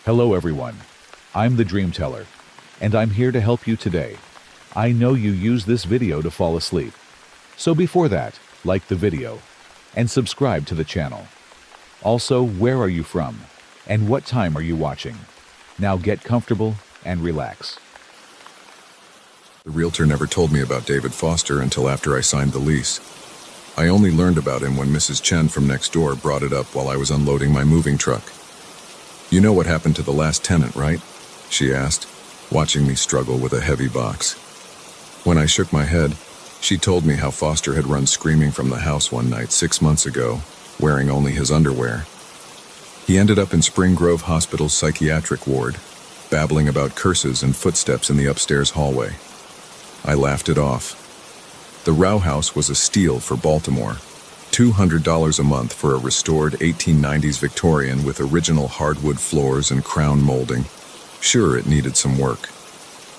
Hello everyone, I'm the Dream Teller, and I'm here to help you today. I know you use this video to fall asleep. So before that, like the video, and subscribe to the channel. Also, where are you from, and what time are you watching? Now get comfortable and relax. The realtor never told me about David Foster until after I signed the lease. I only learned about him when Mrs. Chen from next door brought it up while I was unloading my moving truck. "You know what happened to the last tenant, right?" she asked, watching me struggle with a heavy box. When I shook my head, she told me how Foster had run screaming from the house one night 6 months ago, wearing only his underwear. He ended up in Spring Grove Hospital's psychiatric ward, babbling about curses and footsteps in the upstairs hallway. I laughed it off. The Row House was a steal for Baltimore. $200 a month for a restored 1890s Victorian with original hardwood floors and crown molding. Sure, it needed some work.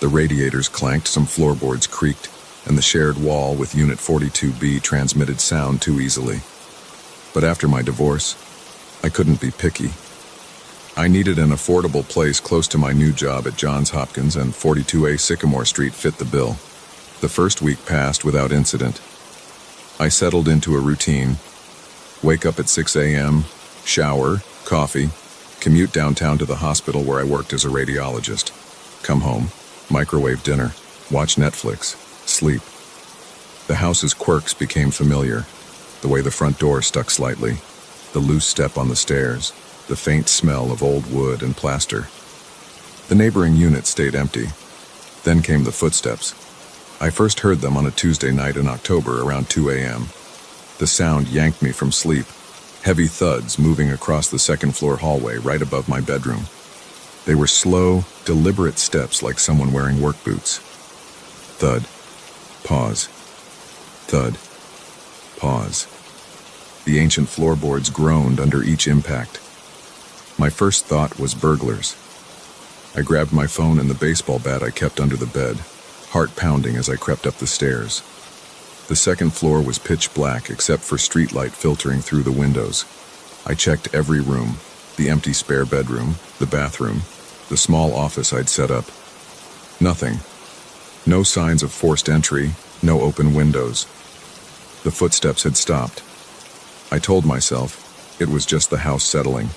The radiators clanked, some floorboards creaked, and the shared wall with Unit 42B transmitted sound too easily. But after my divorce, I couldn't be picky. I needed an affordable place close to my new job at Johns Hopkins, and 42A Sycamore Street fit the bill. The first week passed without incident. I settled into a routine. Wake up at 6 a.m., shower, coffee, commute downtown to the hospital where I worked as a radiologist. Come home, microwave dinner, watch Netflix, sleep. The house's quirks became familiar. The way the front door stuck slightly, the loose step on the stairs, the faint smell of old wood and plaster. The neighboring unit stayed empty. Then came the footsteps. I first heard them on a Tuesday night in October around 2 a.m. The sound yanked me from sleep, heavy thuds moving across the second-floor hallway right above my bedroom. They were slow, deliberate steps like someone wearing work boots. Thud. Pause. Thud. Pause. The ancient floorboards groaned under each impact. My first thought was burglars. I grabbed my phone and the baseball bat I kept under the bed, heart pounding as I crept up the stairs. The second floor was pitch black except for streetlight filtering through the windows. I checked every room, the empty spare bedroom, the bathroom, the small office I'd set up. Nothing. No signs of forced entry, no open windows. The footsteps had stopped. I told myself it was just the house settling.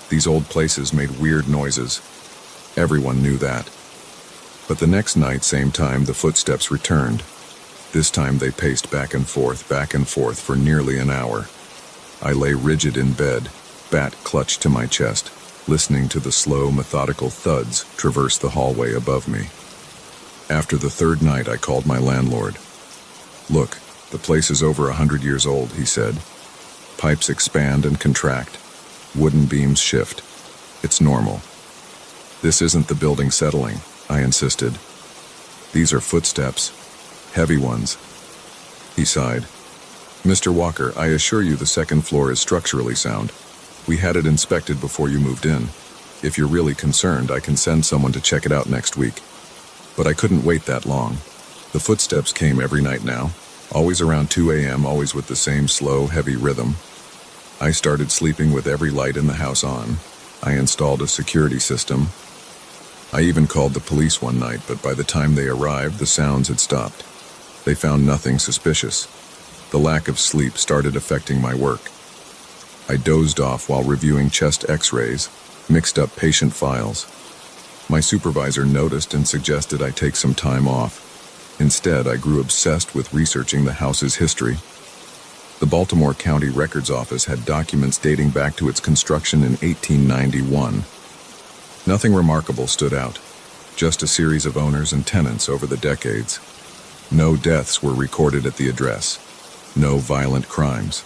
These old places made weird noises. Everyone knew that. But the next night, same time, the footsteps returned. This time they paced back and forth for nearly an hour. I lay rigid in bed, bat clutched to my chest, listening to the slow, methodical thuds traverse the hallway above me. After the third night, I called my landlord. "Look, the place is over 100 years old," he said. "Pipes expand and contract. Wooden beams shift. It's normal." "This isn't the building settling," I insisted. "These are footsteps. Heavy ones." He sighed. "Mr. Walker, I assure you the second floor is structurally sound. We had it inspected before you moved in. If you're really concerned, I can send someone to check it out next week." But I couldn't wait that long. The footsteps came every night now, always around 2 a.m., always with the same slow, heavy rhythm. I started sleeping with every light in the house on. I installed a security system. I even called the police one night, but by the time they arrived, the sounds had stopped. They found nothing suspicious. The lack of sleep started affecting my work. I dozed off while reviewing chest x-rays, mixed up patient files. My supervisor noticed and suggested I take some time off. Instead, I grew obsessed with researching the house's history. The Baltimore County Records Office had documents dating back to its construction in 1891. Nothing remarkable stood out, just a series of owners and tenants over the decades. No deaths were recorded at the address. No violent crimes.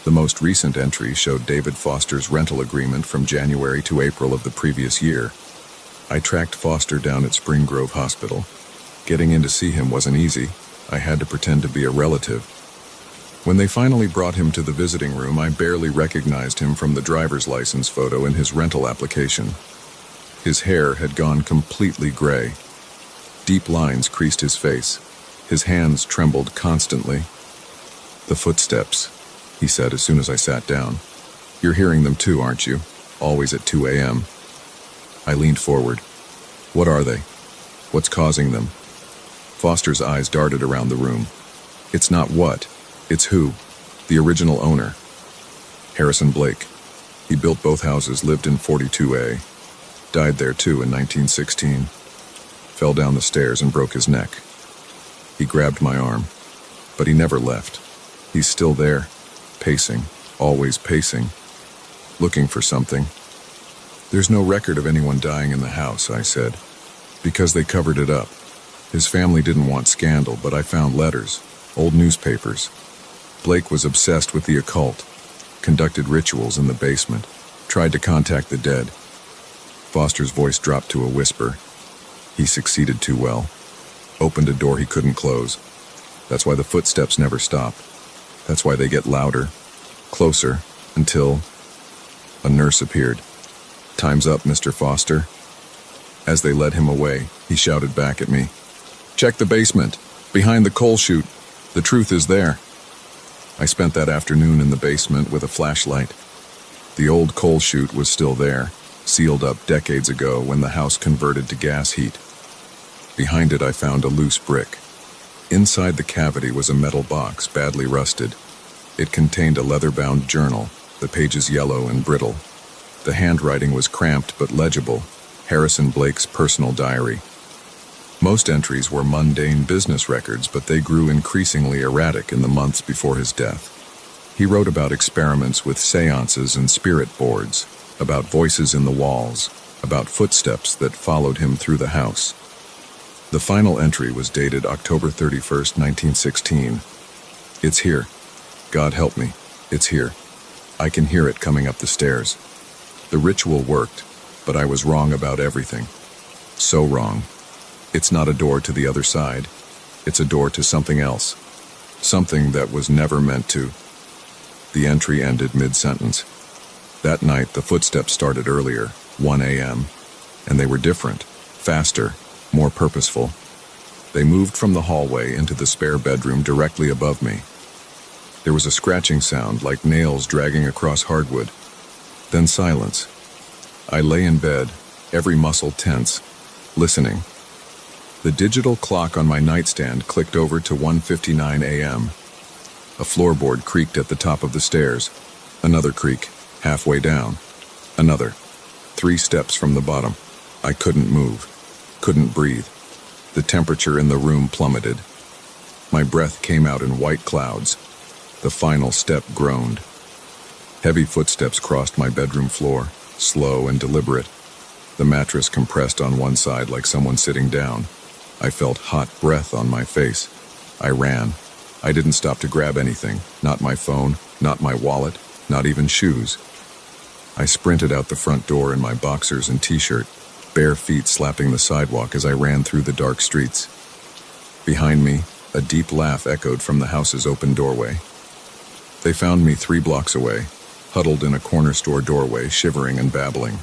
The most recent entry showed David Foster's rental agreement from January to April of the previous year. I tracked Foster down at Spring Grove Hospital. Getting in to see him wasn't easy. I had to pretend to be a relative. When they finally brought him to the visiting room, I barely recognized him from the driver's license photo in his rental application. His hair had gone completely gray. Deep lines creased his face. His hands trembled constantly. "The footsteps," he said as soon as I sat down. "You're hearing them too, aren't you? Always at 2 a.m. I leaned forward. What are they? What's causing them? Foster's eyes darted around the room. It's not what, it's who. The original owner. Harrison Blake. He built both houses, lived in 42A. Died there too in 1916. Fell down the stairs and broke his neck. He grabbed my arm, but he never left. He's still there, pacing, always pacing, looking for something. There's no record of anyone dying in the house, I said, because they covered it up. His family didn't want scandal, but I found letters, old newspapers. Blake was obsessed with the occult, conducted rituals in the basement, tried to contact the dead. Foster's voice dropped to a whisper. He succeeded too well. Opened a door he couldn't close. That's why the footsteps never stop. That's why they get louder, closer, until a nurse appeared. Time's up, Mr. Foster. As they led him away, he shouted back at me. Check the basement, behind the coal chute. The truth is there. I spent that afternoon in the basement with a flashlight. The old coal chute was still there, sealed up decades ago when the house converted to gas heat. Behind it I found a loose brick. Inside the cavity was a metal box, badly rusted. It contained a leather-bound journal, the pages yellow and brittle. The handwriting was cramped but legible, Harrison Blake's personal diary. Most entries were mundane business records, but they grew increasingly erratic in the months before his death. He wrote about experiments with seances and spirit boards, about voices in the walls, about footsteps that followed him through the house. The final entry was dated October 31st, 1916. It's here. God help me. It's here. I can hear it coming up the stairs. The ritual worked, but I was wrong about everything. So wrong. It's not a door to the other side. It's a door to something else. Something that was never meant to. The entry ended mid-sentence. That night, the footsteps started earlier, 1 a.m., and they were different, faster, more purposeful. They moved from the hallway into the spare bedroom directly above me. There was a scratching sound like nails dragging across hardwood. Then silence. I lay in bed, every muscle tense, listening. The digital clock on my nightstand clicked over to 1:59 a.m. A floorboard creaked at the top of the stairs. Another creak, halfway down. Another. 3 steps from the bottom. I couldn't move. Couldn't breathe. The temperature in the room plummeted. My breath came out in white clouds. The final step groaned. Heavy footsteps crossed my bedroom floor, slow and deliberate. The mattress compressed on one side like someone sitting down. I felt hot breath on my face. I ran. I didn't stop to grab anything. Not my phone, not my wallet, not even shoes. I sprinted out the front door in my boxers and t-shirt, bare feet slapping the sidewalk as I ran through the dark streets. Behind me, a deep laugh echoed from the house's open doorway. They found me 3 blocks away, huddled in a corner store doorway, shivering and babbling.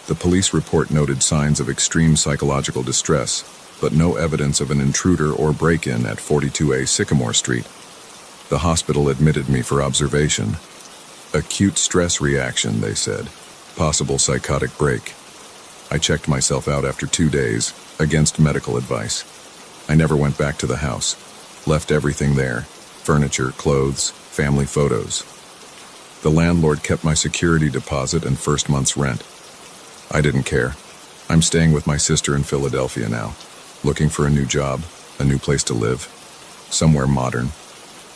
The police report noted signs of extreme psychological distress, but no evidence of an intruder or break-in at 42A Sycamore Street. The hospital admitted me for observation. Acute stress reaction, they said. Possible psychotic break. I checked myself out after 2 days, against medical advice. I never went back to the house. Left everything there. Furniture, clothes, family photos. The landlord kept my security deposit and first month's rent. I didn't care. I'm staying with my sister in Philadelphia now. Looking for a new job, a new place to live. Somewhere modern.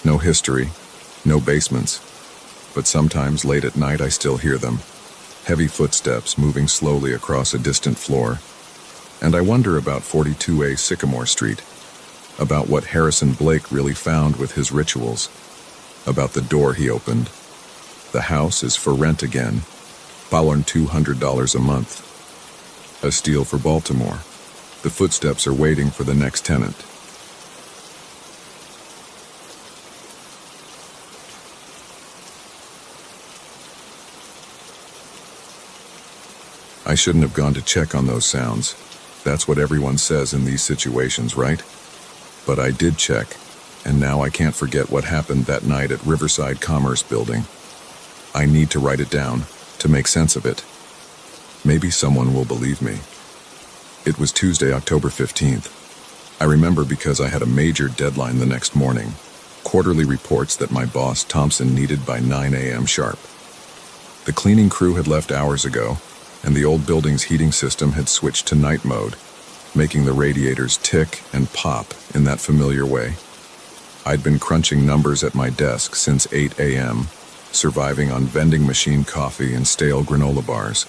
No history, no basements. But sometimes late at night I still hear them. Heavy footsteps moving slowly across a distant floor. And I wonder about 42A Sycamore Street. About what Harrison Blake really found with his rituals. About the door he opened. The house is for rent again. $200 a month. A steal for Baltimore. The footsteps are waiting for the next tenant. I shouldn't have gone to check on those sounds. That's what everyone says in these situations, right? But I did check, and now I can't forget what happened that night at Riverside Commerce Building. I need to write it down, to make sense of it. Maybe someone will believe me. It was Tuesday, October 15th. I remember because I had a major deadline the next morning. Quarterly reports that my boss, Thompson, needed by 9 a.m. sharp. The cleaning crew had left hours ago, and the old building's heating system had switched to night mode, making the radiators tick and pop in that familiar way. I'd been crunching numbers at my desk since 8 a.m., surviving on vending machine coffee and stale granola bars.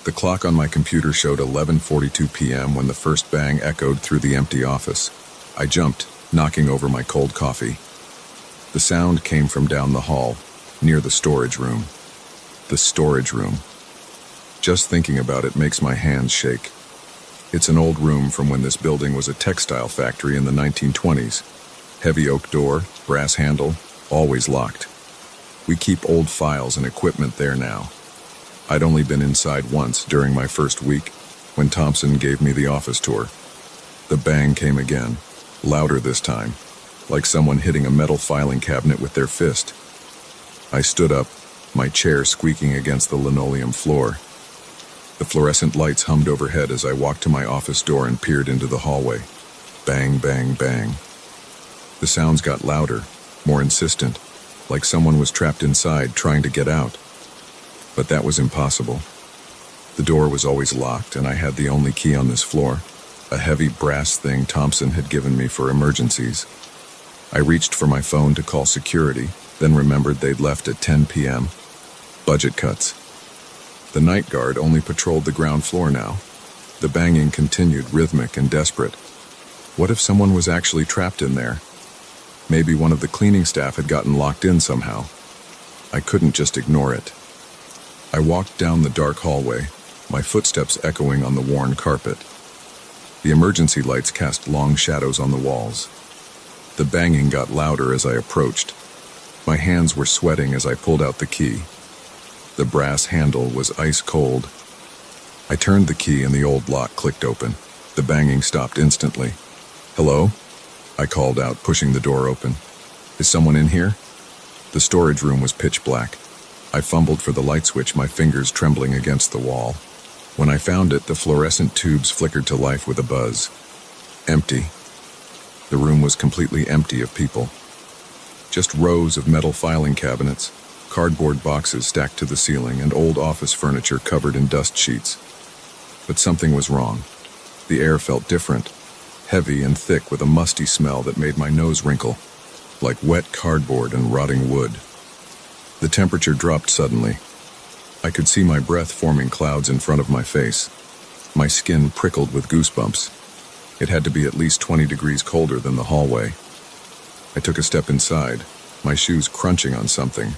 The clock on my computer showed 11:42 p.m. when the first bang echoed through the empty office. I jumped, knocking over my cold coffee. The sound came from down the hall, near the storage room. The storage room. Just thinking about it makes my hands shake. It's an old room from when this building was a textile factory in the 1920s. Heavy oak door, brass handle, always locked. We keep old files and equipment there now. I'd only been inside once during my first week, when Thompson gave me the office tour. The bang came again, louder this time, like someone hitting a metal filing cabinet with their fist. I stood up, my chair squeaking against the linoleum floor. The fluorescent lights hummed overhead as I walked to my office door and peered into the hallway. Bang, bang, bang. The sounds got louder, more insistent, like someone was trapped inside trying to get out. But that was impossible. The door was always locked, and I had the only key on this floor, a heavy brass thing Thompson had given me for emergencies. I reached for my phone to call security, then remembered they'd left at 10 p.m. Budget cuts. The night guard only patrolled the ground floor now. The banging continued, rhythmic and desperate. What if someone was actually trapped in there? Maybe one of the cleaning staff had gotten locked in somehow. I couldn't just ignore it. I walked down the dark hallway, my footsteps echoing on the worn carpet. The emergency lights cast long shadows on the walls. The banging got louder as I approached. My hands were sweating as I pulled out the key. The brass handle was ice cold. I turned the key and the old lock clicked open. The banging stopped instantly. "Hello?" I called out, pushing the door open. "Is someone in here?" The storage room was pitch black. I fumbled for the light switch, my fingers trembling against the wall. When I found it, the fluorescent tubes flickered to life with a buzz. Empty. The room was completely empty of people. Just rows of metal filing cabinets, cardboard boxes stacked to the ceiling, and old office furniture covered in dust sheets. But something was wrong. The air felt different, heavy and thick with a musty smell that made my nose wrinkle, like wet cardboard and rotting wood. The temperature dropped suddenly. I could see my breath forming clouds in front of my face. My skin prickled with goosebumps. It had to be at least 20 degrees colder than the hallway. I took a step inside, my shoes crunching on something.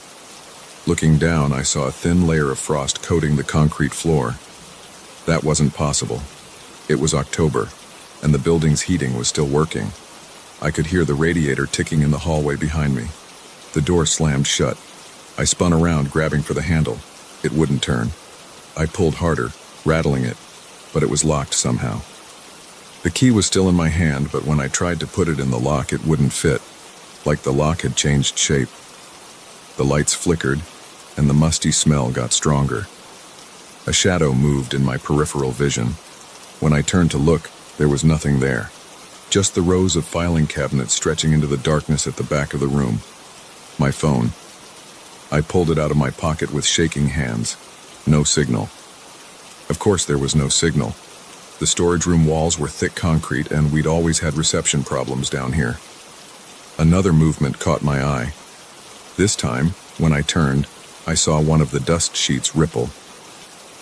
Looking down, I saw a thin layer of frost coating the concrete floor. That wasn't possible. It was October, and the building's heating was still working. I could hear the radiator ticking in the hallway behind me. The door slammed shut. I spun around, grabbing for the handle. It wouldn't turn. I pulled harder, rattling it, but it was locked somehow. The key was still in my hand, but when I tried to put it in the lock, it wouldn't fit, like the lock had changed shape. The lights flickered, and the musty smell got stronger. A shadow moved in my peripheral vision. When I turned to look, there was nothing there. Just the rows of filing cabinets stretching into the darkness at the back of the room. My phone. I pulled it out of my pocket with shaking hands. No signal. Of course there was no signal. The storage room walls were thick concrete, and we'd always had reception problems down here. Another movement caught my eye. This time, when I turned, I saw one of the dust sheets ripple.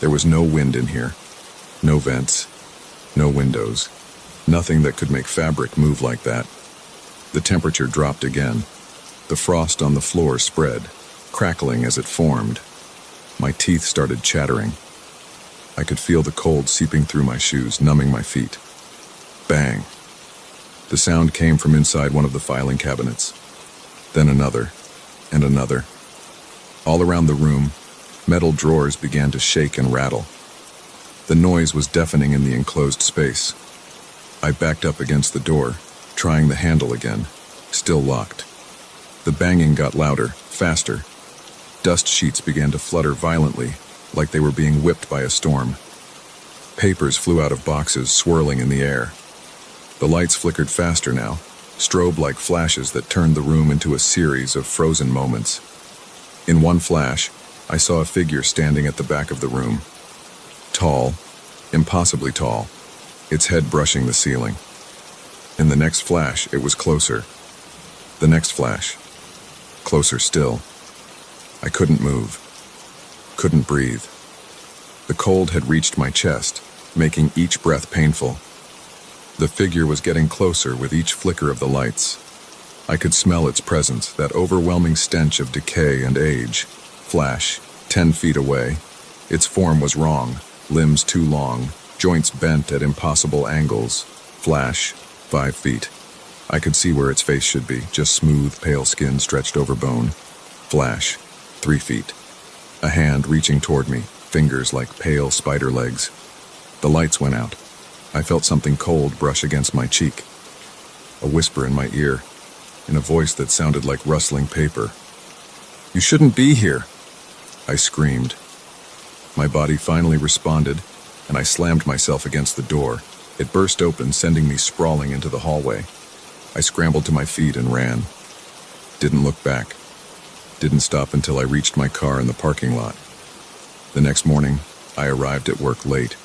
There was no wind in here. No vents. No windows. Nothing that could make fabric move like that. The temperature dropped again. The frost on the floor spread, crackling as it formed. My teeth started chattering. I could feel the cold seeping through my shoes, numbing my feet. Bang. The sound came from inside one of the filing cabinets. Then another, and another. All around the room, metal drawers began to shake and rattle. The noise was deafening in the enclosed space. I backed up against the door, trying the handle again, still locked. The banging got louder, faster. Dust sheets began to flutter violently, like they were being whipped by a storm. Papers flew out of boxes, swirling in the air. The lights flickered faster now, strobe like flashes that turned the room into a series of frozen moments. In one flash, I saw a figure standing at the back of the room. Tall, impossibly tall, its head brushing the ceiling. In the next flash, it was closer. The next flash, closer still. I couldn't move, couldn't breathe. The cold had reached my chest, making each breath painful. The figure was getting closer with each flicker of the lights. I could smell its presence, that overwhelming stench of decay and age. Flash, 10 feet away. Its form was wrong, limbs too long, joints bent at impossible angles. Flash, 5 feet. I could see where its face should be, just smooth, pale skin stretched over bone. Flash, 3 feet. A hand reaching toward me, fingers like pale spider legs. The lights went out. I felt something cold brush against my cheek. A whisper in my ear, in a voice that sounded like rustling paper. "You shouldn't be here," I screamed. My body finally responded, and I slammed myself against the door. It burst open, sending me sprawling into the hallway. I scrambled to my feet and ran. Didn't look back. Didn't stop until I reached my car in the parking lot. The next morning, I arrived at work late.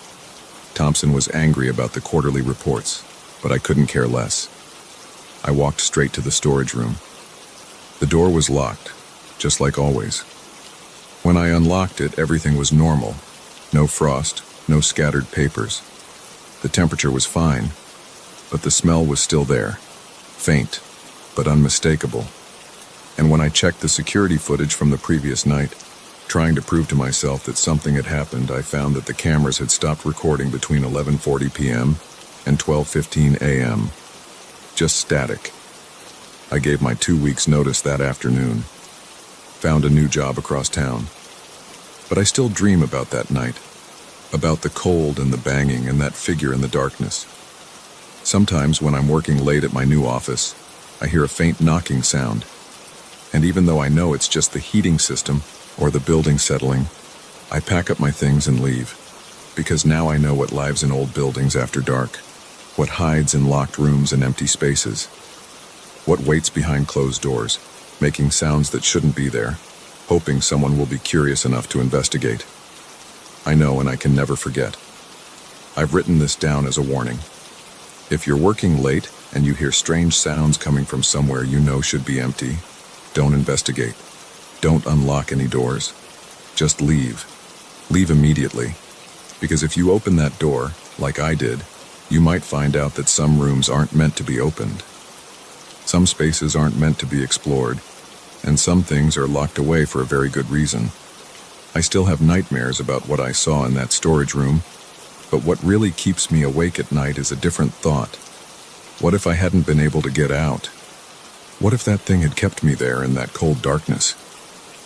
Thompson was angry about the quarterly reports, but I couldn't care less. I walked straight to the storage room. The door was locked, just like always. When I unlocked it, everything was normal. No frost, no scattered papers. The temperature was fine, but the smell was still there. Faint, but unmistakable. And when I checked the security footage from the previous night, trying to prove to myself that something had happened, I found that the cameras had stopped recording between 11:40 p.m. and 12:15 a.m. Just static. I gave my 2 weeks' notice that afternoon. Found a new job across town. But I still dream about that night. About the cold and the banging and that figure in the darkness. Sometimes when I'm working late at my new office, I hear a faint knocking sound. And even though I know it's just the heating system or the building settling, I pack up my things and leave. Because now I know what lives in old buildings after dark. What hides in locked rooms and empty spaces. What waits behind closed doors, making sounds that shouldn't be there, hoping someone will be curious enough to investigate. I know, and I can never forget. I've written this down as a warning. If you're working late and you hear strange sounds coming from somewhere you know should be empty, don't investigate. Don't unlock any doors. Just leave. Leave immediately. Because if you open that door, like I did, you might find out that some rooms aren't meant to be opened. Some spaces aren't meant to be explored, and some things are locked away for a very good reason. I still have nightmares about what I saw in that storage room, but what really keeps me awake at night is a different thought. What if I hadn't been able to get out? What if that thing had kept me there in that cold darkness?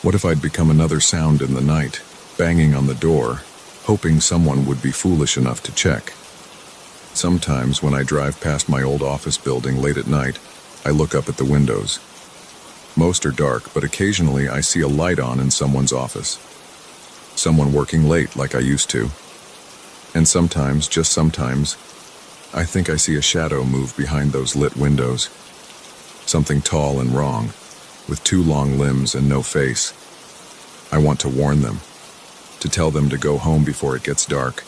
What if I'd become another sound in the night, banging on the door, hoping someone would be foolish enough to check? Sometimes when I drive past my old office building late at night, I look up at the windows. Most are dark, but occasionally I see a light on in someone's office. Someone working late like I used to. And sometimes, just sometimes, I think I see a shadow move behind those lit windows. Something tall and wrong, with 2 long limbs and no face. I want to warn them, to tell them to go home before it gets dark.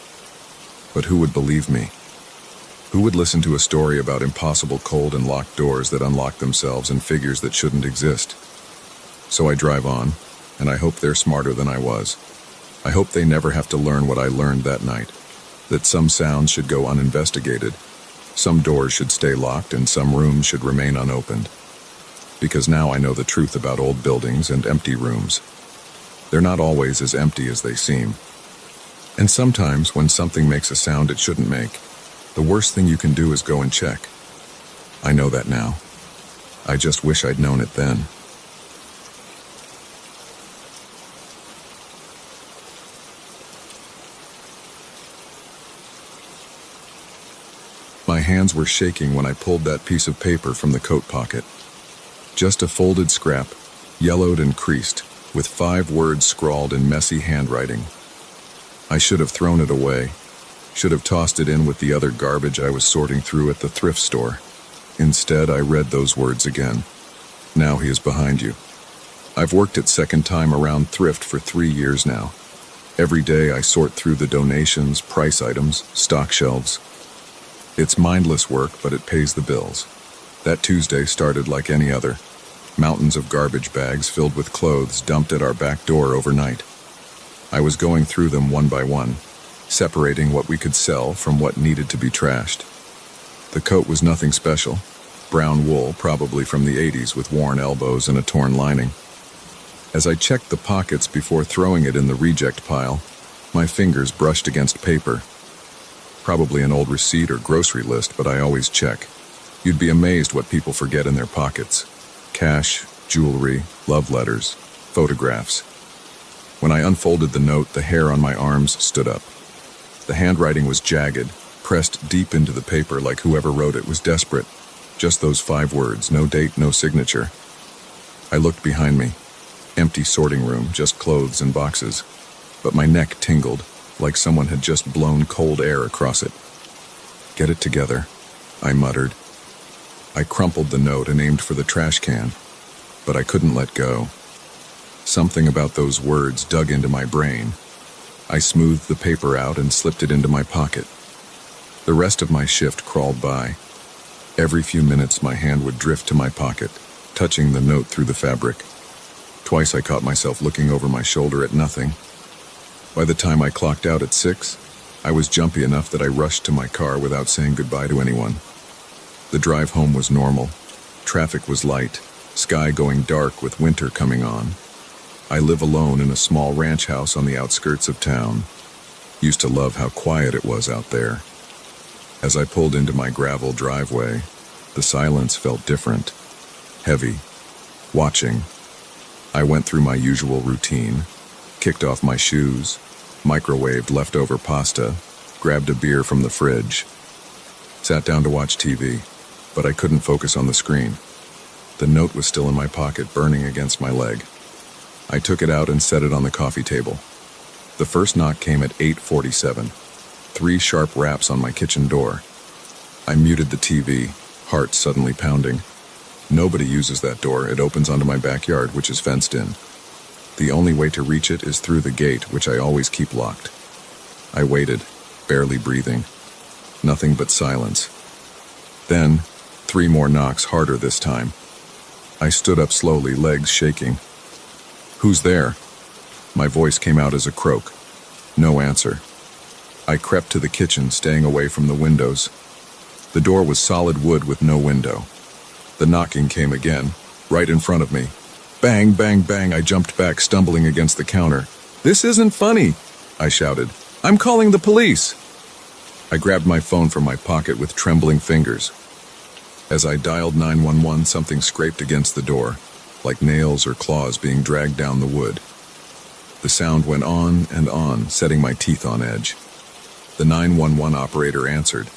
But who would believe me? Who would listen to a story about impossible cold and locked doors that unlock themselves and figures that shouldn't exist? So I drive on, and I hope they're smarter than I was. I hope they never have to learn what I learned that night, that some sounds should go uninvestigated, some doors should stay locked, and some rooms should remain unopened. Because now I know the truth about old buildings and empty rooms. They're not always as empty as they seem. And sometimes when something makes a sound it shouldn't make, the worst thing you can do is go and check. I know that now. I just wish I'd known it then. My hands were shaking when I pulled that piece of paper from the coat pocket. Just a folded scrap, yellowed and creased, with 5 words scrawled in messy handwriting. I should have thrown it away, Should have tossed it in with the other garbage I was sorting through at the thrift store. Instead, I read those words again. Now he is behind you. I've worked at Second Time Around Thrift for 3 years now. Every day I sort through the donations, price items, stock shelves. It's mindless work, but it pays the bills. That Tuesday started like any other. Mountains of garbage bags filled with clothes dumped at our back door overnight. I was going through them one by one, separating what we could sell from what needed to be trashed. The coat was nothing special. Brown wool, probably from the 80s, with worn elbows and a torn lining. As I checked the pockets before throwing it in the reject pile, my fingers brushed against paper. Probably an old receipt or grocery list, but I always check. You'd be amazed what people forget in their pockets. Cash, jewelry, love letters, photographs. When I unfolded the note, the hair on my arms stood up. The handwriting was jagged, pressed deep into the paper like whoever wrote it was desperate. Just those 5 words, no date, no signature. I looked behind me. Empty sorting room, just clothes and boxes. But my neck tingled, like someone had just blown cold air across it. Get it together, I muttered. I crumpled the note and aimed for the trash can, but I couldn't let go. Something about those words dug into my brain. I smoothed the paper out and slipped it into my pocket. The rest of my shift crawled by. Every few minutes my hand would drift to my pocket, touching the note through the fabric. Twice I caught myself looking over my shoulder at nothing. By the time I clocked out at 6, I was jumpy enough that I rushed to my car without saying goodbye to anyone. The drive home was normal. Traffic was light, sky going dark with winter coming on. I live alone in a small ranch house on the outskirts of town. Used to love how quiet it was out there. As I pulled into my gravel driveway, the silence felt different, heavy, watching. I went through my usual routine, kicked off my shoes, microwaved leftover pasta, grabbed a beer from the fridge, sat down to watch TV, but I couldn't focus on the screen. The note was still in my pocket, burning against my leg. I took it out and set it on the coffee table. The first knock came at 8:47. 3 sharp raps on my kitchen door. I muted the TV, heart suddenly pounding. Nobody uses that door. It opens onto my backyard, which is fenced in. The only way to reach it is through the gate, which I always keep locked. I waited, barely breathing. Nothing but silence. Then, 3 more knocks, harder this time. I stood up slowly, legs shaking. "Who's there?" My voice came out as a croak. No answer. I crept to the kitchen, staying away from the windows. The door was solid wood with no window. The knocking came again, right in front of me. Bang, bang, bang, I jumped back, stumbling against the counter. "This isn't funny," I shouted. "I'm calling the police." I grabbed my phone from my pocket with trembling fingers. As I dialed 911, something scraped against the door, like nails or claws being dragged down the wood. The sound went on and on, setting my teeth on edge. The 911 operator answered.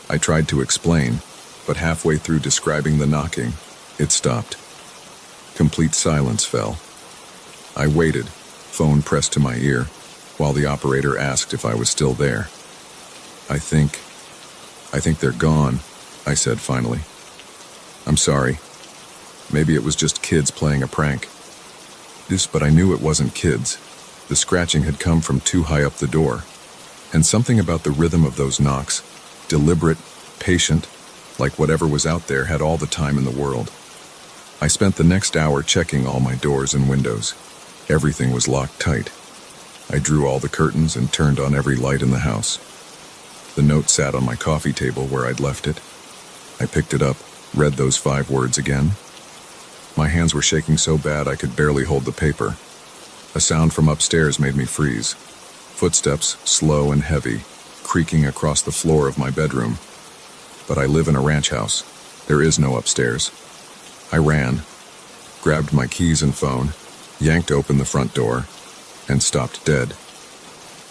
I tried to explain, but halfway through describing the knocking, it stopped. Complete silence fell. I waited, phone pressed to my ear, while the operator asked if I was still there. I think they're gone," I said finally. "I'm sorry. Maybe it was just kids playing a prank." But I knew it wasn't kids. The scratching had come from too high up the door. And something about the rhythm of those knocks, deliberate, patient, like whatever was out there had all the time in the world. I spent the next hour checking all my doors and windows. Everything was locked tight. I drew all the curtains and turned on every light in the house. The note sat on my coffee table where I'd left it. I picked it up, read those 5 words again. My hands were shaking so bad I could barely hold the paper. A sound from upstairs made me freeze. Footsteps, slow and heavy, creaking across the floor of my bedroom. But I live in a ranch house. There is no upstairs. I ran, grabbed my keys and phone, yanked open the front door, and stopped dead.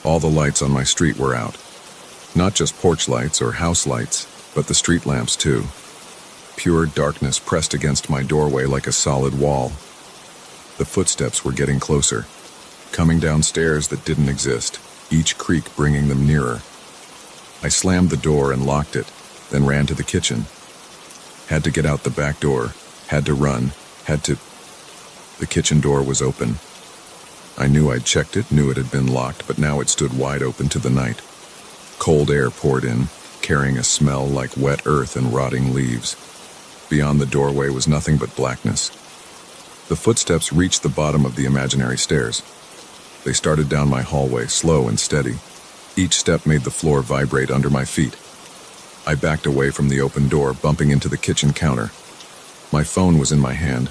All the lights on my street were out. Not just porch lights or house lights, but the street lamps too. Pure darkness pressed against my doorway like a solid wall. The footsteps were getting closer, coming down stairs that didn't exist, each creak bringing them nearer. I slammed the door and locked it, then ran to the kitchen. Had to get out the back door, had to run, The kitchen door was open. I knew I'd checked it, knew it had been locked, but now it stood wide open to the night. Cold air poured in, carrying a smell like wet earth and rotting leaves. Beyond the doorway was nothing but blackness. The footsteps reached the bottom of the imaginary stairs. They started down my hallway, slow and steady. Each step made the floor vibrate under my feet. I backed away from the open door, bumping into the kitchen counter. My phone was in my hand.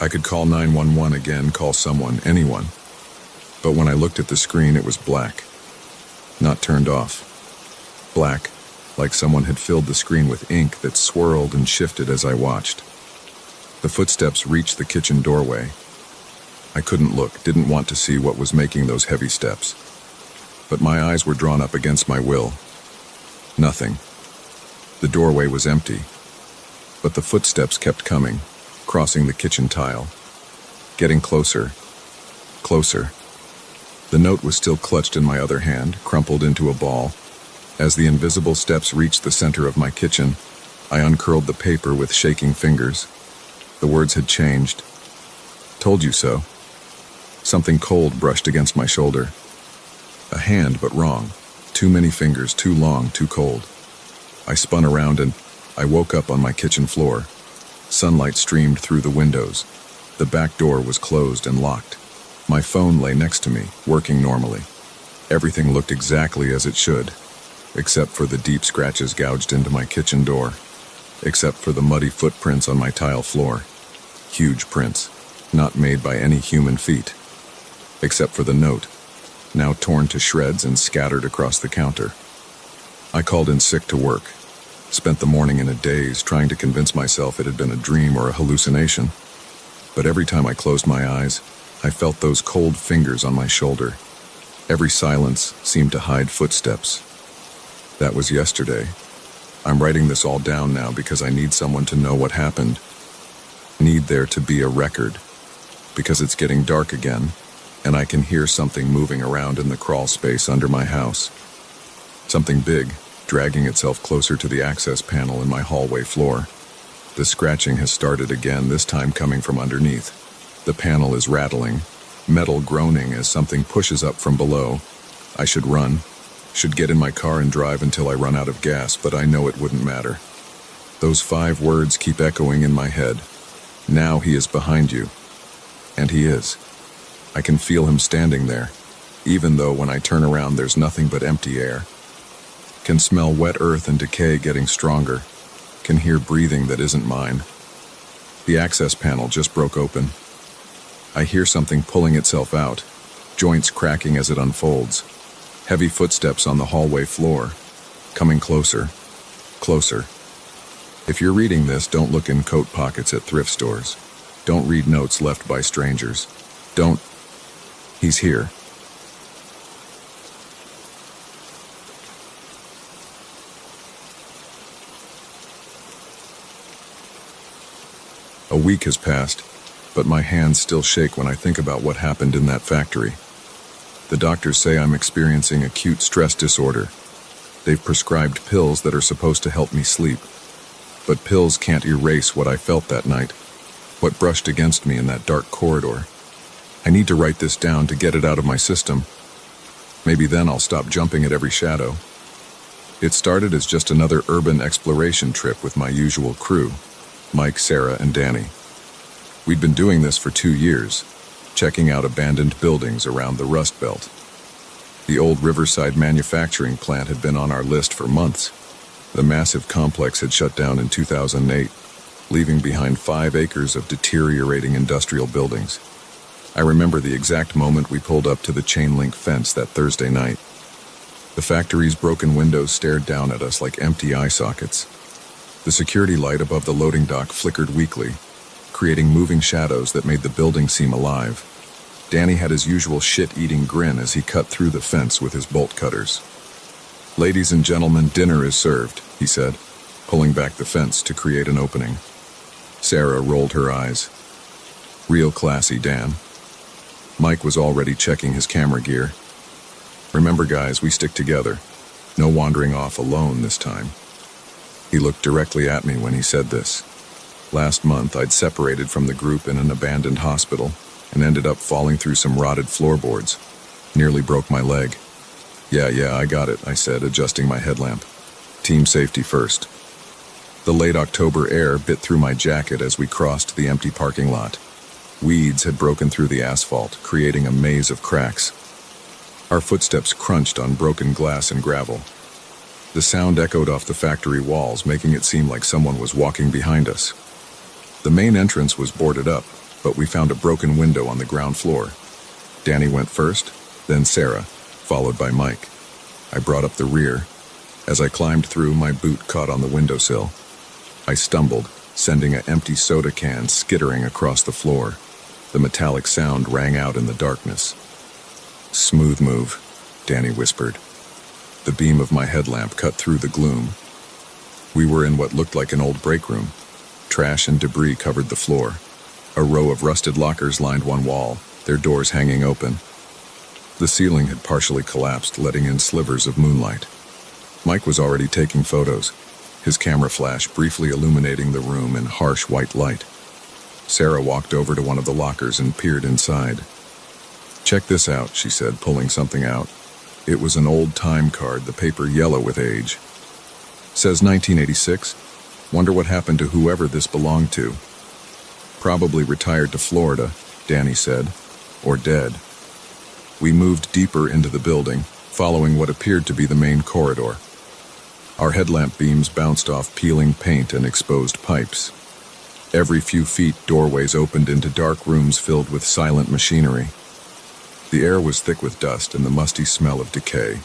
I could call 911 again, call someone, anyone. But when I looked at the screen, it was black. Not turned off. Black, like someone had filled the screen with ink that swirled and shifted as I watched. The footsteps reached the kitchen doorway. I couldn't look, didn't want to see what was making those heavy steps. But my eyes were drawn up against my will. Nothing. The doorway was empty. But the footsteps kept coming, crossing the kitchen tile. Getting closer. Closer. The note was still clutched in my other hand, crumpled into a ball. As the invisible steps reached the center of my kitchen, I uncurled the paper with shaking fingers. The words had changed. Told you so. Something cold brushed against my shoulder. A hand, but wrong. Too many fingers, too long, too cold. I spun around and I woke up on my kitchen floor. Sunlight streamed through the windows. The back door was closed and locked. My phone lay next to me, working normally. Everything looked exactly as it should, except for the deep scratches gouged into my kitchen door, except for the muddy footprints on my tile floor. Huge prints, not made by any human feet, except for the note, now torn to shreds and scattered across the counter. I called in sick to work, spent the morning in a daze trying to convince myself it had been a dream or a hallucination. But every time I closed my eyes, I felt those cold fingers on my shoulder. Every silence seemed to hide footsteps. That was yesterday. I'm writing this all down now because I need someone to know what happened. Need there to be a record. Because it's getting dark again, and I can hear something moving around in the crawl space under my house. Something big, dragging itself closer to the access panel in my hallway floor. The scratching has started again, this time coming from underneath. The panel is rattling, metal groaning as something pushes up from below. I should run. Should get in my car and drive until I run out of gas, but I know it wouldn't matter. Those 5 words keep echoing in my head. Now he is behind you. And he is. I can feel him standing there, even though when I turn around there's nothing but empty air. Can smell wet earth and decay getting stronger. Can hear breathing that isn't mine. The access panel just broke open. I hear something pulling itself out, joints cracking as it unfolds. Heavy footsteps on the hallway floor, coming closer, closer. If you're reading this, don't look in coat pockets at thrift stores. Don't read notes left by strangers. Don't. He's here. A week has passed, but my hands still shake when I think about what happened in that factory. The doctors say I'm experiencing acute stress disorder. They've prescribed pills that are supposed to help me sleep. But pills can't erase what I felt that night, what brushed against me in that dark corridor. I need to write this down to get it out of my system. Maybe then I'll stop jumping at every shadow. It started as just another urban exploration trip with my usual crew, Mike, Sarah, and Danny. We'd been doing this for 2 years, checking out abandoned buildings around the Rust Belt. The old Riverside manufacturing plant had been on our list for months. The massive complex had shut down in 2008, leaving behind 5 acres of deteriorating industrial buildings. I remember the exact moment we pulled up to the chain-link fence that Thursday night. The factory's broken windows stared down at us like empty eye sockets. The security light above the loading dock flickered weakly, creating moving shadows that made the building seem alive. Danny had his usual shit-eating grin as he cut through the fence with his bolt cutters. "Ladies and gentlemen, dinner is served," he said, pulling back the fence to create an opening. Sarah rolled her eyes. "Real classy, Dan." Mike was already checking his camera gear. "Remember, guys, we stick together. No wandering off alone this time. He looked directly at me when he said this. Last month, I'd separated from the group in an abandoned hospital and ended up falling through some rotted floorboards. Nearly broke my leg. Yeah, I got it, I said, adjusting my headlamp. Team safety first. The late October air bit through my jacket as we crossed the empty parking lot. Weeds had broken through the asphalt, creating a maze of cracks. Our footsteps crunched on broken glass and gravel. The sound echoed off the factory walls, making it seem like someone was walking behind us. The main entrance was boarded up, but we found a broken window on the ground floor. Danny went first, then Sarah, followed by Mike. I brought up the rear. As I climbed through, my boot caught on the windowsill. I stumbled, sending an empty soda can skittering across the floor. The metallic sound rang out in the darkness. "Smooth move," Danny whispered. The beam of my headlamp cut through the gloom. We were in what looked like an old break room. Trash and debris covered the floor. A row of rusted lockers lined one wall, their doors hanging open. The ceiling had partially collapsed, letting in slivers of moonlight. Mike was already taking photos, his camera flash briefly illuminating the room in harsh white light. Sarah walked over to one of the lockers and peered inside. "Check this out," she said, pulling something out. It was an old time card, the paper yellow with age. "Says 1986. Wonder what happened to whoever this belonged to." "Probably retired to Florida," Danny said. "Or dead." We moved deeper into the building, following what appeared to be the main corridor. Our headlamp beams bounced off peeling paint and exposed pipes. Every few feet, doorways opened into dark rooms filled with silent machinery. The air was thick with dust and the musty smell of decay.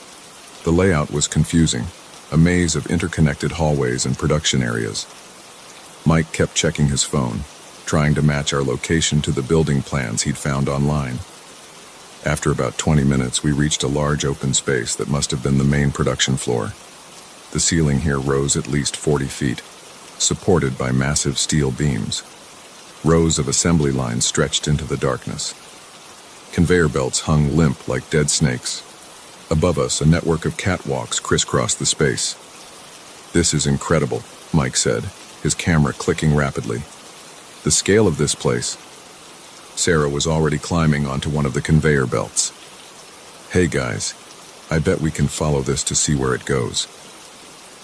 The layout was confusing, a maze of interconnected hallways and production areas. Mike kept checking his phone, trying to match our location to the building plans he'd found online. After about 20 minutes, we reached a large open space that must have been the main production floor. The ceiling here rose at least 40 feet, supported by massive steel beams. Rows of assembly lines stretched into the darkness. Conveyor belts hung limp like dead snakes. Above us, a network of catwalks crisscrossed the space. "This is incredible," Mike said, his camera clicking rapidly. "The scale of this place." Sarah was already climbing onto one of the conveyor belts. "Hey guys, I bet we can follow this to see where it goes."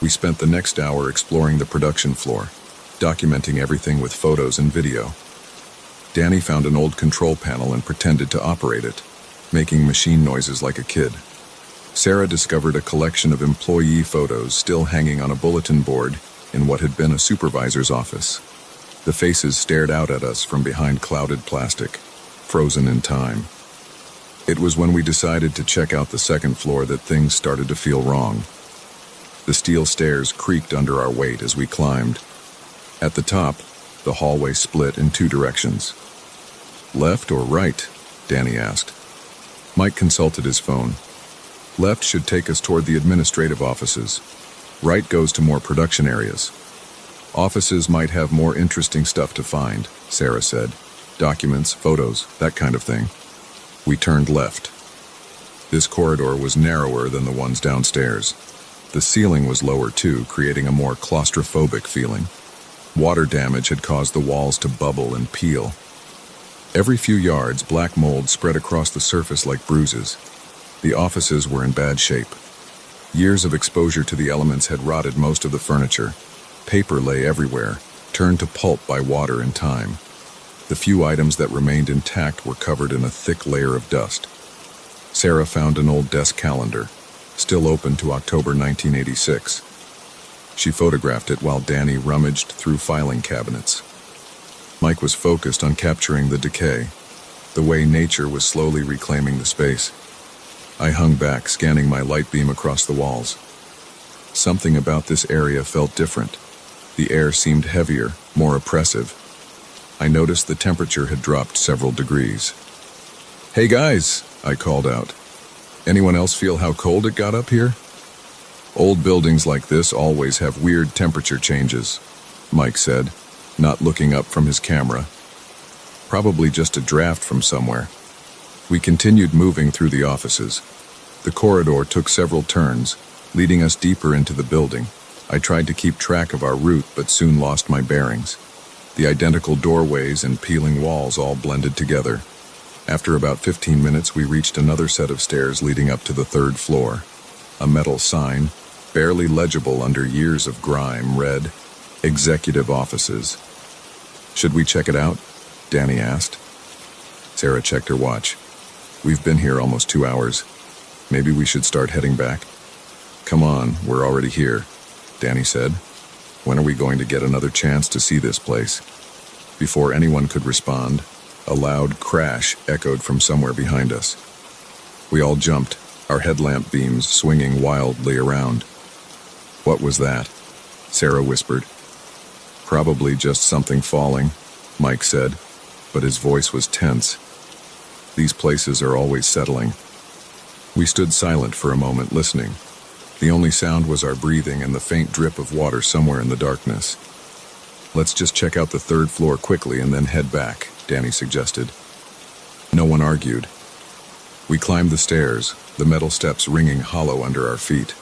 We spent the next hour exploring the production floor, documenting everything with photos and video. Danny found an old control panel and pretended to operate it, making machine noises like a kid. Sarah discovered a collection of employee photos still hanging on a bulletin board in what had been a supervisor's office. The faces stared out at us from behind clouded plastic, frozen in time. It was when we decided to check out the second floor that things started to feel wrong. The steel stairs creaked under our weight as we climbed. At the top, the hallway split in two directions. "Left or right?" Danny asked. Mike consulted his phone. "Left should take us toward the administrative offices. Right goes to more production areas. Offices might have more interesting stuff to find," Sarah said. "Documents, photos, that kind of thing." We turned left. This corridor was narrower than the ones downstairs. The ceiling was lower too, creating a more claustrophobic feeling. Water damage had caused the walls to bubble and peel. Every few yards, black mold spread across the surface like bruises. The offices were in bad shape. Years of exposure to the elements had rotted most of the furniture. Paper lay everywhere, turned to pulp by water and time. The few items that remained intact were covered in a thick layer of dust. Sarah found an old desk calendar, still open to October 1986. She photographed it while Danny rummaged through filing cabinets. Mike was focused on capturing the decay, the way nature was slowly reclaiming the space. I hung back, scanning my light beam across the walls. Something about this area felt different. The air seemed heavier, more oppressive. I noticed the temperature had dropped several degrees. "Hey guys," I called out. "Anyone else feel how cold it got up here?" "Old buildings like this always have weird temperature changes," Mike said, not looking up from his camera. "Probably just a draft from somewhere." We continued moving through the offices. The corridor took several turns, leading us deeper into the building. I tried to keep track of our route, but soon lost my bearings. The identical doorways and peeling walls all blended together. After about 15 minutes, we reached another set of stairs leading up to the third floor. A metal sign, barely legible under years of grime, read, "Executive Offices." "Should we check it out?" Danny asked. Sarah checked her watch. "We've been here almost 2 hours. Maybe we should start heading back." "Come on, we're already here," Danny said. "When are we going to get another chance to see this place?" Before anyone could respond, a loud crash echoed from somewhere behind us. We all jumped, our headlamp beams swinging wildly around. "What was that?" Sarah whispered. "Probably just something falling," Mike said, but his voice was tense. "These places are always settling." We stood silent for a moment, listening. The only sound was our breathing and the faint drip of water somewhere in the darkness. "Let's just check out the third floor quickly and then head back," Danny suggested. No one argued. We climbed the stairs, the metal steps ringing hollow under our feet.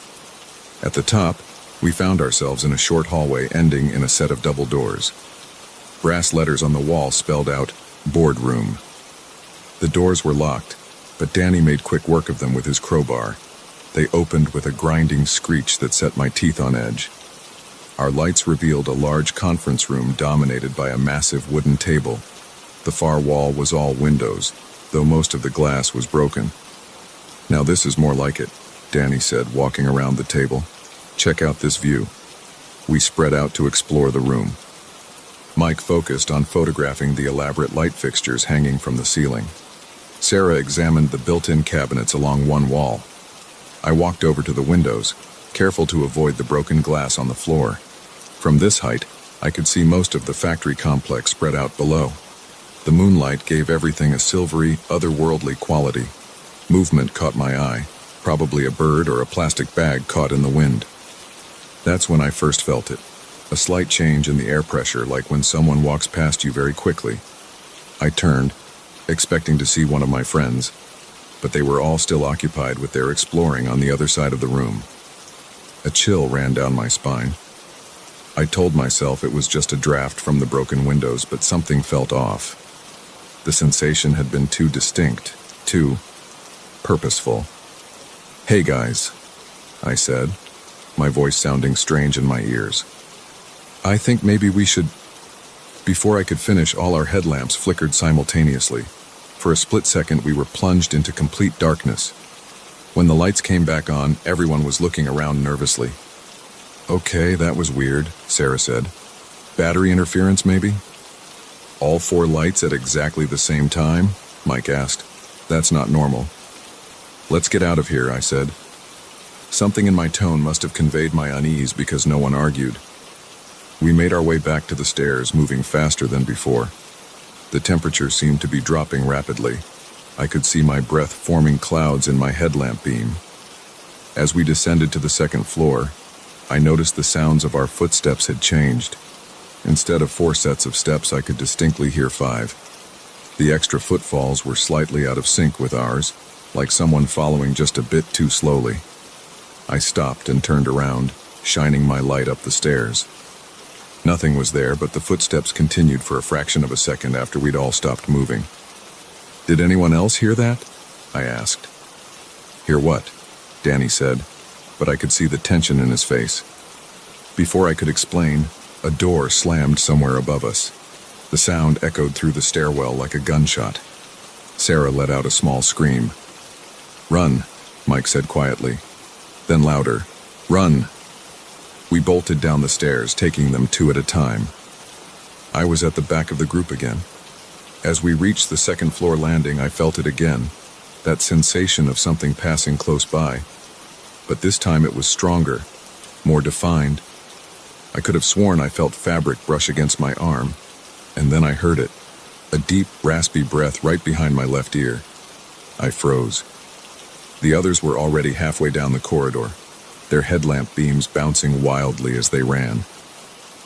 At the top, we found ourselves in a short hallway ending in a set of double doors. Brass letters on the wall spelled out, "Boardroom." The doors were locked, but Danny made quick work of them with his crowbar. They opened with a grinding screech that set my teeth on edge. Our lights revealed a large conference room dominated by a massive wooden table. The far wall was all windows, though most of the glass was broken. "Now this is more like it," Danny said, walking around the table. "Check out this view." We spread out to explore the room. Mike focused on photographing the elaborate light fixtures hanging from the ceiling. Sarah examined the built-in cabinets along one wall. I walked over to the windows, careful to avoid the broken glass on the floor. From this height, I could see most of the factory complex spread out below. The moonlight gave everything a silvery, otherworldly quality. Movement caught my eye, probably a bird or a plastic bag caught in the wind. That's when I first felt it, a slight change in the air pressure, like when someone walks past you very quickly. I turned, expecting to see one of my friends, but they were all still occupied with their exploring on the other side of the room. A chill ran down my spine. I told myself it was just a draft from the broken windows, but something felt off. The sensation had been too distinct, too purposeful. "Hey guys," I said, my voice sounding strange in my ears. "I think maybe we should..." Before I could finish, all our headlamps flickered simultaneously. For a split second, we were plunged into complete darkness. When the lights came back on, everyone was looking around nervously. "Okay, that was weird," Sarah said. "Battery interference, maybe?" "All 4 lights at exactly the same time?" Mike asked. "That's not normal." "Let's get out of here," I said. Something in my tone must have conveyed my unease because no one argued. We made our way back to the stairs, moving faster than before. The temperature seemed to be dropping rapidly. I could see my breath forming clouds in my headlamp beam. As we descended to the second floor, I noticed the sounds of our footsteps had changed. Instead of 4 sets of steps, I could distinctly hear 5. The extra footfalls were slightly out of sync with ours, like someone following just a bit too slowly. I stopped and turned around, shining my light up the stairs. Nothing was there, but the footsteps continued for a fraction of a second after we'd all stopped moving. "Did anyone else hear that?" I asked. "Hear what?" Danny said, but I could see the tension in his face. Before I could explain, a door slammed somewhere above us. The sound echoed through the stairwell like a gunshot. Sarah let out a small scream. "Run," Mike said quietly. Then louder, "Run!" We bolted down the stairs, taking them 2 at a time. I was at the back of the group again. As we reached the second floor landing, I felt it again, that sensation of something passing close by. But this time it was stronger, more defined. I could have sworn I felt fabric brush against my arm, and then I heard it, a deep, raspy breath right behind my left ear. I froze. The others were already halfway down the corridor, their headlamp beams bouncing wildly as they ran.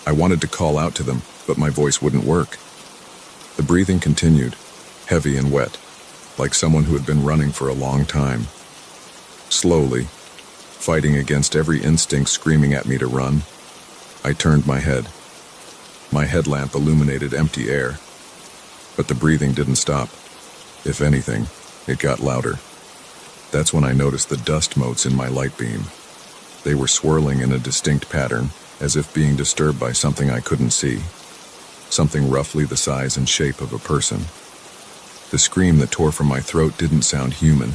I wanted to call out to them, but my voice wouldn't work. The breathing continued, heavy and wet, like someone who had been running for a long time. Slowly, fighting against every instinct screaming at me to run. I turned my head. My headlamp illuminated empty air, but the breathing didn't stop. If anything, it got louder. That's when I noticed the dust motes in my light beam. They were swirling in a distinct pattern, as if being disturbed by something I couldn't see. Something roughly the size and shape of a person. The scream that tore from my throat didn't sound human.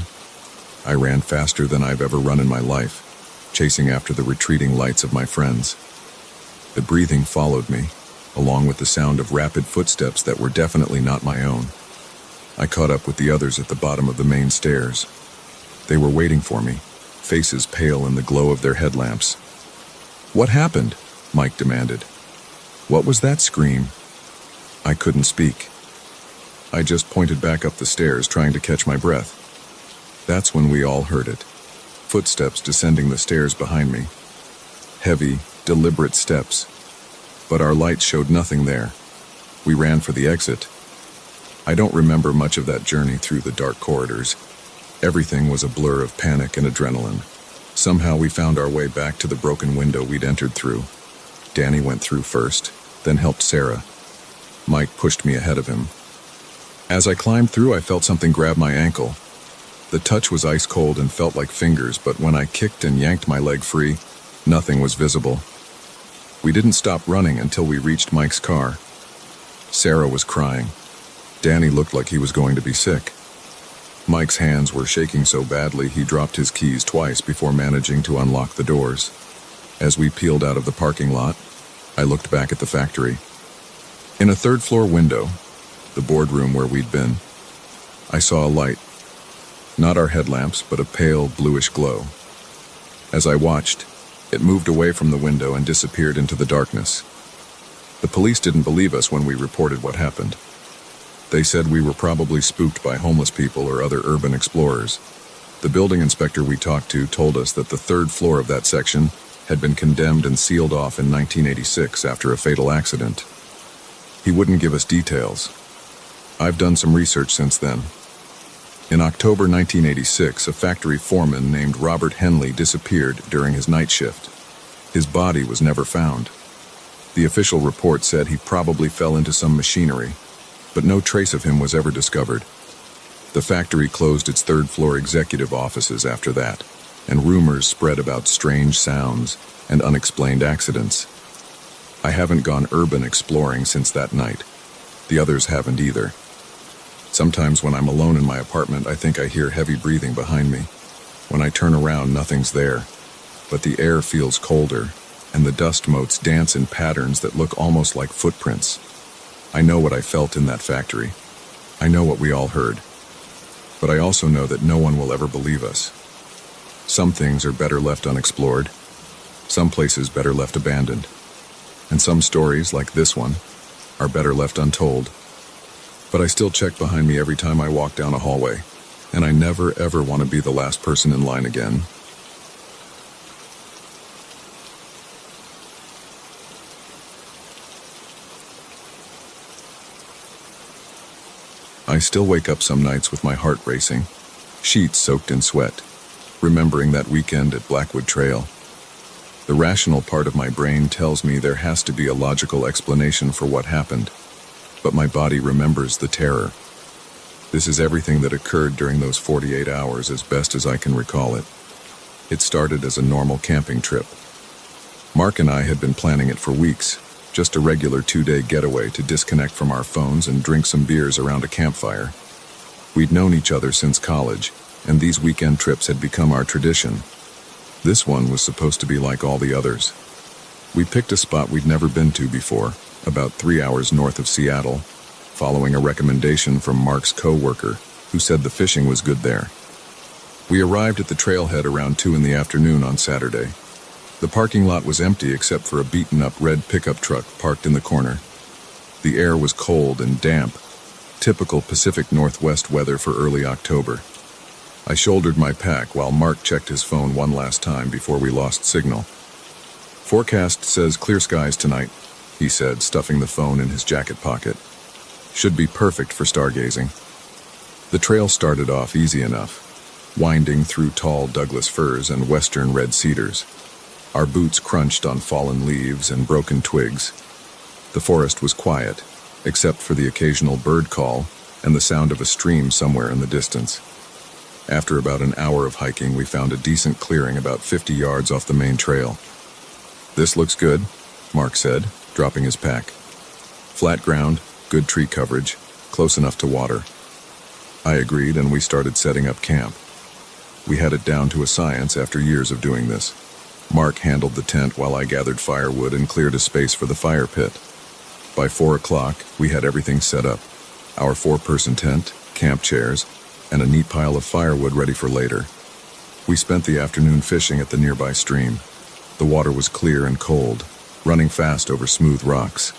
I ran faster than I've ever run in my life, chasing after the retreating lights of my friends. The breathing followed me, along with the sound of rapid footsteps that were definitely not my own. I caught up with the others at the bottom of the main stairs. They were waiting for me, faces pale in the glow of their headlamps. "What happened?" Mike demanded. "What was that scream?" I couldn't speak. I just pointed back up the stairs, trying to catch my breath. That's when we all heard it. Footsteps descending the stairs behind me. Heavy, deliberate steps. But our lights showed nothing there. We ran for the exit. I don't remember much of that journey through the dark corridors. Everything was a blur of panic and adrenaline. Somehow we found our way back to the broken window we'd entered through. Danny went through first, then helped Sarah. Mike pushed me ahead of him. As I climbed through, I felt something grab my ankle. The touch was ice cold and felt like fingers, but when I kicked and yanked my leg free, nothing was visible. We didn't stop running until we reached Mike's car. Sarah was crying. Danny looked like he was going to be sick. Mike's hands were shaking so badly he dropped his keys twice before managing to unlock the doors. As we peeled out of the parking lot, I looked back at the factory. In a third-floor window, the boardroom where we'd been, I saw a light. Not our headlamps, but a pale, bluish glow. As I watched, it moved away from the window and disappeared into the darkness. The police didn't believe us when we reported what happened. They said we were probably spooked by homeless people or other urban explorers. The building inspector we talked to told us that the third floor of that section had been condemned and sealed off in 1986 after a fatal accident. He wouldn't give us details. I've done some research since then. In October 1986, a factory foreman named Robert Henley disappeared during his night shift. His body was never found. The official report said he probably fell into some machinery, but no trace of him was ever discovered. The factory closed its third-floor executive offices after that, and rumors spread about strange sounds and unexplained accidents. I haven't gone urban exploring since that night. The others haven't either. Sometimes when I'm alone in my apartment, I think I hear heavy breathing behind me. When I turn around, nothing's there, but the air feels colder, and the dust motes dance in patterns that look almost like footprints. I know what I felt in that factory. I know what we all heard. But I also know that no one will ever believe us. Some things are better left unexplored, some places better left abandoned, and some stories, like this one, are better left untold. But I still check behind me every time I walk down a hallway, and I never ever want to be the last person in line again. I still wake up some nights with my heart racing, sheets soaked in sweat, remembering that weekend at Blackwood Trail. The rational part of my brain tells me there has to be a logical explanation for what happened, but my body remembers the terror. This is everything that occurred during those 48 hours as best as I can recall it. It started as a normal camping trip. Mark and I had been planning it for weeks, just a regular 2-day getaway to disconnect from our phones and drink some beers around a campfire. We'd known each other since college, and these weekend trips had become our tradition. This one was supposed to be like all the others. We picked a spot we'd never been to before, about 3 hours north of Seattle, following a recommendation from Mark's co-worker, who said the fishing was good there. We arrived at the trailhead around 2 in the afternoon on Saturday. The parking lot was empty except for a beaten-up red pickup truck parked in the corner. The air was cold and damp, typical Pacific Northwest weather for early October. I shouldered my pack while Mark checked his phone one last time before we lost signal. "Forecast says clear skies tonight," he said, stuffing the phone in his jacket pocket. "Should be perfect for stargazing." The trail started off easy enough. winding through tall Douglas firs and western red cedars. Our boots crunched on fallen leaves and broken twigs. The forest was quiet, except for the occasional bird call and the sound of a stream somewhere in the distance. After about an hour of hiking, we found a decent clearing about 50 yards off the main trail. "This looks good," Mark said, dropping his pack. "Flat ground, good tree coverage, close enough to water." I agreed, and we started setting up camp. We had it down to a science after years of doing this. Mark handled the tent while I gathered firewood and cleared a space for the fire pit. By 4 o'clock, we had everything set up. Our 4-person tent, camp chairs, and a neat pile of firewood ready for later. We spent the afternoon fishing at the nearby stream. The water was clear and cold, running fast over smooth rocks.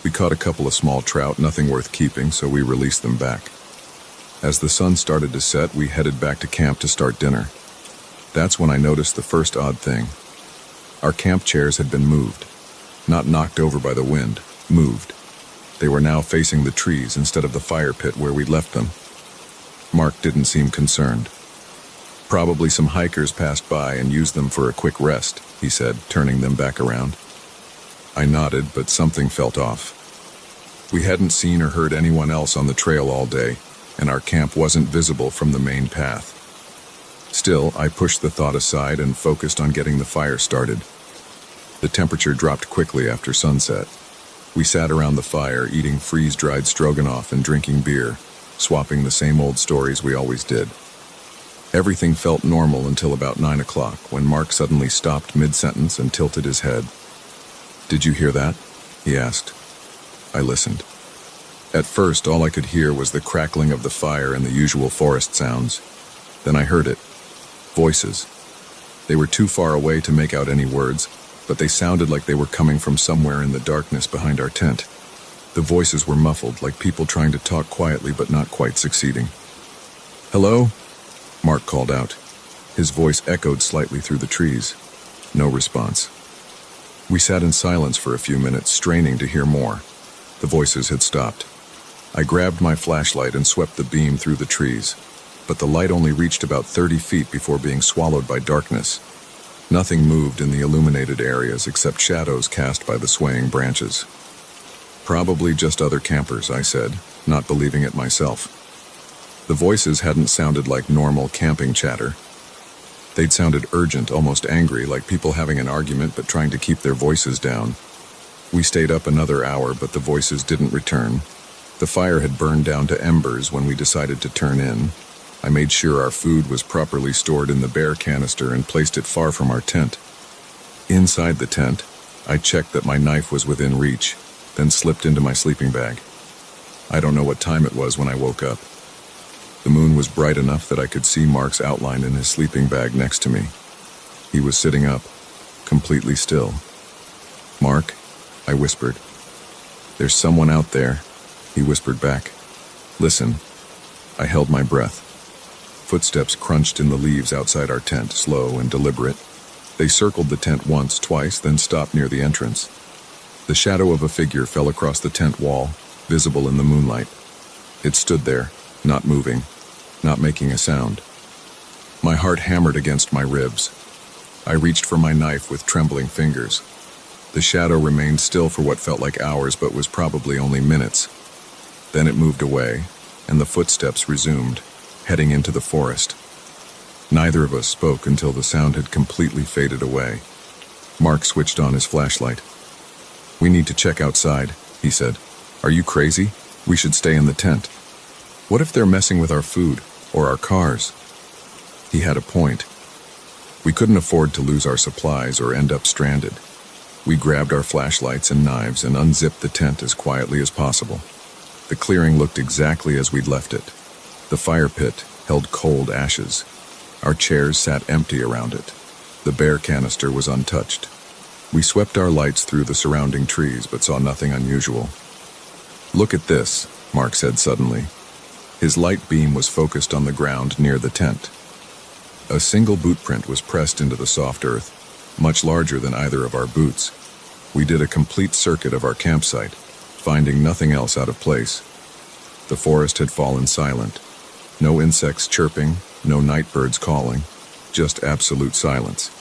We caught a couple of small trout, nothing worth keeping, so we released them back. As the sun started to set, we headed back to camp to start dinner. That's when I noticed the first odd thing. Our camp chairs had been moved. Not knocked over by the wind, moved. They were now facing the trees instead of the fire pit where we'd left them. Mark didn't seem concerned. "Probably some hikers passed by and used them for a quick rest," he said, turning them back around. I nodded, but something felt off. We hadn't seen or heard anyone else on the trail all day, and our camp wasn't visible from the main path. Still, I pushed the thought aside and focused on getting the fire started. The temperature dropped quickly after sunset. We sat around the fire, eating freeze-dried stroganoff and drinking beer, swapping the same old stories we always did. Everything felt normal until about 9 o'clock, when Mark suddenly stopped mid-sentence and tilted his head. "Did you hear that?" he asked. I listened. At first, all I could hear was the crackling of the fire and the usual forest sounds. Then I heard it. Voices. They were too far away to make out any words, but they sounded like they were coming from somewhere in the darkness behind our tent. The voices were muffled, like people trying to talk quietly but not quite succeeding. "Hello?" Mark called out. His voice echoed slightly through the trees. No response. We sat in silence for a few minutes, straining to hear more. The voices had stopped. I grabbed my flashlight and swept the beam through the trees, but the light only reached about 30 feet before being swallowed by darkness. Nothing moved in the illuminated areas except shadows cast by the swaying branches. "Probably just other campers," I said, not believing it myself. The voices hadn't sounded like normal camping chatter. They'd sounded urgent, almost angry, like people having an argument but trying to keep their voices down. We stayed up another hour, but the voices didn't return. The fire had burned down to embers when we decided to turn in. I made sure our food was properly stored in the bear canister and placed it far from our tent. Inside the tent, I checked that my knife was within reach, then slipped into my sleeping bag. I don't know what time it was when I woke up. The moon was bright enough that I could see Mark's outline in his sleeping bag next to me. He was sitting up, completely still. "Mark," I whispered. "There's someone out there," he whispered back. "Listen." I held my breath. Footsteps crunched in the leaves outside our tent, slow and deliberate. They circled the tent once, twice, then stopped near the entrance. The shadow of a figure fell across the tent wall, visible in the moonlight. It stood there, not moving, not making a sound. My heart hammered against my ribs. I reached for my knife with trembling fingers. The shadow remained still for what felt like hours, but was probably only minutes. Then it moved away, and the footsteps resumed, heading into the forest. Neither of us spoke until the sound had completely faded away. Mark switched on his flashlight. "We need to check outside," he said. "Are you crazy? We should stay in the tent. What if they're messing with our food, or our cars?" He had a point. We couldn't afford to lose our supplies or end up stranded. We grabbed our flashlights and knives and unzipped the tent as quietly as possible. The clearing looked exactly as we'd left it. The fire pit held cold ashes. Our chairs sat empty around it. The bear canister was untouched. We swept our lights through the surrounding trees but saw nothing unusual. "Look at this," Mark said suddenly. His light beam was focused on the ground near the tent. A single boot print was pressed into the soft earth, much larger than either of our boots. We did a complete circuit of our campsite, finding nothing else out of place. The forest had fallen silent. No insects chirping, No night birds calling, just absolute silence.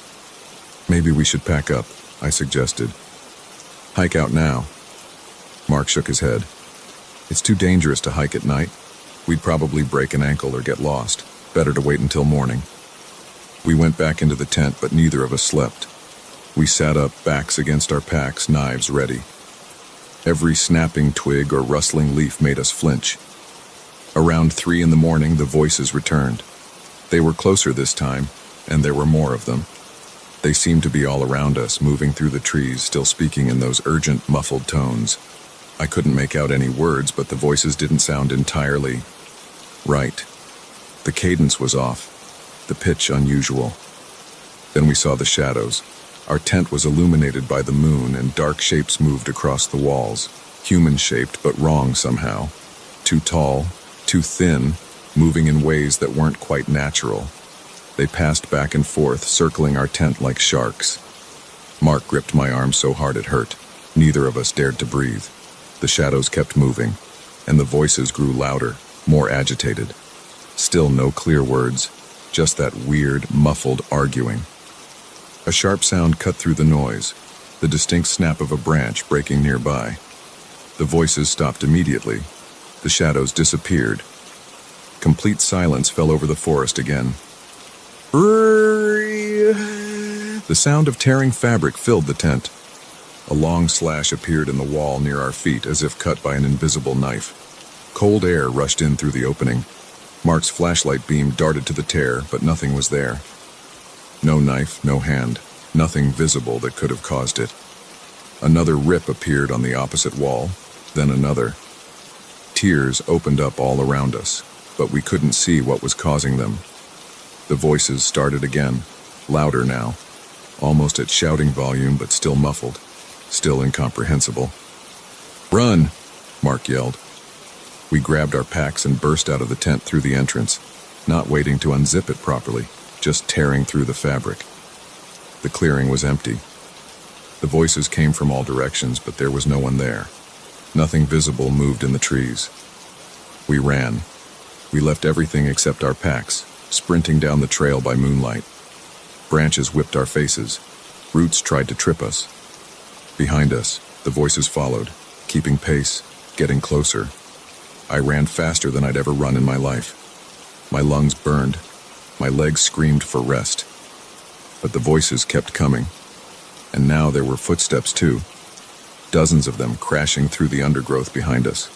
Maybe we should pack up, I suggested. Hike out now. Mark shook his head. It's too dangerous to hike at night. We'd probably break an ankle or get lost. Better to wait until morning. We went back into the tent, but neither of us slept. We sat up, backs against our packs, knives ready. Every snapping twig or rustling leaf made us flinch. Around 3 in the morning, the voices returned. They were closer this time, and there were more of them. They seemed to be all around us, moving through the trees, still speaking in those urgent, muffled tones. I couldn't make out any words, but the voices didn't sound entirely right. The cadence was off, the pitch unusual. Then we saw the shadows. Our tent was illuminated by the moon, and dark shapes moved across the walls, human-shaped but wrong somehow. Too tall, too thin, moving in ways that weren't quite natural. They passed back and forth, circling our tent like sharks. Mark gripped my arm so hard it hurt. Neither of us dared to breathe. The shadows kept moving, and the voices grew louder, more agitated. Still no clear words, just that weird, muffled arguing. A sharp sound cut through the noise, the distinct snap of a branch breaking nearby. The voices stopped immediately. The shadows disappeared. Complete silence fell over the forest again. The sound of tearing fabric filled the tent. A long slash appeared in the wall near our feet, as if cut by an invisible knife. Cold air rushed in through the opening. Mark's flashlight beam darted to the tear, but nothing was there. No knife, no hand, nothing visible that could have caused it. Another rip appeared on the opposite wall, then another. Tears opened up all around us, but we couldn't see what was causing them. The voices started again, louder now, almost at shouting volume, but still muffled, still incomprehensible. "Run!" Mark yelled. We grabbed our packs and burst out of the tent through the entrance, not waiting to unzip it properly, just tearing through the fabric. The clearing was empty. The voices came from all directions, but there was no one there. Nothing visible moved in the trees. We ran. We left everything except our packs, sprinting down the trail by moonlight. Branches whipped our faces. Roots tried to trip us. Behind us, the voices followed, keeping pace, getting closer. I ran faster than I'd ever run in my life. My lungs burned. My legs screamed for rest. But the voices kept coming. And now there were footsteps too. Dozens of them crashing through the undergrowth behind us.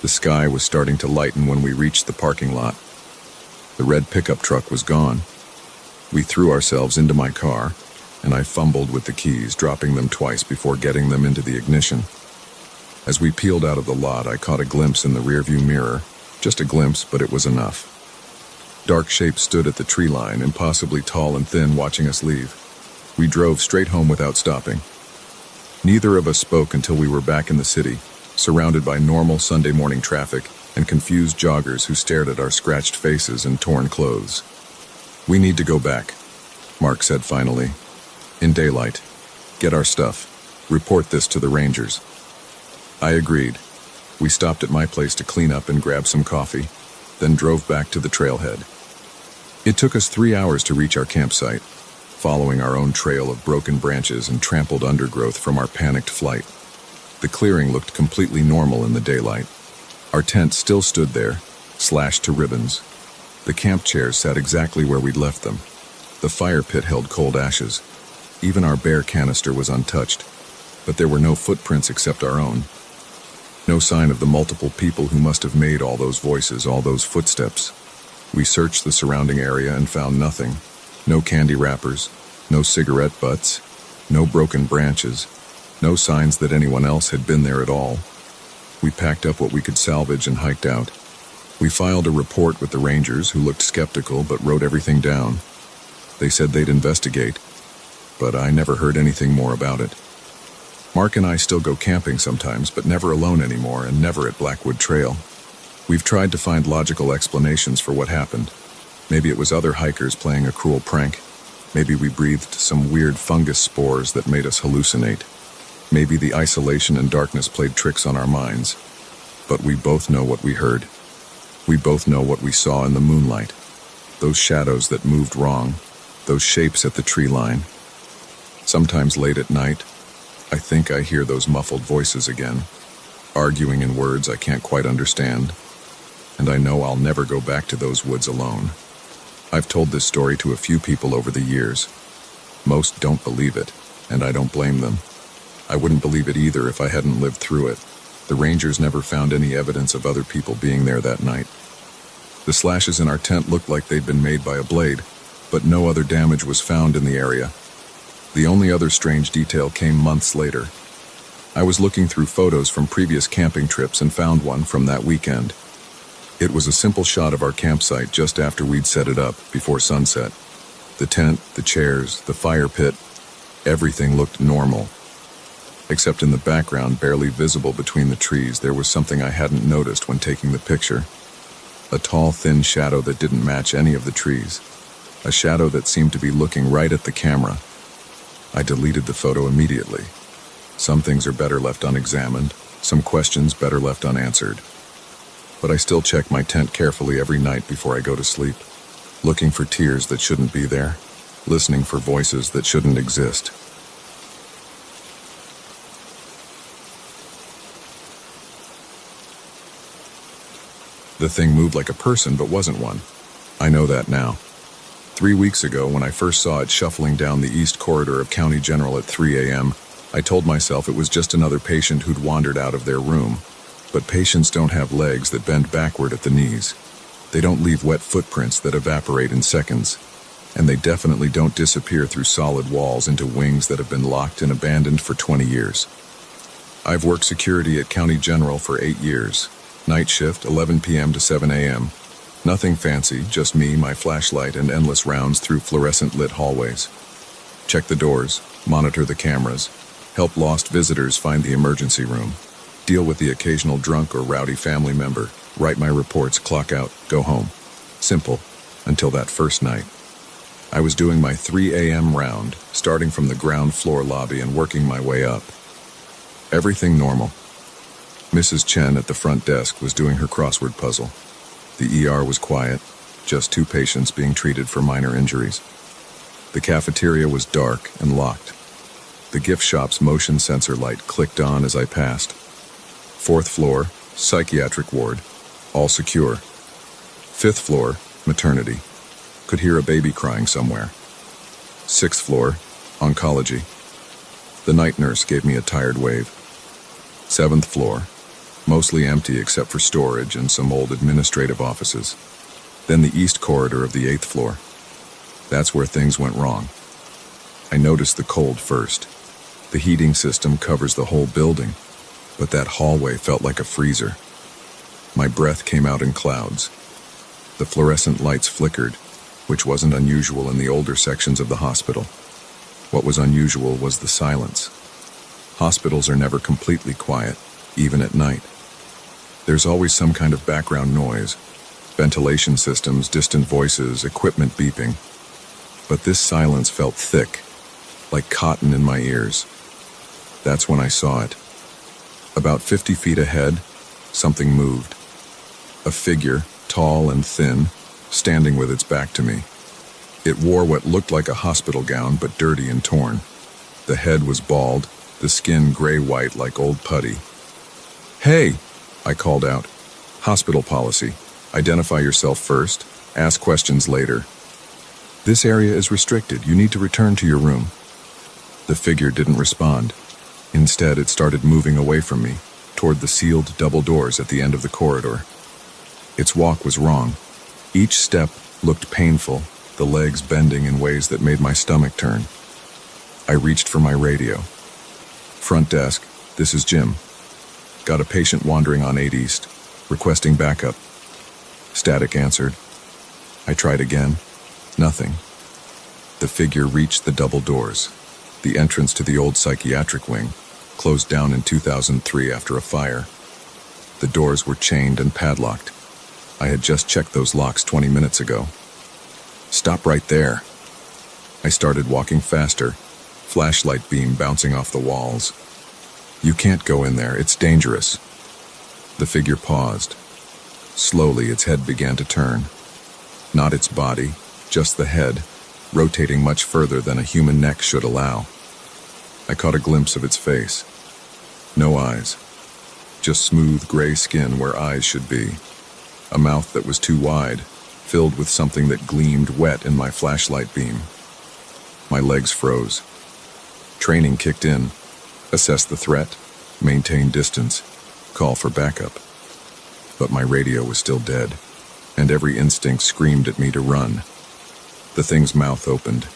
The sky was starting to lighten when we reached the parking lot. The red pickup truck was gone. We threw ourselves into my car, and I fumbled with the keys, dropping them twice before getting them into the ignition. As we peeled out of the lot, I caught a glimpse in the rearview mirror. Just a glimpse, but it was enough. Dark shapes stood at the tree line, impossibly tall and thin, watching us leave. We drove straight home without stopping. Neither of us spoke until we were back in the city, surrounded by normal Sunday morning traffic and confused joggers who stared at our scratched faces and torn clothes. "We need to go back," Mark said finally. "In daylight. Get our stuff. Report this to the Rangers." I agreed. We stopped at my place to clean up and grab some coffee, then drove back to the trailhead. It took us 3 hours to reach our campsite, following our own trail of broken branches and trampled undergrowth from our panicked flight. The clearing looked completely normal in the daylight. Our tent still stood there, slashed to ribbons. The camp chairs sat exactly where we'd left them. The fire pit held cold ashes. Even our bear canister was untouched, but there were no footprints except our own. No sign of the multiple people who must have made all those voices, all those footsteps. We searched the surrounding area and found nothing. No candy wrappers, no cigarette butts, no broken branches, no signs that anyone else had been there at all. We packed up what we could salvage and hiked out. We filed a report with the Rangers, who looked skeptical but wrote everything down. They said they'd investigate, but I never heard anything more about it. Mark and I still go camping sometimes, but never alone anymore, and never at Blackwood Trail. We've tried to find logical explanations for what happened. Maybe it was other hikers playing a cruel prank. Maybe we breathed some weird fungus spores that made us hallucinate. Maybe the isolation and darkness played tricks on our minds. But we both know what we heard. We both know what we saw in the moonlight. Those shadows that moved wrong, those shapes at the tree line. Sometimes late at night, I think I hear those muffled voices again, arguing in words I can't quite understand, and I know I'll never go back to those woods alone. I've told this story to a few people over the years. Most don't believe it, and I don't blame them. I wouldn't believe it either if I hadn't lived through it. The rangers never found any evidence of other people being there that night. The slashes in our tent looked like they'd been made by a blade, but no other damage was found in the area. The only other strange detail came months later. I was looking through photos from previous camping trips and found one from that weekend. It was a simple shot of our campsite just after we'd set it up, before sunset. The tent, the chairs, the fire pit, everything looked normal. Except in the background, barely visible between the trees, there was something I hadn't noticed when taking the picture. A tall, thin shadow that didn't match any of the trees. A shadow that seemed to be looking right at the camera. I deleted the photo immediately. Some things are better left unexamined, some questions better left unanswered. But I still check my tent carefully every night before I go to sleep, looking for tears that shouldn't be there, listening for voices that shouldn't exist. The thing moved like a person but wasn't one. I know that now. 3 weeks ago, when I first saw it shuffling down the east corridor of County General at 3 a.m., I told myself it was just another patient who'd wandered out of their room. But patients don't have legs that bend backward at the knees. They don't leave wet footprints that evaporate in seconds. And they definitely don't disappear through solid walls into wings that have been locked and abandoned for 20 years. I've worked security at County General for 8 years. Night shift, 11 p.m. to 7 a.m. Nothing fancy, just me, my flashlight, and endless rounds through fluorescent-lit hallways. Check the doors, monitor the cameras, help lost visitors find the emergency room, deal with the occasional drunk or rowdy family member, write my reports, clock out, go home. Simple, until that first night. I was doing my 3 a.m. round, starting from the ground floor lobby and working my way up. Everything normal. Mrs. Chen at the front desk was doing her crossword puzzle. The ER was quiet, just 2 patients being treated for minor injuries. The cafeteria was dark and locked. The gift shop's motion sensor light clicked on as I passed. 4th floor, psychiatric ward, all secure. 5th floor, maternity. Could hear a baby crying somewhere. 6th floor, oncology. The night nurse gave me a tired wave. 7th floor, mostly empty except for storage and some old administrative offices. Then the east corridor of the 8th floor. That's where things went wrong. I noticed the cold first. The heating system covers the whole building, but that hallway felt like a freezer. My breath came out in clouds. The fluorescent lights flickered, which wasn't unusual in the older sections of the hospital. What was unusual was the silence. Hospitals are never completely quiet, even at night. There's always some kind of background noise, ventilation systems, distant voices, equipment beeping. But this silence felt thick, like cotton in my ears. That's when I saw it. About 50 feet ahead, something moved. A figure, tall and thin, standing with its back to me. It wore what looked like a hospital gown, but dirty and torn. The head was bald, the skin gray-white like old putty. "Hey!" I called out. "Hospital policy. Identify yourself first, ask questions later. This area is restricted. You need to return to your room." The figure didn't respond. Instead, it started moving away from me, toward the sealed double doors at the end of the corridor. Its walk was wrong. Each step looked painful, the legs bending in ways that made my stomach turn. I reached for my radio. "Front desk, this is Jim. Got a patient wandering on 8 East, requesting backup." Static answered. I tried again. Nothing. The figure reached the double doors. The entrance to the old psychiatric wing, closed down in 2003 after a fire. The doors were chained and padlocked. I had just checked those locks 20 minutes ago. "Stop right there." I started walking faster, flashlight beam bouncing off the walls. "You can't go in there, it's dangerous." The figure paused. Slowly, its head began to turn. Not its body, just the head, rotating much further than a human neck should allow. I caught a glimpse of its face. No eyes. Just smooth gray skin where eyes should be. A mouth that was too wide, filled with something that gleamed wet in my flashlight beam. My legs froze. Training kicked in. Assess the threat, maintain distance, call for backup. But my radio was still dead, and every instinct screamed at me to run. The thing's mouth opened.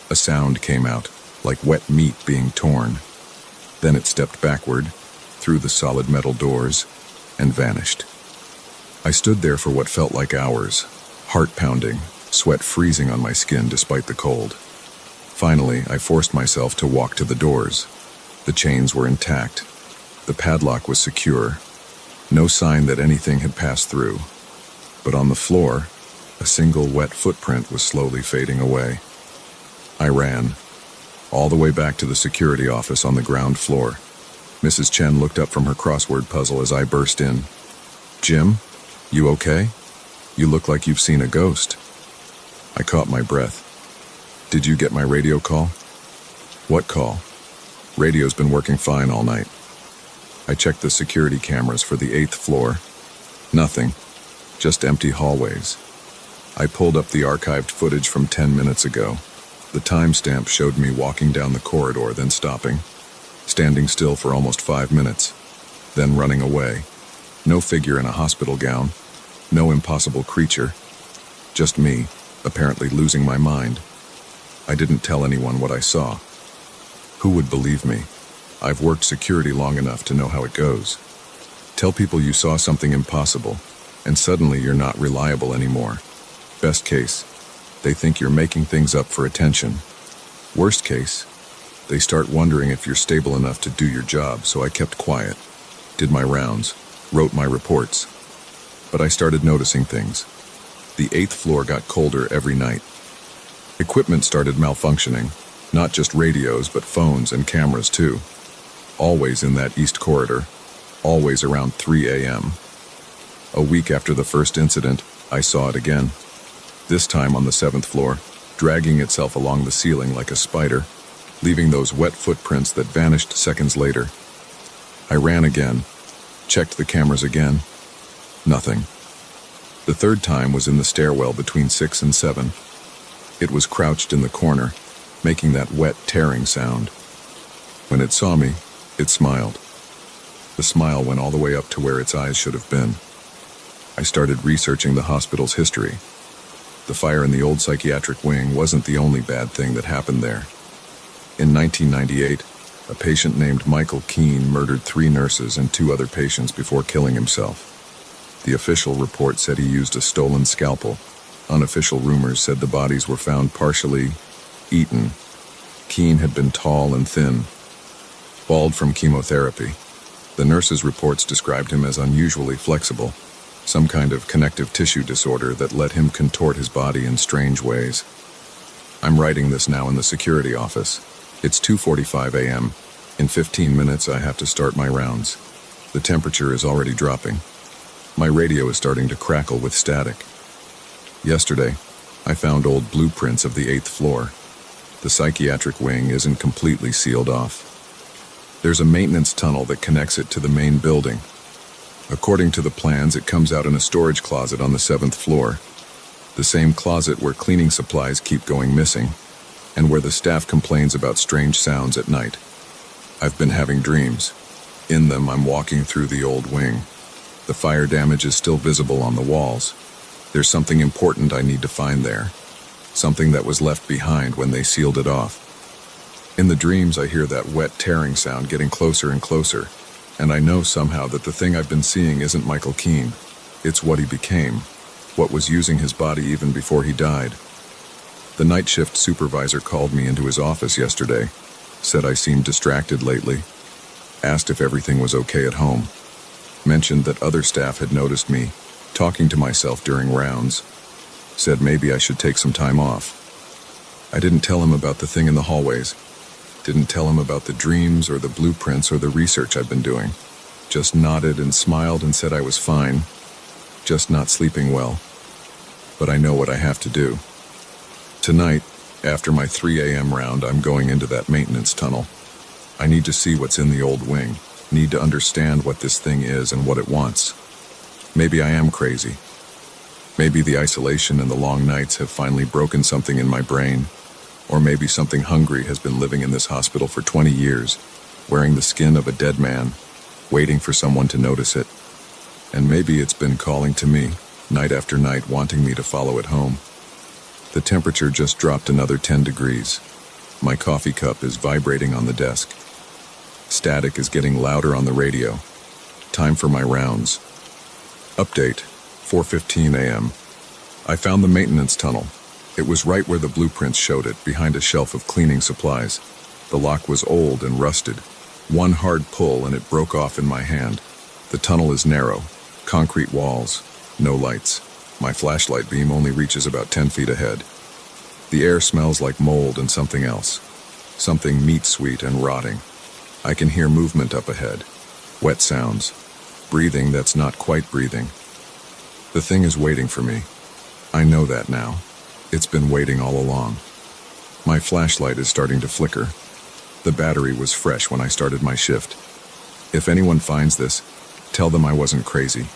A sound came out, like wet meat being torn. Then it stepped backward, through the solid metal doors, and vanished. I stood there for what felt like hours, heart pounding, sweat freezing on my skin despite the cold. Finally, I forced myself to walk to the doors. The chains were intact. The padlock was secure. No sign that anything had passed through. But on the floor, a single wet footprint was slowly fading away. I ran, all the way back to the security office on the ground floor. Mrs. Chen looked up from her crossword puzzle as I burst in. "Jim, you okay? You look like you've seen a ghost." I caught my breath. "Did you get my radio call?" "What call?" "Radio's been working fine all night." I checked the security cameras for the 8th floor. Nothing. Just empty hallways. I pulled up the archived footage from 10 minutes ago. The timestamp showed me walking down the corridor, then stopping, standing still for almost 5 minutes, then running away. No figure in a hospital gown, no impossible creature, just me, apparently losing my mind. I didn't tell anyone what I saw. Who would believe me? I've worked security long enough to know how it goes. Tell people you saw something impossible, and suddenly you're not reliable anymore. Best case, they think you're making things up for attention. Worst case, they start wondering if you're stable enough to do your job, so I kept quiet, did my rounds, wrote my reports. But I started noticing things. The 8th floor got colder every night. Equipment started malfunctioning, not just radios, but phones and cameras too. Always in that east corridor, always around 3 a.m. A week after the first incident, I saw it again. This time on the 7th floor, dragging itself along the ceiling like a spider, leaving those wet footprints that vanished seconds later. I ran again, checked the cameras again. Nothing. The third time was in the stairwell between 6 and 7. It was crouched in the corner, making that wet tearing sound. When it saw me, it smiled. The smile went all the way up to where its eyes should have been. I started researching the hospital's history. The fire in the old psychiatric wing wasn't the only bad thing that happened there. In 1998, a patient named Michael Keene murdered 3 nurses and 2 other patients before killing himself. The official report said he used a stolen scalpel. Unofficial rumors said the bodies were found partially eaten. Keene had been tall and thin, bald from chemotherapy. The nurses' reports described him as unusually flexible, some kind of connective tissue disorder that let him contort his body in strange ways. I'm writing this now in the security office. It's 2:45 a.m. In 15 minutes, I have to start my rounds. The temperature is already dropping. My radio is starting to crackle with static. Yesterday, I found old blueprints of the 8th floor. The psychiatric wing isn't completely sealed off. There's a maintenance tunnel that connects it to the main building. According to the plans, it comes out in a storage closet on the 7th floor. The same closet where cleaning supplies keep going missing, and where the staff complains about strange sounds at night. I've been having dreams. In them, I'm walking through the old wing. The fire damage is still visible on the walls. There's something important I need to find there. Something that was left behind when they sealed it off. In the dreams, I hear that wet tearing sound getting closer and closer, and I know somehow that the thing I've been seeing isn't Michael Keene. It's what he became, what was using his body even before he died. The night shift supervisor called me into his office yesterday, said I seemed distracted lately, asked if everything was okay at home, mentioned that other staff had noticed me talking to myself during rounds, said maybe I should take some time off. I didn't tell him about the thing in the hallways, didn't tell him about the dreams or the blueprints or the research I'd been doing, just nodded and smiled and said I was fine, just not sleeping well. but I know what I have to do. Tonight, after my 3 a.m. round, I'm going into that maintenance tunnel. I need to see what's in the old wing, need to understand what this thing is and what it wants. Maybe I am crazy. Maybe the isolation and the long nights have finally broken something in my brain, or maybe something hungry has been living in this hospital for 20 years, wearing the skin of a dead man, waiting for someone to notice it. And maybe it's been calling to me, night after night, wanting me to follow it home. The temperature just dropped another 10 degrees. My coffee cup is vibrating on the desk. Static is getting louder on the radio. Time for my rounds. Update, 4:15 a.m. I found the maintenance tunnel. It was right where the blueprints showed it, behind a shelf of cleaning supplies. The lock was old and rusted. One hard pull and it broke off in my hand. The tunnel is narrow, concrete walls, no lights. My flashlight beam only reaches about 10 feet ahead. The air smells like mold and something else. Something meat-sweet and rotting. I can hear movement up ahead. Wet sounds. Breathing that's not quite breathing. The thing is waiting for me. I know that now. It's been waiting all along. My flashlight is starting to flicker. The battery was fresh when I started my shift. If anyone finds this, tell them I wasn't crazy.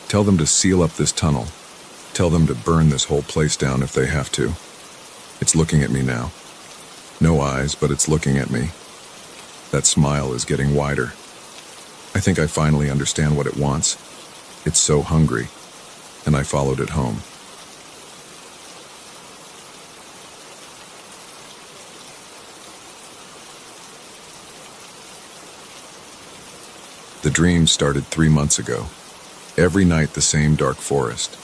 Tell them to seal up this tunnel. Tell them to burn this whole place down if they have to. It's looking at me now. No eyes, but it's looking at me. That smile is getting wider. I think I finally understand what it wants. It's so hungry, and I followed it home. The dream started 3 months ago. Every night the same dark forest.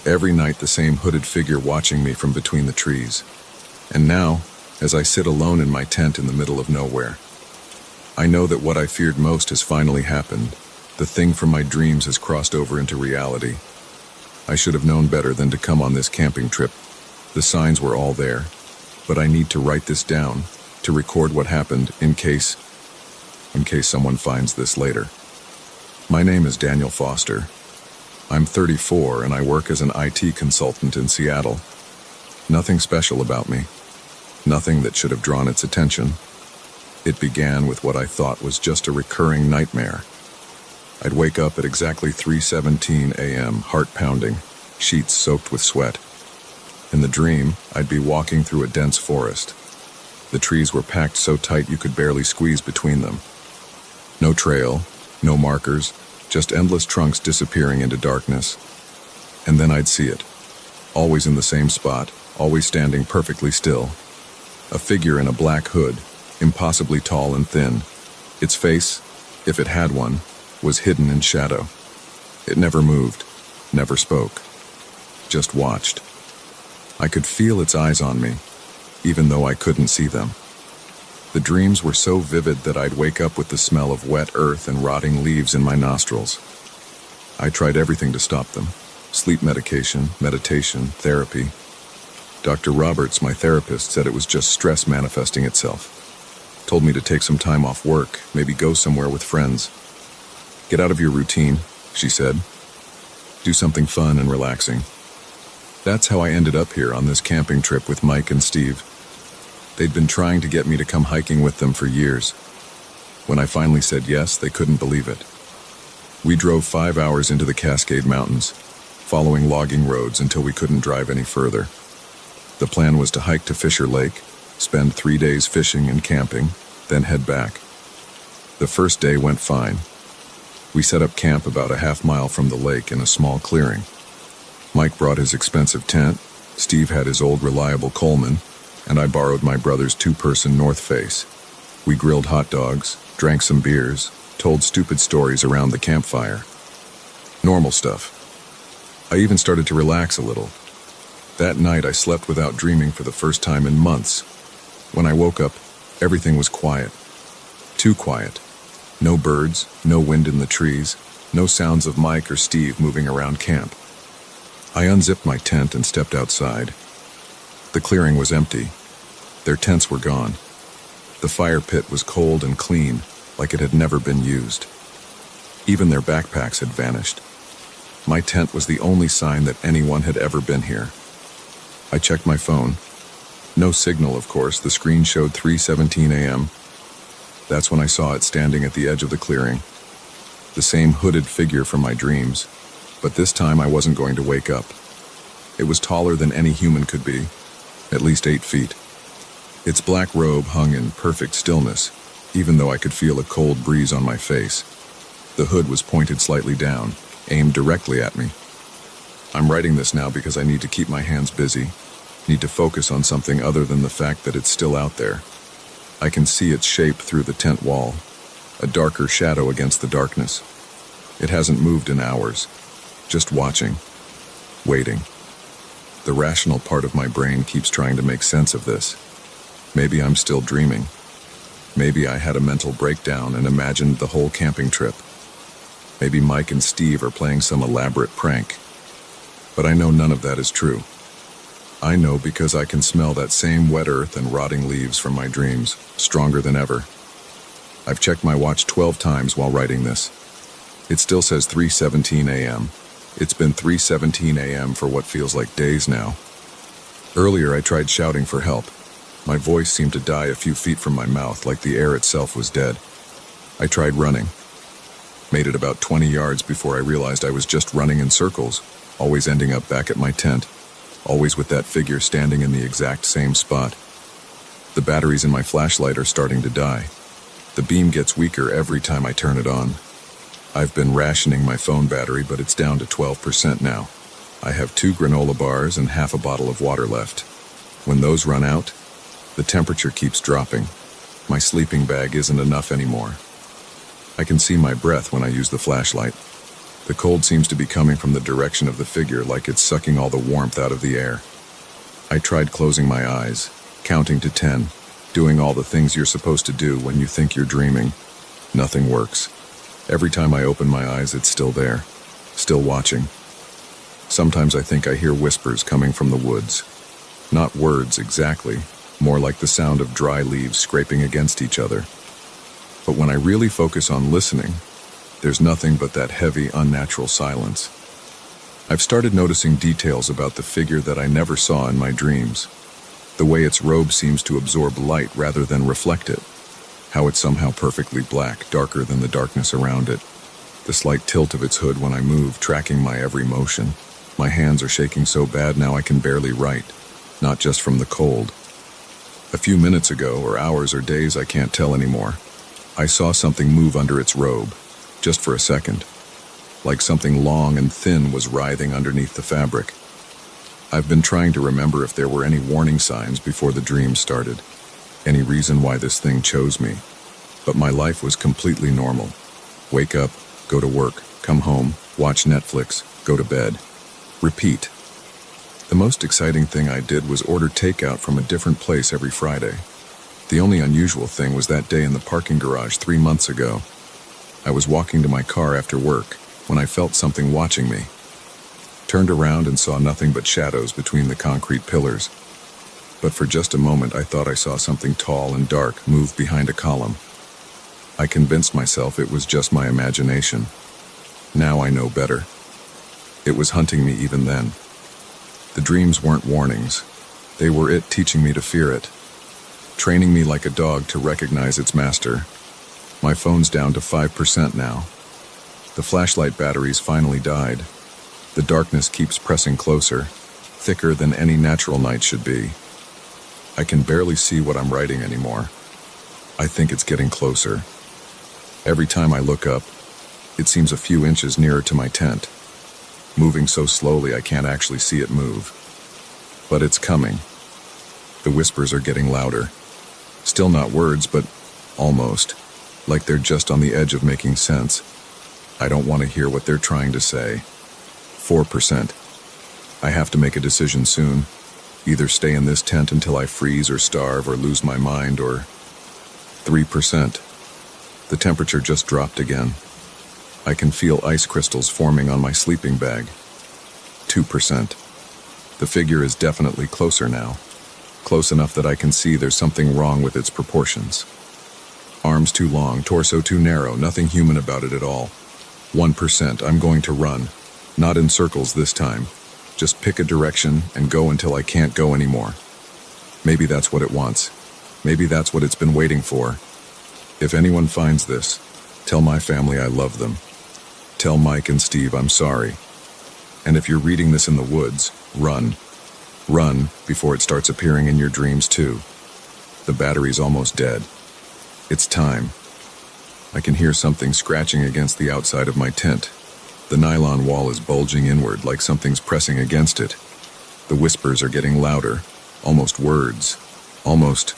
Every night the same hooded figure watching me from between the trees. And now, as I sit alone in my tent in the middle of nowhere, I know that what I feared most has finally happened. The thing from my dreams has crossed over into reality. I should have known better than to come on this camping trip. The signs were all there, but I need to write this down, to record what happened in case someone finds this later. My name is Daniel Foster. I'm 34 and I work as an IT consultant in Seattle. Nothing special about me. Nothing that should have drawn its attention. It began with what I thought was just a recurring nightmare. I'd wake up at exactly 3:17 a.m., heart pounding, sheets soaked with sweat. In the dream, I'd be walking through a dense forest. The trees were packed so tight you could barely squeeze between them. No trail, no markers, just endless trunks disappearing into darkness. And then I'd see it, always in the same spot, always standing perfectly still. A figure in a black hood, impossibly tall and thin. Its face, if it had one, was hidden in shadow. It never moved, never spoke, just watched. I could feel its eyes on me, even though I couldn't see them. The dreams were so vivid that I'd wake up with the smell of wet earth and rotting leaves in my nostrils. I tried everything to stop them. Sleep medication, meditation, therapy. Dr. Roberts, my therapist, said it was just stress manifesting itself. Told me to take some time off work, maybe go somewhere with friends. Get out of your routine, she said. Do something fun and relaxing. That's how I ended up here on this camping trip with Mike and Steve. They'd been trying to get me to come hiking with them for years. When I finally said yes, they couldn't believe it. We drove 5 hours into the Cascade Mountains, following logging roads until we couldn't drive any further. The plan was to hike to Fisher Lake, spend 3 days fishing and camping, then head back. The first day went fine. We set up camp about a half-mile from the lake in a small clearing. Mike brought his expensive tent, Steve had his old reliable Coleman, and I borrowed my brother's 2-person North Face. We grilled hot dogs, drank some beers, told stupid stories around the campfire. Normal stuff. I even started to relax a little. That night I slept without dreaming for the first time in months. When I woke up, everything was quiet. Too quiet. No birds, no wind in the trees, no sounds of Mike or Steve moving around camp. I unzipped my tent and stepped outside. The clearing was empty. Their tents were gone. The fire pit was cold and clean, like it had never been used. Even their backpacks had vanished. My tent was the only sign that anyone had ever been here. I checked my phone. No signal, of course. The screen showed 3:17 a.m. That's when I saw it standing at the edge of the clearing. The same hooded figure from my dreams, but this time I wasn't going to wake up. It was taller than any human could be, at least 8 feet. Its black robe hung in perfect stillness, even though I could feel a cold breeze on my face. The hood was pointed slightly down, aimed directly at me. I'm writing this now because I need to keep my hands busy, need to focus on something other than the fact that it's still out there. I can see its shape through the tent wall, a darker shadow against the darkness. It hasn't moved in hours, just watching, waiting. The rational part of my brain keeps trying to make sense of this. Maybe I'm still dreaming. Maybe I had a mental breakdown and imagined the whole camping trip. Maybe Mike and Steve are playing some elaborate prank. But I know none of that is true. I know because I can smell that same wet earth and rotting leaves from my dreams, stronger than ever. I've checked my watch 12 times while writing this. It still says 3:17 a.m. It's been 3:17 a.m. for what feels like days now. Earlier I tried shouting for help. My voice seemed to die a few feet from my mouth, like the air itself was dead. I tried running. Made it about 20 yards before I realized I was just running in circles, always ending up back at my tent, always with that figure standing in the exact same spot. The batteries in my flashlight are starting to die. The beam gets weaker every time I turn it on. I've been rationing my phone battery, but it's down to 12% now. I have 2 granola bars and half a bottle of water left. When those run out, the temperature keeps dropping. My sleeping bag isn't enough anymore. I can see my breath when I use the flashlight. The cold seems to be coming from the direction of the figure, like it's sucking all the warmth out of the air. I tried closing my eyes, counting to 10, doing all the things you're supposed to do when you think you're dreaming. Nothing works. Every time I open my eyes, it's still there, still watching. Sometimes I think I hear whispers coming from the woods. Not words exactly, more like the sound of dry leaves scraping against each other. But when I really focus on listening, there's nothing but that heavy, unnatural silence. I've started noticing details about the figure that I never saw in my dreams. The way its robe seems to absorb light rather than reflect it. How it's somehow perfectly black, darker than the darkness around it. The slight tilt of its hood when I move, tracking my every motion. My hands are shaking so bad now I can barely write, not just from the cold. A few minutes ago, or hours or days, I can't tell anymore, I saw something move under its robe, just for a second. Like something long and thin was writhing underneath the fabric. I've been trying to remember if there were any warning signs before the dream started. Any reason why this thing chose me. But my life was completely normal. Wake up, go to work, come home, watch Netflix, go to bed. Repeat. The most exciting thing I did was order takeout from a different place every Friday. The only unusual thing was that day in the parking garage 3 months ago. I was walking to my car after work when I felt something watching me. Turned around and saw nothing but shadows between the concrete pillars. But for just a moment I thought I saw something tall and dark move behind a column. I convinced myself it was just my imagination. Now I know better. It was hunting me even then. The dreams weren't warnings. They were it teaching me to fear it. Training me like a dog to recognize its master. My phone's down to 5% now. The flashlight batteries finally died. The darkness keeps pressing closer, thicker than any natural night should be. I can barely see what I'm writing anymore. I think it's getting closer. Every time I look up, it seems a few inches nearer to my tent. Moving so slowly I can't actually see it move. But it's coming. The whispers are getting louder. Still not words, but almost. Like they're just on the edge of making sense. I don't want to hear what they're trying to say. 4%. I have to make a decision soon. Either stay in this tent until I freeze or starve or lose my mind, or 3%. The temperature just dropped again. I can feel ice crystals forming on my sleeping bag. 2%. The figure is definitely closer now. Close enough that I can see there's something wrong with its proportions. Arms too long, torso too narrow, nothing human about it at all. 1%, I'm going to run. Not in circles this time. Just pick a direction and go until I can't go anymore. Maybe that's what it wants. Maybe that's what it's been waiting for. If anyone finds this, tell my family I love them. Tell Mike and Steve I'm sorry. And if you're reading this in the woods, run. Run before it starts appearing in your dreams too. The battery's almost dead. It's time. I can hear something scratching against the outside of my tent. The nylon wall is bulging inward like something's pressing against it. The whispers are getting louder, almost words, almost...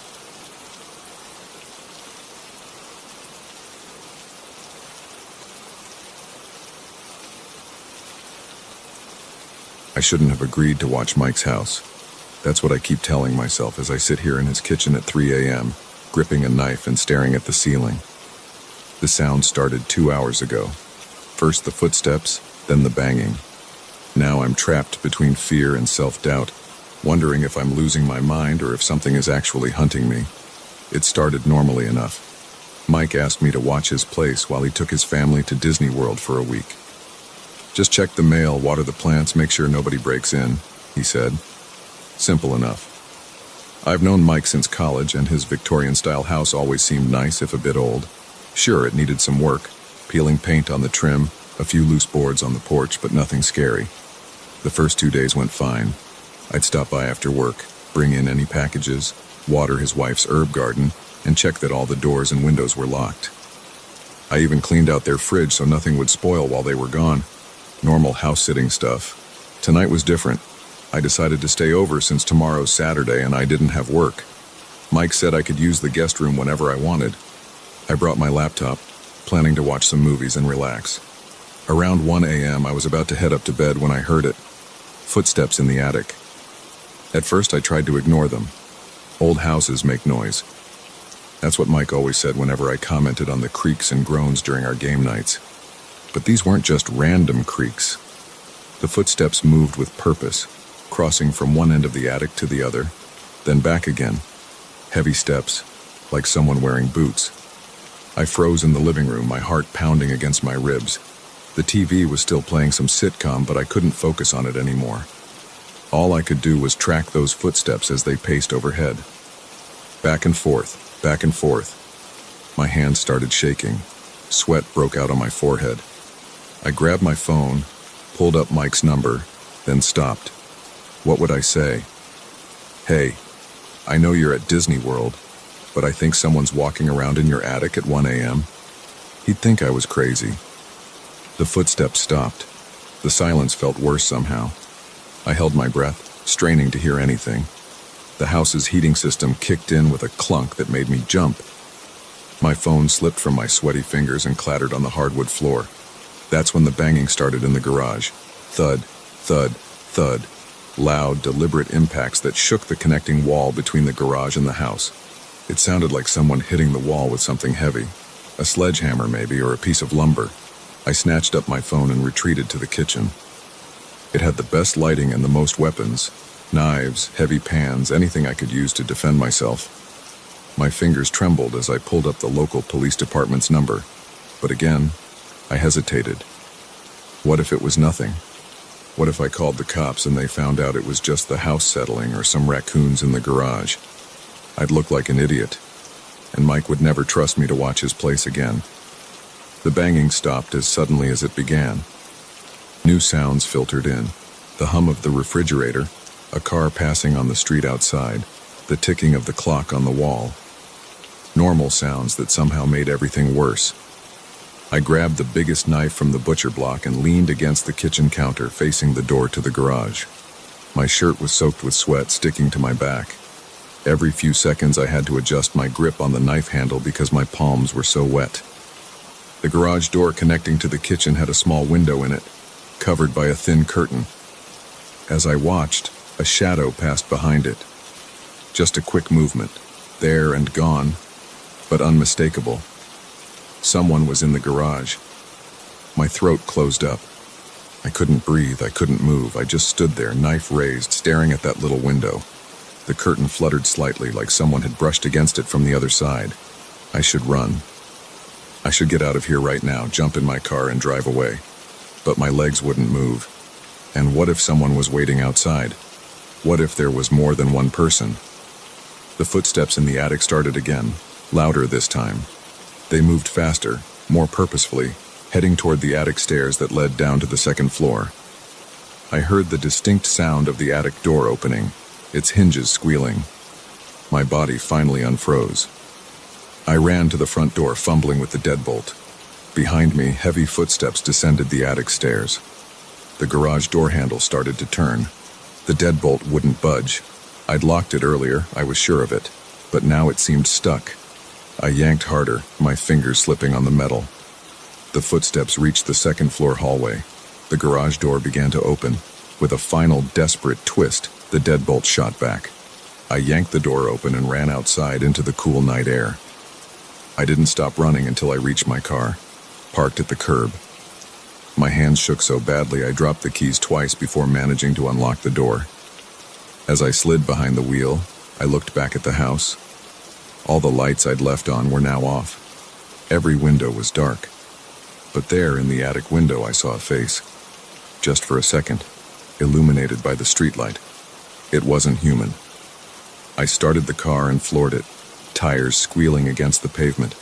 I shouldn't have agreed to watch Mike's house. That's what I keep telling myself as I sit here in his kitchen at 3 a.m., gripping a knife and staring at the ceiling. The sound started 2 hours ago. First the footsteps, then the banging. Now I'm trapped between fear and self-doubt, wondering if I'm losing my mind or if something is actually hunting me. It started normally enough. Mike asked me to watch his place while he took his family to Disney World for a week. Just check the mail, water the plants, make sure nobody breaks in, he said. Simple enough. I've known Mike since college, and his Victorian-style house always seemed nice, if a bit old. Sure, it needed some work, peeling paint on the trim, a few loose boards on the porch, but nothing scary. The first 2 days went fine. I'd stop by after work, bring in any packages, water his wife's herb garden, and check that all the doors and windows were locked. I even cleaned out their fridge so nothing would spoil while they were gone. Normal house-sitting stuff. Tonight was different. I decided to stay over since tomorrow's Saturday and I didn't have work. Mike said I could use the guest room whenever I wanted. I brought my laptop, planning to watch some movies and relax. Around 1 a.m., I was about to head up to bed when I heard it. Footsteps in the attic. At first, I tried to ignore them. Old houses make noise. That's what Mike always said whenever I commented on the creaks and groans during our game nights. But these weren't just random creaks. The footsteps moved with purpose, crossing from one end of the attic to the other, then back again. Heavy steps, like someone wearing boots. I froze in the living room, my heart pounding against my ribs. The TV was still playing some sitcom, but I couldn't focus on it anymore. All I could do was track those footsteps as they paced overhead. Back and forth, back and forth. My hands started shaking. Sweat broke out on my forehead. I grabbed my phone, pulled up Mike's number, then stopped. What would I say? Hey, I know you're at Disney World, but I think someone's walking around in your attic at 1 a.m. He'd think I was crazy. The footsteps stopped. The silence felt worse somehow. I held my breath, straining to hear anything. The house's heating system kicked in with a clunk that made me jump. My phone slipped from my sweaty fingers and clattered on the hardwood floor. That's when the banging started in the garage. Thud, thud, thud. Loud, deliberate impacts that shook the connecting wall between the garage and the house. It sounded like someone hitting the wall with something heavy. A sledgehammer maybe, or a piece of lumber. I snatched up my phone and retreated to the kitchen. It had the best lighting and the most weapons. Knives, heavy pans, anything I could use to defend myself. My fingers trembled as I pulled up the local police department's number. But again, I hesitated. What if it was nothing? What if I called the cops and they found out it was just the house settling or some raccoons in the garage? I'd look like an idiot, and Mike would never trust me to watch his place again. The banging stopped as suddenly as it began. New sounds filtered in. The hum of the refrigerator, a car passing on the street outside, the ticking of the clock on the wall. Normal sounds that somehow made everything worse. I grabbed the biggest knife from the butcher block and leaned against the kitchen counter facing the door to the garage. My shirt was soaked with sweat sticking to my back. Every few seconds I had to adjust my grip on the knife handle because my palms were so wet. The garage door connecting to the kitchen had a small window in it, covered by a thin curtain. As I watched, a shadow passed behind it. Just a quick movement, there and gone, but unmistakable. Someone was in the garage. My throat closed up. I couldn't breathe, I couldn't move. I just stood there, knife raised, staring at that little window. The curtain fluttered slightly, like someone had brushed against it from the other side. I should run. I should get out of here right now, jump in my car and drive away. but my legs wouldn't move. And what if someone was waiting outside? What if there was more than one person? The footsteps in the attic started again, louder this time. They moved faster, more purposefully, heading toward the attic stairs that led down to the second floor. I heard the distinct sound of the attic door opening, its hinges squealing. My body finally unfroze. I ran to the front door, fumbling with the deadbolt. Behind me, heavy footsteps descended the attic stairs. The garage door handle started to turn. The deadbolt wouldn't budge. I'd locked it earlier, I was sure of it, but now it seemed stuck. I yanked harder, my fingers slipping on the metal. The footsteps reached the second floor hallway. The garage door began to open. With a final desperate twist, the deadbolt shot back. I yanked the door open and ran outside into the cool night air. I didn't stop running until I reached my car, parked at the curb. My hands shook so badly I dropped the keys twice before managing to unlock the door. As I slid behind the wheel, I looked back at the house. All the lights I'd left on were now off. Every window was dark. But there, in the attic window, I saw a face. Just for a second, illuminated by the streetlight. It wasn't human. I started the car and floored it, tires squealing against the pavement.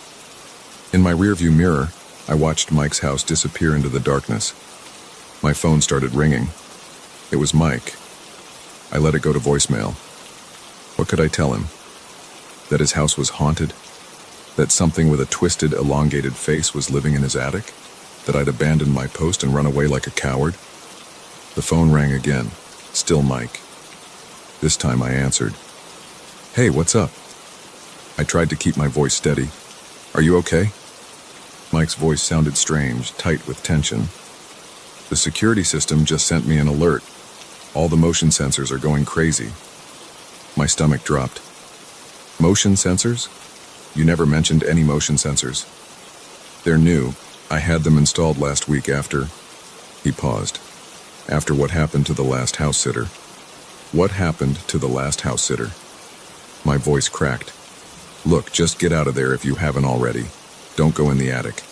In my rearview mirror, I watched Mike's house disappear into the darkness. My phone started ringing. It was Mike. I let it go to voicemail. What could I tell him? That his house was haunted? That something with a twisted, elongated face was living in his attic? That I'd abandoned my post and run away like a coward? The phone rang again. Still Mike. This time I answered. Hey, what's up? I tried to keep my voice steady. Are you okay? Mike's voice sounded strange, tight with tension. The security system just sent me an alert. All the motion sensors are going crazy. My stomach dropped. Motion sensors? You never mentioned any motion sensors. They're new. I had them installed last week after... He paused. After what happened to the last house sitter. What happened to the last house sitter? My voice cracked. Look, just get out of there if you haven't already. Don't go in the attic.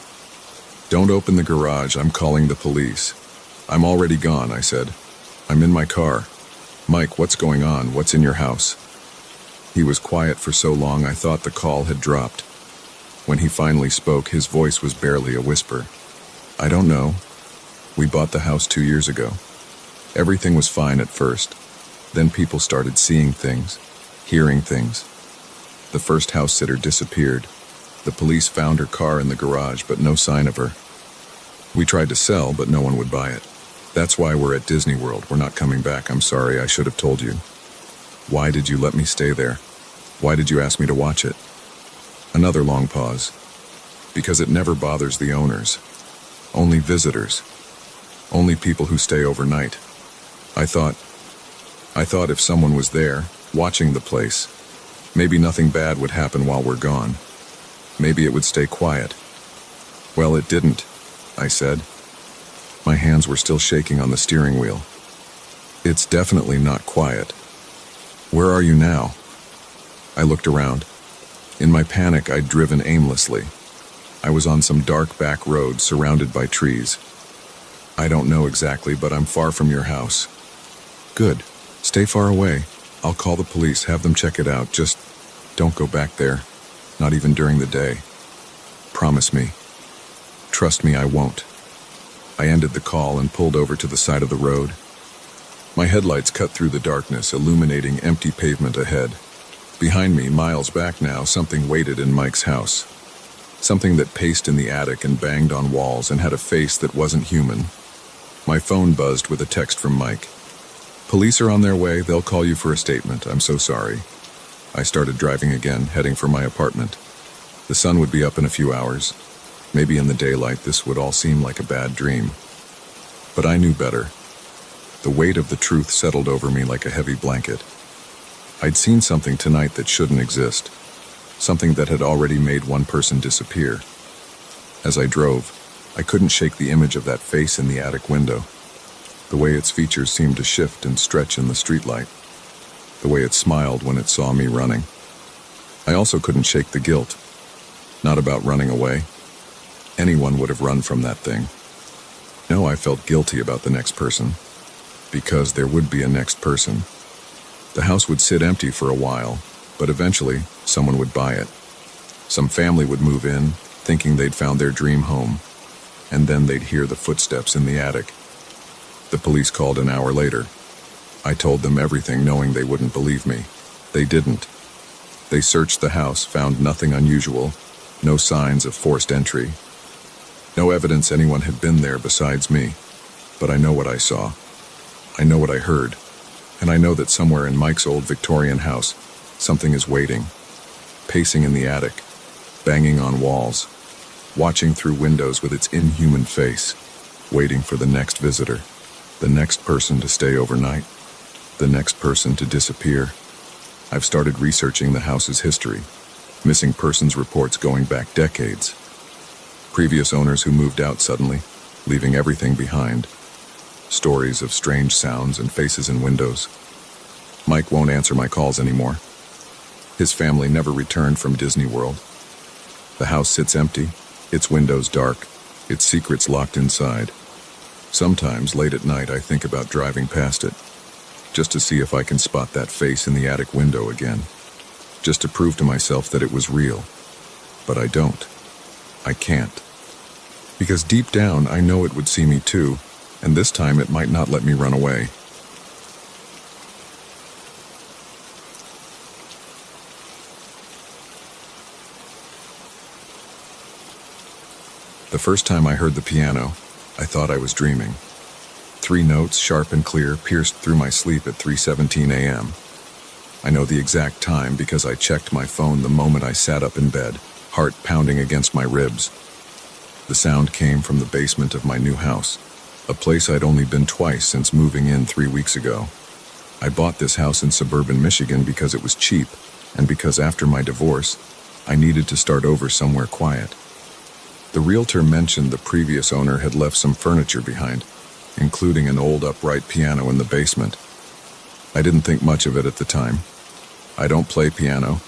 Don't open the garage, I'm calling the police. I'm already gone, I said. I'm in my car. Mike, what's going on? What's in your house? He was quiet for so long I thought the call had dropped. When he finally spoke, his voice was barely a whisper. I don't know. We bought the house 2 years ago. Everything was fine at first. Then people started seeing things, hearing things. The first house sitter disappeared. The police found her car in the garage, but no sign of her. We tried to sell, but no one would buy it. That's why we're at Disney World. We're not coming back. I'm sorry, I should have told you. Why did you let me stay there? Why did you ask me to watch it? Another long pause. Because it never bothers the owners. Only visitors. Only people who stay overnight. I thought if someone was there, watching the place, maybe nothing bad would happen while we're gone. Maybe it would stay quiet. Well, it didn't, I said. My hands were still shaking on the steering wheel. It's definitely not quiet. Where are you now? I looked around. In my panic, I'd driven aimlessly. I was on some dark back road surrounded by trees. I don't know exactly, but I'm far from your house. Good. Stay far away. I'll call the police, have them check it out. Just don't go back there. Not even during the day. Promise me. Trust me, I won't. I ended the call and pulled over to the side of the road. My headlights cut through the darkness, illuminating empty pavement ahead. Behind me, miles back now, something waited in Mike's house. Something that paced in the attic and banged on walls and had a face that wasn't human. My phone buzzed with a text from Mike. Police are on their way. They'll call you for a statement. I'm so sorry. I started driving again, heading for my apartment. The sun would be up in a few hours. Maybe in the daylight this would all seem like a bad dream. But I knew better. The weight of the truth settled over me like a heavy blanket. I'd seen something tonight that shouldn't exist. Something that had already made one person disappear. As I drove, I couldn't shake the image of that face in the attic window. The way its features seemed to shift and stretch in the streetlight. The way it smiled when it saw me running. I also couldn't shake the guilt. Not about running away. Anyone would have run from that thing. No, I felt guilty about the next person, because there would be a next person. The house would sit empty for a while, but eventually someone would buy it. Some family would move in, thinking they'd found their dream home, and then they'd hear the footsteps in the attic. The police called an hour later. I told them everything, knowing they wouldn't believe me. They didn't. They searched the house, found nothing unusual, no signs of forced entry. No evidence anyone had been there besides me. But I know what I saw. I know what I heard. And I know that somewhere in Mike's old Victorian house, something is waiting, pacing in the attic, banging on walls, watching through windows with its inhuman face, waiting for the next visitor, the next person to stay overnight, the next person to disappear. I've started researching the house's history, missing persons reports going back decades, previous owners who moved out suddenly, leaving everything behind, stories of strange sounds and faces in windows. Mike won't answer my calls anymore. His family never returned from Disney World. The house sits empty, its windows dark, its secrets locked inside. Sometimes, late at night, I think about driving past it, just to see if I can spot that face in the attic window again, just to prove to myself that it was real. But I don't. I can't. Because deep down, I know it would see me too, and this time it might not let me run away. The first time I heard the piano, I thought I was dreaming. 3 notes, sharp and clear, pierced through my sleep at 3:17 a.m. I know the exact time because I checked my phone the moment I sat up in bed, heart pounding against my ribs. The sound came from the basement of my new house, a place I'd only been twice since moving in 3 weeks ago. I bought this house in suburban Michigan because it was cheap, and because after my divorce, I needed to start over somewhere quiet. The realtor mentioned the previous owner had left some furniture behind, including an old upright piano in the basement. I didn't think much of it at the time. I don't play piano,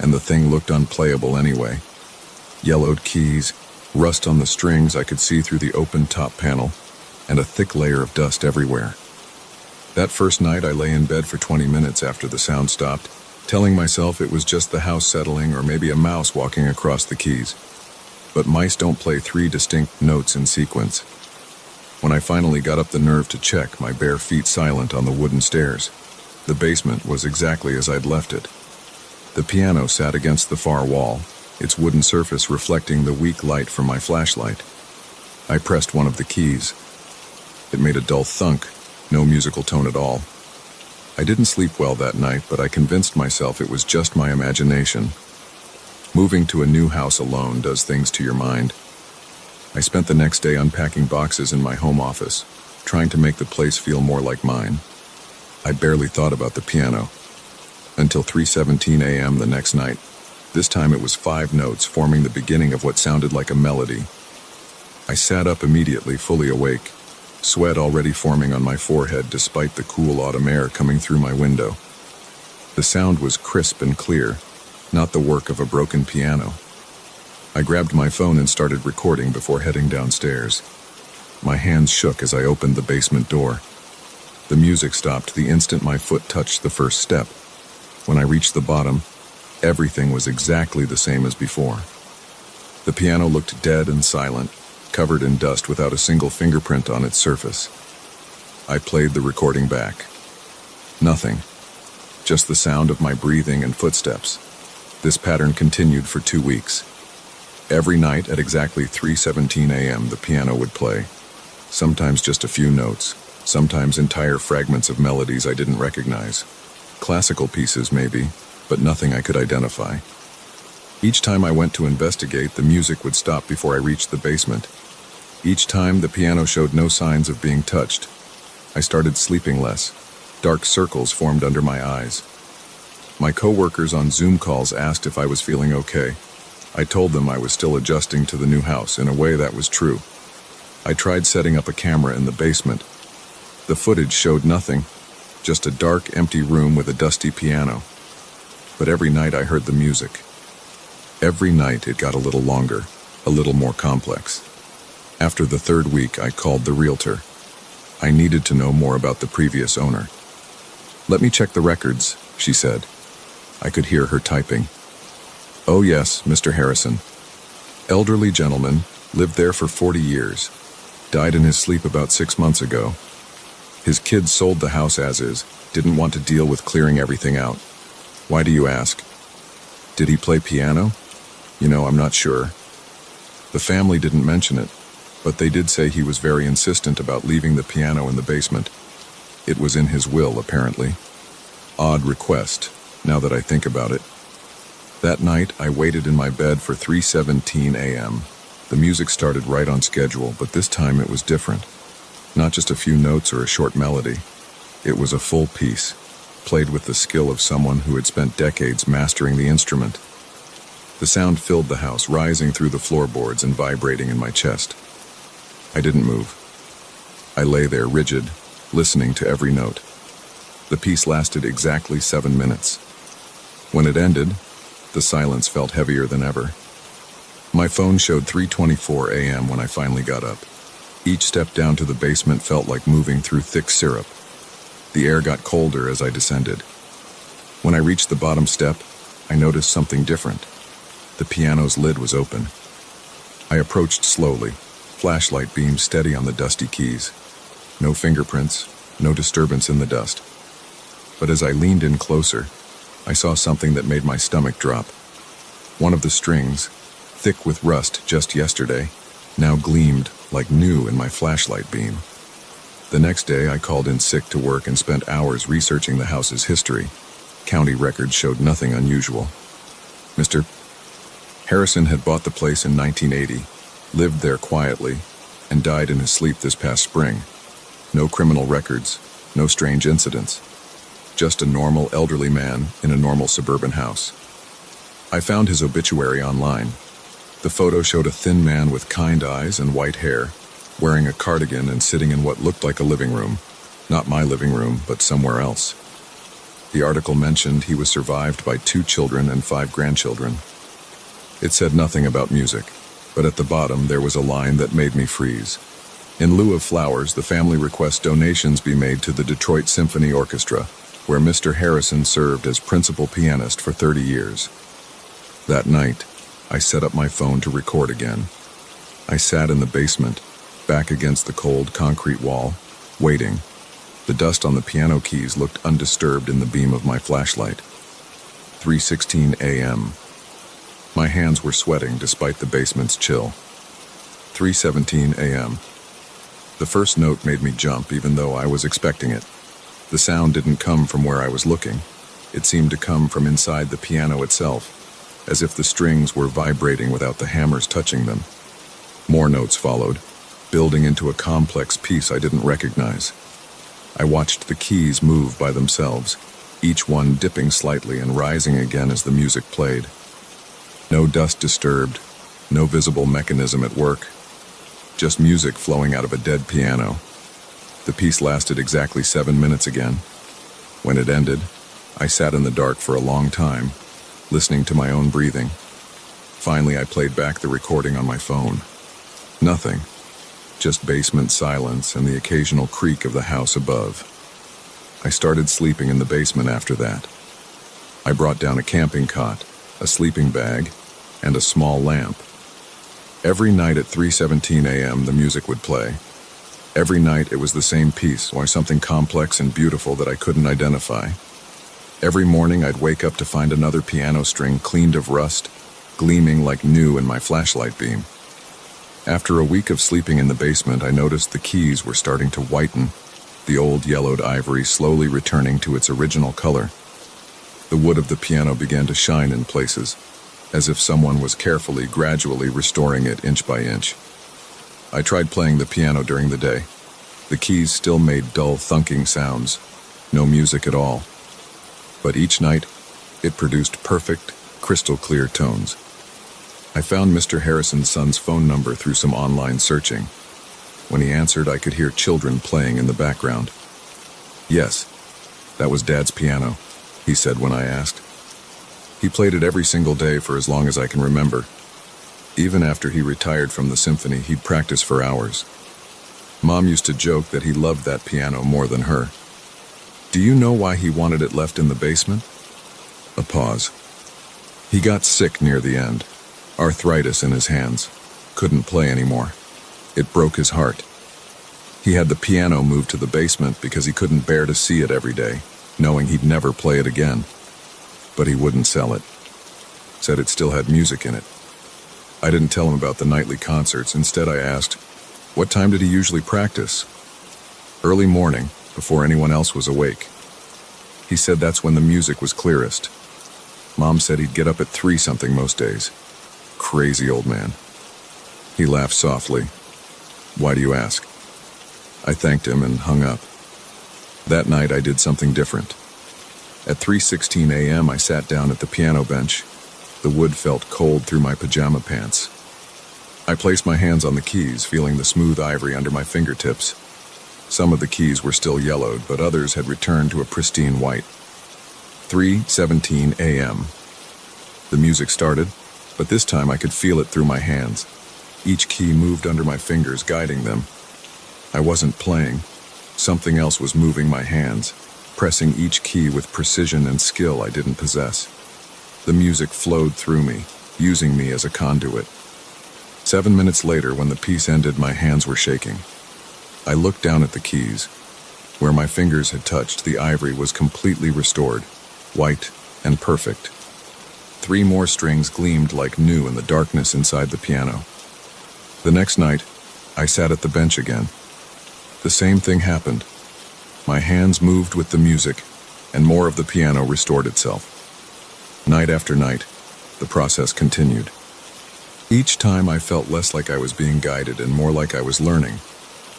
and the thing looked unplayable anyway. Yellowed keys, rust on the strings I could see through the open top panel, and a thick layer of dust everywhere. That first night I lay in bed for 20 minutes after the sound stopped, telling myself it was just the house settling or maybe a mouse walking across the keys. But mice don't play 3 distinct notes in sequence. When I finally got up the nerve to check, my bare feet silent on the wooden stairs, the basement was exactly as I'd left it. The piano sat against the far wall, its wooden surface reflecting the weak light from my flashlight. I pressed one of the keys. It made a dull thunk, no musical tone at all. I didn't sleep well that night, but I convinced myself it was just my imagination. Moving to a new house alone does things to your mind. I spent the next day unpacking boxes in my home office, trying to make the place feel more like mine. I barely thought about the piano. Until 3:17 a.m. the next night. This time it was 5 notes forming the beginning of what sounded like a melody. I sat up immediately, fully awake, sweat already forming on my forehead despite the cool autumn air coming through my window. The sound was crisp and clear, not the work of a broken piano. I grabbed my phone and started recording before heading downstairs. My hands shook as I opened the basement door. The music stopped the instant my foot touched the first step. When I reached the bottom, everything was exactly the same as before. The piano looked dead and silent, covered in dust without a single fingerprint on its surface. I played the recording back. Nothing. Just the sound of my breathing and footsteps. This pattern continued for 2 weeks. Every night at exactly 3:17 a.m. the piano would play. Sometimes just a few notes, sometimes entire fragments of melodies I didn't recognize. Classical pieces maybe, but nothing I could identify. Each time I went to investigate, the music would stop before I reached the basement. Each time the piano showed no signs of being touched. I started sleeping less. Dark circles formed under my eyes. My coworkers on Zoom calls asked if I was feeling okay. I told them I was still adjusting to the new house in a way that was true. I tried setting up a camera in the basement. The footage showed nothing, just a dark, empty room with a dusty piano. But every night I heard the music. Every night it got a little longer, a little more complex. After the third week, I called the realtor. I needed to know more about the previous owner. "Let me check the records," she said. I could hear her typing. "Oh yes, Mr. Harrison. Elderly gentleman, lived there for 40 years. Died in his sleep about 6 months ago. His kids sold the house as is, didn't want to deal with clearing everything out. Why do you ask? Did he play piano? I'm not sure. The family didn't mention it, but they did say he was very insistent about leaving the piano in the basement. It was in his will, apparently. Odd request, now that I think about it. That night, I waited in my bed for 3:17 a.m. The music started right on schedule, but this time it was different. Not just a few notes or a short melody. It was a full piece, played with the skill of someone who had spent decades mastering the instrument. The sound filled the house, rising through the floorboards and vibrating in my chest. I didn't move. I lay there rigid, listening to every note. The piece lasted exactly 7 minutes. When it ended, the silence felt heavier than ever. My phone showed 3:24 a.m. when I finally got up. Each step down to the basement felt like moving through thick syrup. The air got colder as I descended. When I reached the bottom step, I noticed something different. The piano's lid was open. I approached slowly, flashlight beam steady on the dusty keys. No fingerprints, no disturbance in the dust. But as I leaned in closer, I saw something that made my stomach drop. One of the strings, thick with rust just yesterday, now gleamed like new in my flashlight beam. The next day, I called in sick to work and spent hours researching the house's history. County records showed nothing unusual. Mr. Harrison had bought the place in 1980, lived there quietly, and died in his sleep this past spring. No criminal records, no strange incidents. Just a normal elderly man in a normal suburban house. I found his obituary online. The photo showed a thin man with kind eyes and white hair, wearing a cardigan and sitting in what looked like a living room. Not my living room, but somewhere else. The article mentioned he was survived by 2 children and 5 grandchildren. It said nothing about music, but at the bottom there was a line that made me freeze. In lieu of flowers, the family requests donations be made to the Detroit Symphony Orchestra, where Mr. Harrison served as principal pianist for 30 years. That night, I set up my phone to record again. I sat in the basement, back against the cold concrete wall, waiting. The dust on the piano keys looked undisturbed in the beam of my flashlight. 3:16 a.m. My hands were sweating despite the basement's chill. 3:17 a.m. The first note made me jump even though I was expecting it. The sound didn't come from where I was looking. It seemed to come from inside the piano itself, as if the strings were vibrating without the hammers touching them. More notes followed, building into a complex piece I didn't recognize. I watched the keys move by themselves, each one dipping slightly and rising again as the music played. No dust disturbed, no visible mechanism at work, just music flowing out of a dead piano. The piece lasted exactly 7 minutes again. When it ended, I sat in the dark for a long time, listening to my own breathing. Finally, I played back the recording on my phone. Nothing, just basement silence and the occasional creak of the house above. I started sleeping in the basement after that. I brought down a camping cot, a sleeping bag, and a small lamp. Every night at 3:17 a.m. the music would play. Every night it was the same piece, or something complex and beautiful that I couldn't identify. Every morning I'd wake up to find another piano string cleaned of rust, gleaming like new in my flashlight beam. After a week of sleeping in the basement, I noticed the keys were starting to whiten, the old yellowed ivory slowly returning to its original color. The wood of the piano began to shine in places, as if someone was carefully, gradually restoring it inch by inch. I tried playing the piano during the day. The keys still made dull, thunking sounds, no music at all. But each night, it produced perfect, crystal-clear tones. I found Mr. Harrison's son's phone number through some online searching. When he answered, I could hear children playing in the background. "Yes, that was Dad's piano," he said when I asked. "He played it every single day for as long as I can remember. Even after he retired from the symphony, he'd practice for hours. Mom used to joke that he loved that piano more than her. Do you know why he wanted it left in the basement? A pause. He got sick near the end. Arthritis in his hands. Couldn't play anymore. It broke his heart. He had the piano moved to the basement because he couldn't bear to see it every day, knowing he'd never play it again. But he wouldn't sell it. Said it still had music in it. I didn't tell him about the nightly concerts. Instead, I asked, what time did he usually practice? Early morning, before anyone else was awake. He said that's when the music was clearest. Mom said he'd get up at 3-something most days. Crazy old man. He laughed softly. Why do you ask? I thanked him and hung up. That night I did something different. At 3:16 a.m. I sat down at the piano bench. The wood felt cold through my pajama pants. I placed my hands on the keys, feeling the smooth ivory under my fingertips. Some of the keys were still yellowed, but others had returned to a pristine white. 3:17 a.m. The music started, but this time I could feel it through my hands. Each key moved under my fingers, guiding them. I wasn't playing. Something else was moving my hands, pressing each key with precision and skill I didn't possess. The music flowed through me, using me as a conduit. 7 minutes later, when the piece ended, my hands were shaking. I looked down at the keys. Where my fingers had touched, the ivory was completely restored, white and perfect. 3 more strings gleamed like new in the darkness inside the piano. The next night, I sat at the bench again. The same thing happened. My hands moved with the music, and more of the piano restored itself. Night after night, the process continued. Each time I felt less like I was being guided and more like I was learning,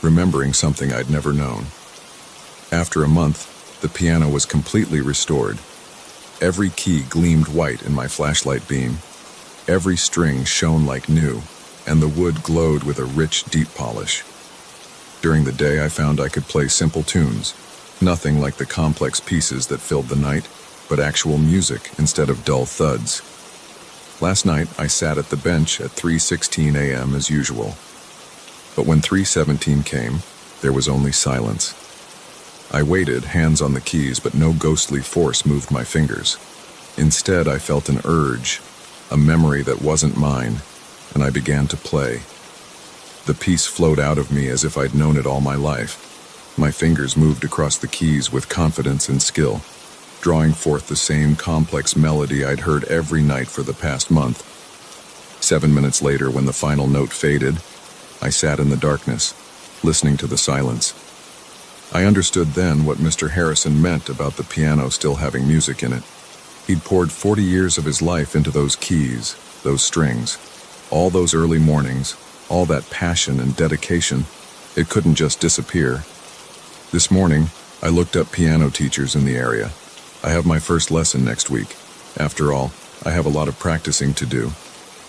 remembering something I'd never known. After a month, the piano was completely restored. Every key gleamed white in my flashlight beam. Every string shone like new, and the wood glowed with a rich, deep polish. During the day, I found I could play simple tunes, nothing like the complex pieces that filled the night, but actual music instead of dull thuds. Last night, I sat at the bench at 3:16 a.m. as usual. But when 3:17 came, there was only silence. I waited, hands on the keys, but no ghostly force moved my fingers. Instead, I felt an urge, a memory that wasn't mine, and I began to play. The piece flowed out of me as if I'd known it all my life. My fingers moved across the keys with confidence and skill, drawing forth the same complex melody I'd heard every night for the past month. 7 minutes later, when the final note faded, I sat in the darkness, listening to the silence. I understood then what Mr. Harrison meant about the piano still having music in it. He'd poured 40 years of his life into those keys, those strings. All those early mornings, all that passion and dedication, it couldn't just disappear. This morning, I looked up piano teachers in the area. I have my first lesson next week. After all, I have a lot of practicing to do.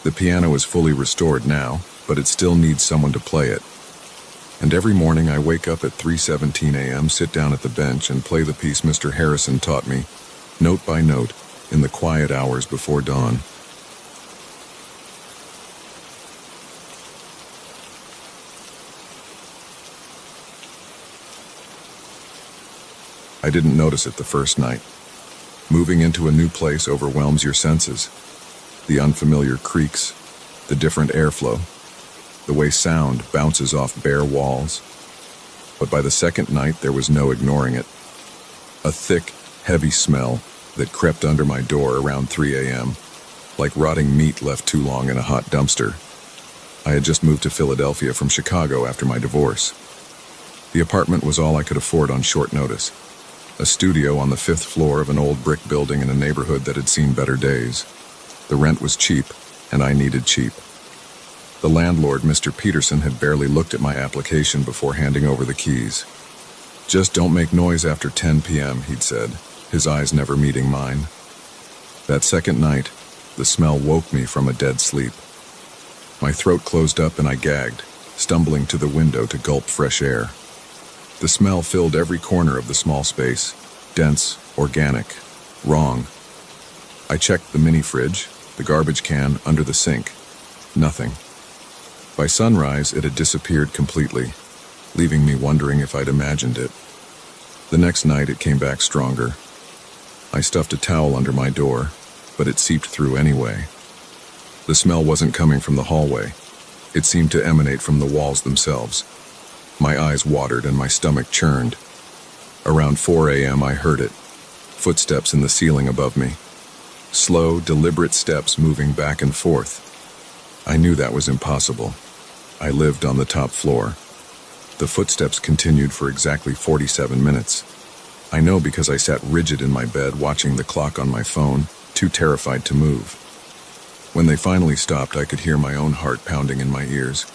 The piano is fully restored now, but it still needs someone to play it. And every morning I wake up at 3:17 a.m., sit down at the bench, and play the piece Mr. Harrison taught me, note by note, in the quiet hours before dawn. I didn't notice it the first night. Moving into a new place overwhelms your senses. The unfamiliar creaks, the different airflow, the way sound bounces off bare walls. But by the second night, there was no ignoring it. A thick, heavy smell that crept under my door around 3 a.m., like rotting meat left too long in a hot dumpster. I had just moved to Philadelphia from Chicago after my divorce. The apartment was all I could afford on short notice. A studio on the 5th floor of an old brick building in a neighborhood that had seen better days. The rent was cheap, and I needed cheap. The landlord, Mr. Peterson, had barely looked at my application before handing over the keys. "Just don't make noise after 10 p.m., he'd said, his eyes never meeting mine. That second night, the smell woke me from a dead sleep. My throat closed up and I gagged, stumbling to the window to gulp fresh air. The smell filled every corner of the small space, dense, organic, wrong. I checked the mini fridge, the garbage can under the sink. Nothing. By sunrise, it had disappeared completely, leaving me wondering if I'd imagined it. The next night, it came back stronger. I stuffed a towel under my door, but it seeped through anyway. The smell wasn't coming from the hallway. It seemed to emanate from the walls themselves. My eyes watered and my stomach churned. Around 4 a.m. I heard it. Footsteps in the ceiling above me. Slow, deliberate steps moving back and forth. I knew that was impossible. I lived on the top floor. The footsteps continued for exactly 47 minutes. I know because I sat rigid in my bed watching the clock on my phone, too terrified to move. When they finally stopped, I could hear my own heart pounding in my ears.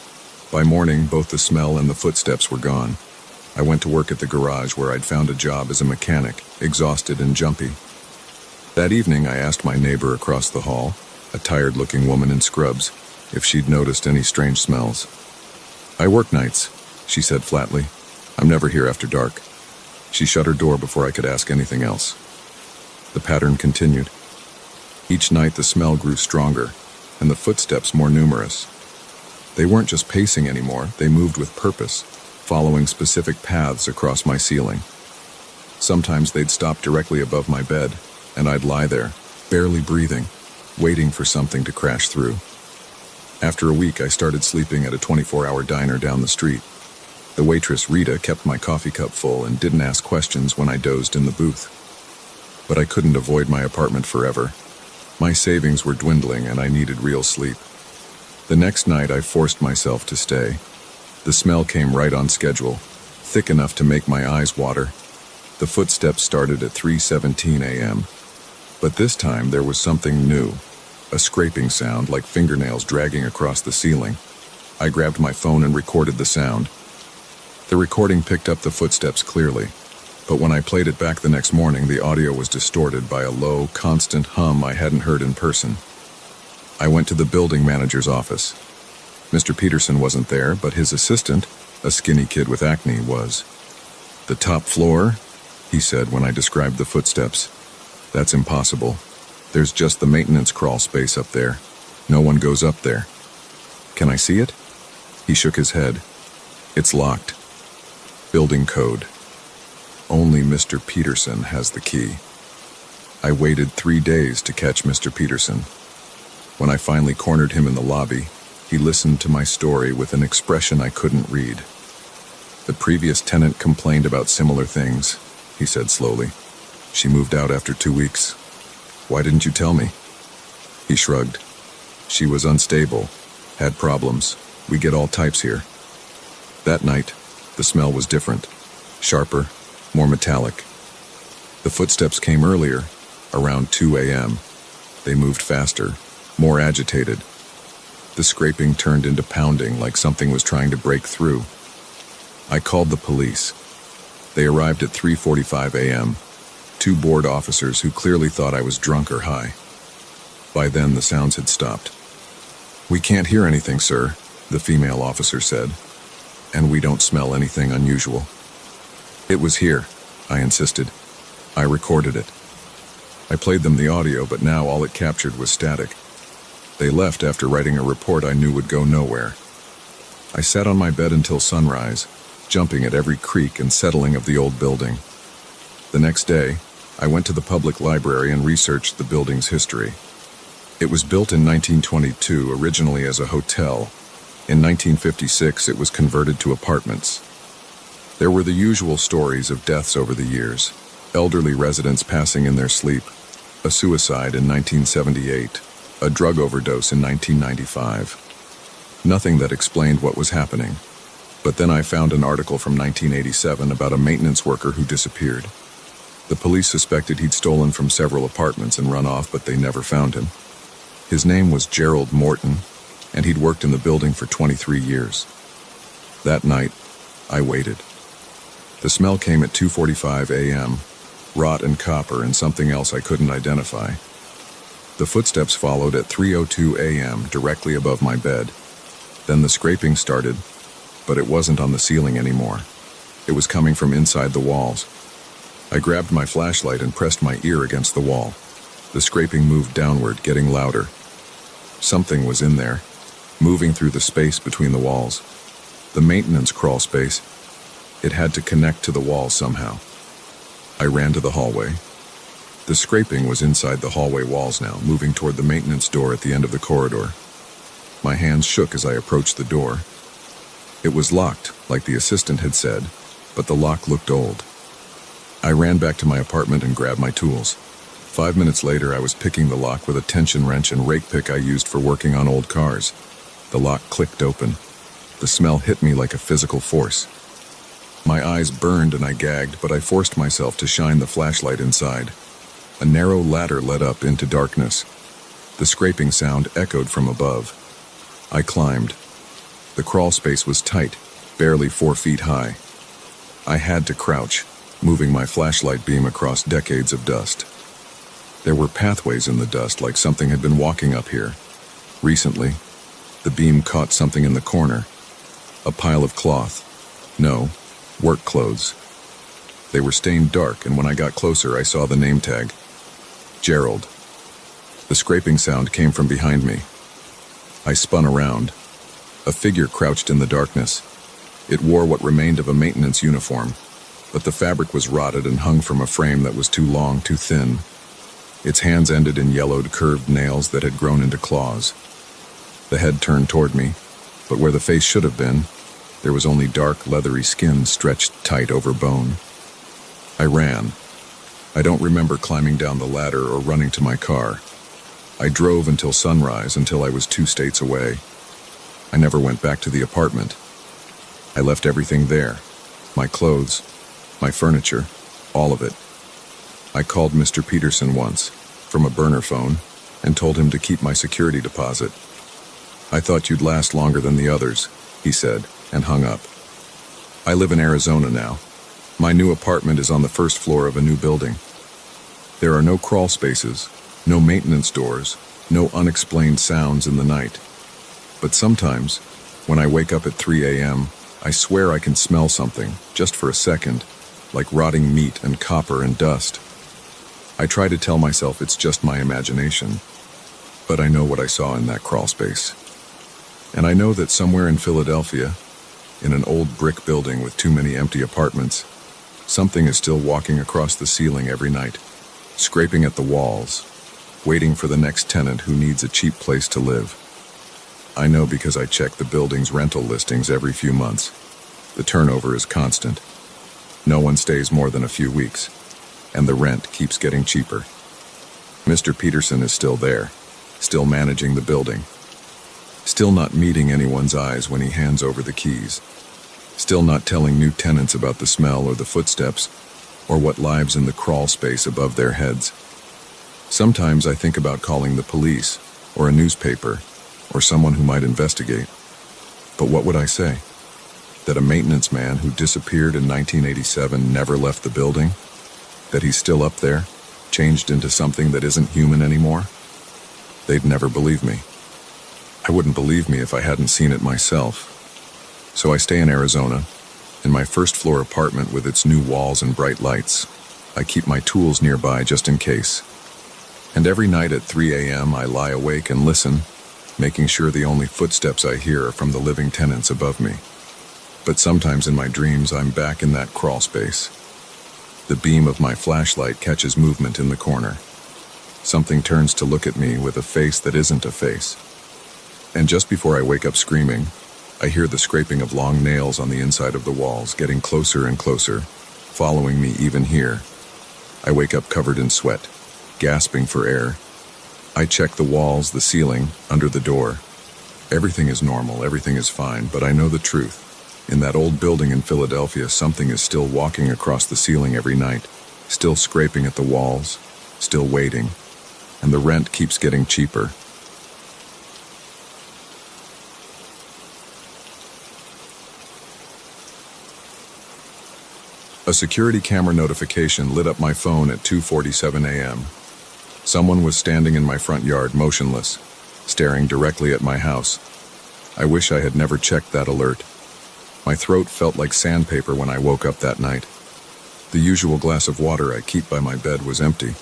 By morning, both the smell and the footsteps were gone. I went to work at the garage where I'd found a job as a mechanic, exhausted and jumpy. That evening, I asked my neighbor across the hall, a tired-looking woman in scrubs, if she'd noticed any strange smells. "I work nights," she said flatly. "I'm never here after dark." She shut her door before I could ask anything else. The pattern continued. Each night the smell grew stronger, and the footsteps more numerous. They weren't just pacing anymore, they moved with purpose, following specific paths across my ceiling. Sometimes they'd stop directly above my bed, and I'd lie there, barely breathing, waiting for something to crash through. After a week, I started sleeping at a 24-hour diner down the street. The waitress, Rita, kept my coffee cup full and didn't ask questions when I dozed in the booth. But I couldn't avoid my apartment forever. My savings were dwindling and I needed real sleep. The next night, I forced myself to stay. The smell came right on schedule, thick enough to make my eyes water. The footsteps started at 3:17 a.m. But this time, there was something new. A scraping sound like fingernails dragging across the ceiling. I grabbed my phone and recorded the sound. The recording picked up the footsteps clearly, but when I played it back the next morning, the audio was distorted by a low, constant hum I hadn't heard in person. I went to the building manager's office. Mr. Peterson wasn't there, but his assistant, a skinny kid with acne, was. "The top floor?" he said when I described the footsteps. "That's impossible. There's just the maintenance crawl space up there. No one goes up there." "Can I see it?" He shook his head. "It's locked. Building code. Only Mr. Peterson has the key." I waited 3 days to catch Mr. Peterson. When I finally cornered him in the lobby, he listened to my story with an expression I couldn't read. "The previous tenant complained about similar things," he said slowly. "She moved out after 2 weeks. Why didn't you tell me?" He shrugged. "She was unstable, had problems. We get all types here." That night, the smell was different, sharper, more metallic. The footsteps came earlier, around 2 a.m. They moved faster, more agitated. The scraping turned into pounding like something was trying to break through. I called the police. They arrived at 3:45 a.m., 2 bored officers who clearly thought I was drunk or high. By then, the sounds had stopped. "We can't hear anything, sir," the female officer said, "and we don't smell anything unusual." "It was here," I insisted. "I recorded it." I played them the audio, but now all it captured was static. They left after writing a report I knew would go nowhere. I sat on my bed until sunrise, jumping at every creak and settling of the old building. The next day, I went to the public library and researched the building's history. It was built in 1922, originally as a hotel. In 1956, it was converted to apartments. There were the usual stories of deaths over the years, elderly residents passing in their sleep, a suicide in 1978, a drug overdose in 1995. Nothing that explained what was happening. But then I found an article from 1987 about a maintenance worker who disappeared. The police suspected he'd stolen from several apartments and run off, but they never found him. His name was Gerald Morton, and he'd worked in the building for 23 years. That night, I waited. The smell came at 2:45 a.m., rot and copper and something else I couldn't identify. The footsteps followed at 3:02 a.m., directly above my bed. Then the scraping started, but it wasn't on the ceiling anymore. It was coming from inside the walls. I grabbed my flashlight and pressed my ear against the wall. The scraping moved downward, getting louder. Something was in there. moving through the space between the walls. The maintenance crawl space. It had to connect to the wall somehow. I ran to the hallway. The scraping was inside the hallway walls now, moving toward the maintenance door at the end of the corridor. My hands shook as I approached the door. It was locked, like the assistant had said, but the lock looked old. I ran back to my apartment and grabbed my tools. 5 minutes later, I was picking the lock with a tension wrench and rake pick I used for working on old cars. The lock clicked open. The smell hit me like a physical force. My eyes burned and I gagged, but I forced myself to shine the flashlight inside. A narrow ladder led up into darkness. The scraping sound echoed from above. I climbed. The crawl space was tight, barely 4 feet high. I had to crouch, moving my flashlight beam across decades of dust. There were pathways in the dust, like something had been walking up here. Recently, the beam caught something in the corner. A pile of cloth. No, work clothes. They were stained dark, and when I got closer, I saw the name tag. Gerald. The scraping sound came from behind me. I spun around. A figure crouched in the darkness. It wore what remained of a maintenance uniform, but the fabric was rotted and hung from a frame that was too long, too thin. Its hands ended in yellowed, curved nails that had grown into claws. The head turned toward me, but where the face should have been, there was only dark, leathery skin stretched tight over bone. I ran. I don't remember climbing down the ladder or running to my car. I drove until sunrise, until I was 2 states away. I never went back to the apartment. I left everything there. My clothes, my furniture, all of it. I called Mr. Peterson once, from a burner phone, and told him to keep my security deposit. I thought you'd last longer than the others, he said, and hung up. I live in Arizona now. My new apartment is on the first floor of a new building. There are no crawl spaces, no maintenance doors, no unexplained sounds in the night. But sometimes, when I wake up at 3 a.m., I swear I can smell something, just for a second, like rotting meat and copper and dust. I try to tell myself it's just my imagination, but I know what I saw in that crawl space. And I know that somewhere in Philadelphia, in an old brick building with too many empty apartments, something is still walking across the ceiling every night, scraping at the walls, waiting for the next tenant who needs a cheap place to live. I know because I check the building's rental listings every few months. The turnover is constant. No one stays more than a few weeks, and the rent keeps getting cheaper. Mr. Peterson is still there, still managing the building, still not meeting anyone's eyes when he hands over the keys, still not telling new tenants about the smell or the footsteps, or what lives in the crawl space above their heads. Sometimes I think about calling the police, or a newspaper, or someone who might investigate. But what would I say? That a maintenance man who disappeared in 1987 never left the building? That he's still up there, changed into something that isn't human anymore? They'd never believe me. I wouldn't believe me if I hadn't seen it myself. So I stay in Arizona, in my first-floor apartment with its new walls and bright lights. I keep my tools nearby just in case. And every night at 3 a.m. I lie awake and listen, making sure the only footsteps I hear are from the living tenants above me. But sometimes in my dreams I'm back in that crawl space. The beam of my flashlight catches movement in the corner. Something turns to look at me with a face that isn't a face. And just before I wake up screaming, I hear the scraping of long nails on the inside of the walls, getting closer and closer, following me even here. I wake up covered in sweat, gasping for air. I check the walls, the ceiling, under the door. Everything is normal, everything is fine, but I know the truth. In that old building in Philadelphia, something is still walking across the ceiling every night, still scraping at the walls, still waiting, and the rent keeps getting cheaper. A security camera notification lit up my phone at 2:47 a.m. Someone was standing in my front yard, motionless, staring directly at my house. I wish I had never checked that alert. My throat felt like sandpaper when I woke up that night. The usual glass of water I keep by my bed was empty.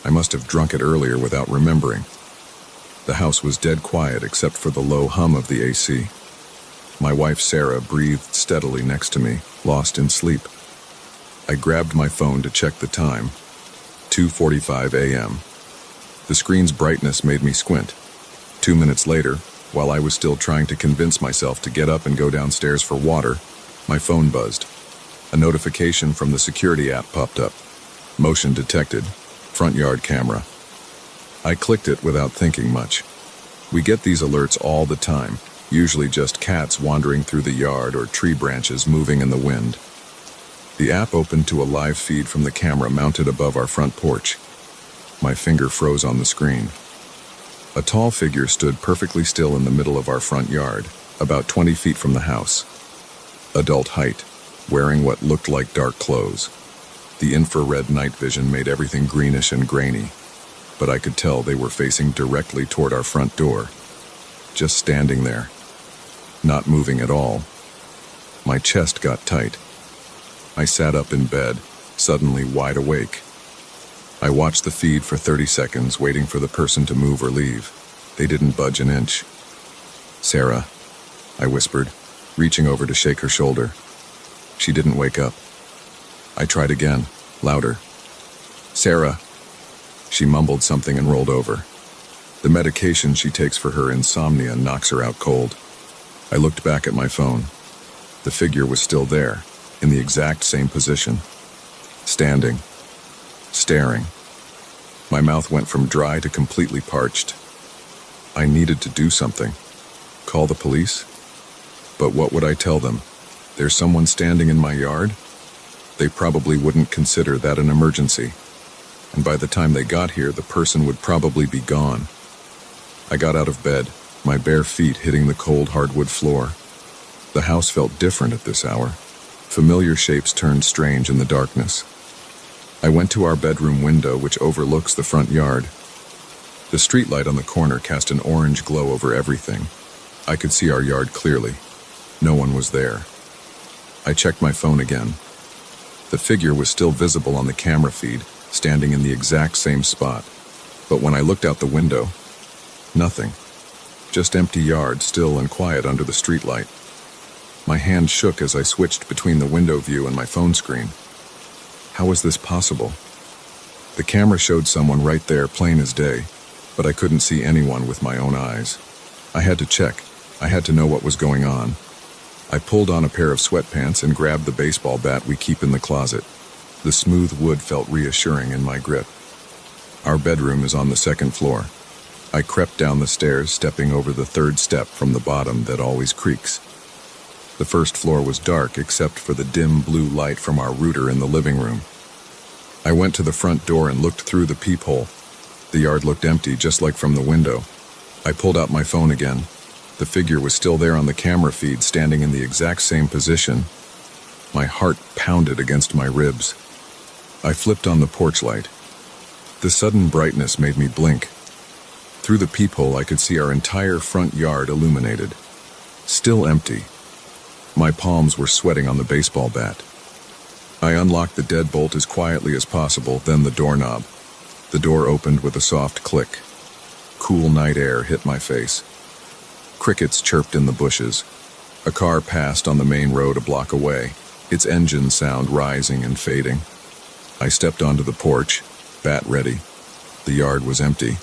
I must have drunk it earlier without remembering. The house was dead quiet except for the low hum of the AC. My wife Sarah breathed steadily next to me, lost in sleep. I grabbed my phone to check the time. 2:45 a.m. The screen's brightness made me squint. 2 minutes later, while I was still trying to convince myself to get up and go downstairs for water, my phone buzzed. A notification from the security app popped up. Motion detected. Front yard camera. I clicked it without thinking much. We get these alerts all the time, usually just cats wandering through the yard or tree branches moving in the wind. The app opened to a live feed from the camera mounted above our front porch. My finger froze on the screen. A tall figure stood perfectly still in the middle of our front yard, about 20 feet from the house. Adult height, wearing what looked like dark clothes. The infrared night vision made everything greenish and grainy, but I could tell they were facing directly toward our front door. Just standing there, not moving at all. My chest got tight. I sat up in bed, suddenly wide awake. I watched the feed for 30 seconds, waiting for the person to move or leave. They didn't budge an inch. "Sarah," I whispered, reaching over to shake her shoulder. She didn't wake up. I tried again, louder. "Sarah." She mumbled something and rolled over. The medication she takes for her insomnia knocks her out cold. I looked back at my phone. The figure was still there, in the exact same position. Standing. Staring. My mouth went from dry to completely parched. I needed to do something. Call the police? But what would I tell them? There's someone standing in my yard? They probably wouldn't consider that an emergency. And by the time they got here, the person would probably be gone. I got out of bed, my bare feet hitting the cold hardwood floor. The house felt different at this hour. Familiar shapes turned strange in the darkness. I went to our bedroom window, which overlooks the front yard. The streetlight on the corner cast an orange glow over everything. I could see our yard clearly. No one was there. I checked my phone again. The figure was still visible on the camera feed, standing in the exact same spot. But when I looked out the window, nothing. Just empty yard, still and quiet under the streetlight. My hand shook as I switched between the window view and my phone screen. How was this possible? The camera showed someone right there, plain as day, but I couldn't see anyone with my own eyes. I had to check. I had to know what was going on. I pulled on a pair of sweatpants and grabbed the baseball bat we keep in the closet. The smooth wood felt reassuring in my grip. Our bedroom is on the second floor. I crept down the stairs, stepping over the third step from the bottom that always creaks. The first floor was dark except for the dim blue light from our router in the living room. I went to the front door and looked through the peephole. The yard looked empty, just like from the window. I pulled out my phone again. The figure was still there on the camera feed, standing in the exact same position. My heart pounded against my ribs. I flipped on the porch light. The sudden brightness made me blink. Through the peephole, I could see our entire front yard illuminated. Still empty. My palms were sweating on the baseball bat. I unlocked the deadbolt as quietly as possible, then the doorknob. The door opened with a soft click. Cool night air hit my face. Crickets chirped in the bushes. A car passed on the main road a block away, its engine sound rising and fading. I stepped onto the porch, bat ready. The yard was empty.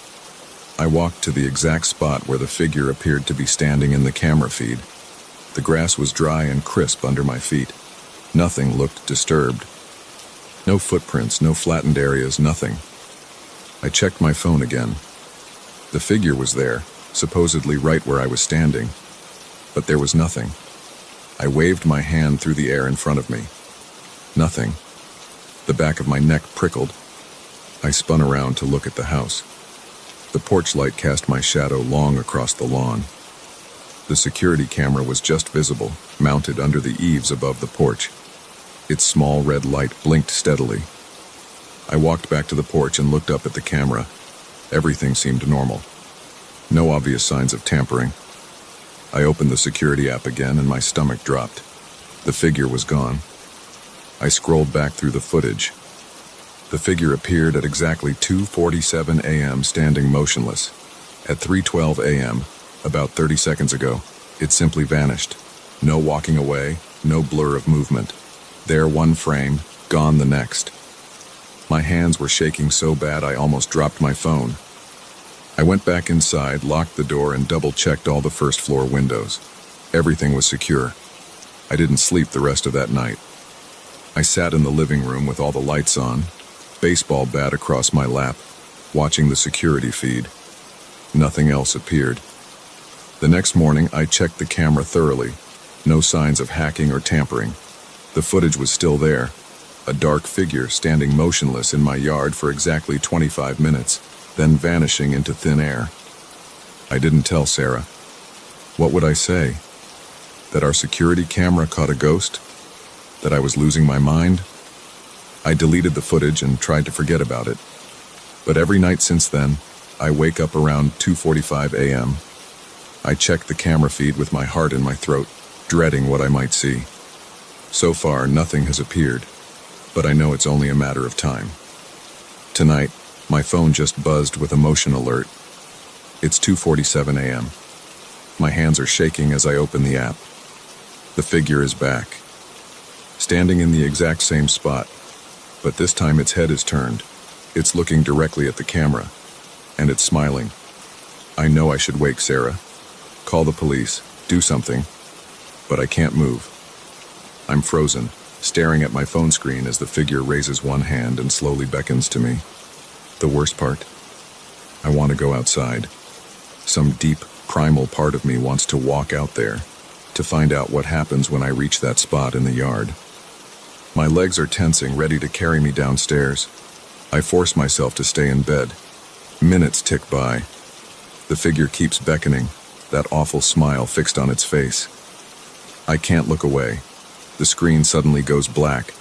I walked to the exact spot where the figure appeared to be standing in the camera feed. The grass was dry and crisp under my feet. Nothing looked disturbed. No footprints, no flattened areas, nothing. I checked my phone again. The figure was there, supposedly right where I was standing, but there was nothing. I waved my hand through the air in front of me. Nothing. The back of my neck prickled. I spun around to look at the house. The porch light cast my shadow long across the lawn. The security camera was just visible, mounted under the eaves above the porch. Its small red light blinked steadily. I walked back to the porch and looked up at the camera. Everything seemed normal. No obvious signs of tampering. I opened the security app again and my stomach dropped. The figure was gone. I scrolled back through the footage. The figure appeared at exactly 2:47 a.m. standing motionless. At 3:12 a.m., about 30 seconds ago, it simply vanished. No walking away, no blur of movement. There one frame, gone the next. My hands were shaking so bad I almost dropped my phone. I went back inside, locked the door, and double-checked all the first-floor windows. Everything was secure. I didn't sleep the rest of that night. I sat in the living room with all the lights on, baseball bat across my lap, watching the security feed. Nothing else appeared. The next morning, I checked the camera thoroughly. No signs of hacking or tampering. The footage was still there. A dark figure standing motionless in my yard for exactly 25 minutes, then vanishing into thin air. I didn't tell Sarah. What would I say? That our security camera caught a ghost? That I was losing my mind? I deleted the footage and tried to forget about it. But every night since then, I wake up around 2:45 a.m. I check the camera feed with my heart in my throat, dreading what I might see. So far, nothing has appeared, but I know it's only a matter of time. Tonight, my phone just buzzed with a motion alert. It's 2:47 a.m. My hands are shaking as I open the app. The figure is back, standing in the exact same spot, but this time its head is turned. It's looking directly at the camera, and it's smiling. I know I should wake Sarah, call the police, do something, but I can't move. I'm frozen, staring at my phone screen as the figure raises one hand and slowly beckons to me. The worst part? I want to go outside. Some deep, primal part of me wants to walk out there, to find out what happens when I reach that spot in the yard. My legs are tensing, ready to carry me downstairs. I force myself to stay in bed. Minutes tick by. The figure keeps beckoning, that awful smile fixed on its face. I can't look away. The screen suddenly goes black.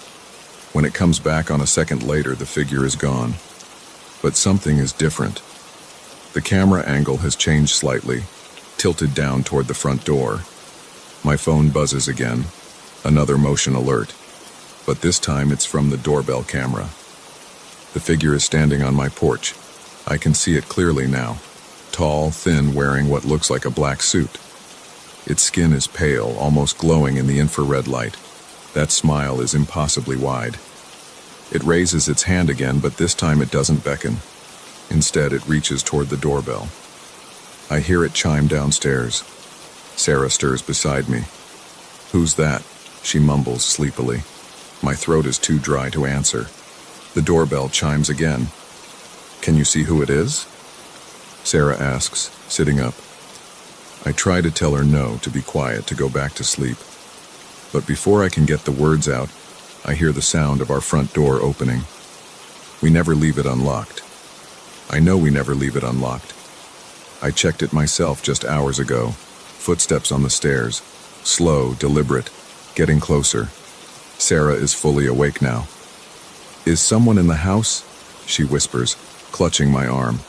When it comes back on a second later, the figure is gone. But something is different. The camera angle has changed slightly, tilted down toward the front door. My phone buzzes again, another motion alert. But this time it's from the doorbell camera. The figure is standing on my porch. I can see it clearly now. Tall, thin, wearing what looks like a black suit. Its skin is pale, almost glowing in the infrared light. That smile is impossibly wide. It raises its hand again, but this time it doesn't beckon. Instead, it reaches toward the doorbell. I hear it chime downstairs. Sarah stirs beside me. "Who's that?" she mumbles sleepily. My throat is too dry to answer. The doorbell chimes again. "Can you see who it is?" Sarah asks, sitting up. I try to tell her no, to be quiet, to go back to sleep. But before I can get the words out, I hear the sound of our front door opening. We never leave it unlocked. I know we never leave it unlocked. I checked it myself just hours ago. Footsteps on the stairs. Slow, deliberate, getting closer. Sarah is fully awake now. "Is someone in the house?" she whispers, clutching my arm.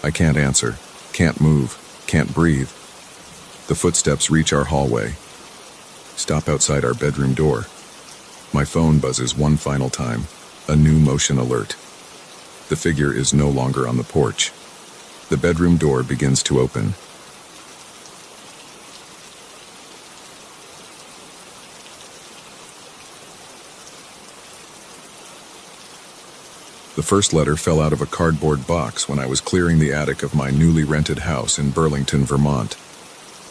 I can't answer, can't move, can't breathe. The footsteps reach our hallway. Stop outside our bedroom door. My phone buzzes one final time, a new motion alert. The figure is no longer on the porch. The bedroom door begins to open. The first letter fell out of a cardboard box when I was clearing the attic of my newly rented house in Burlington, Vermont.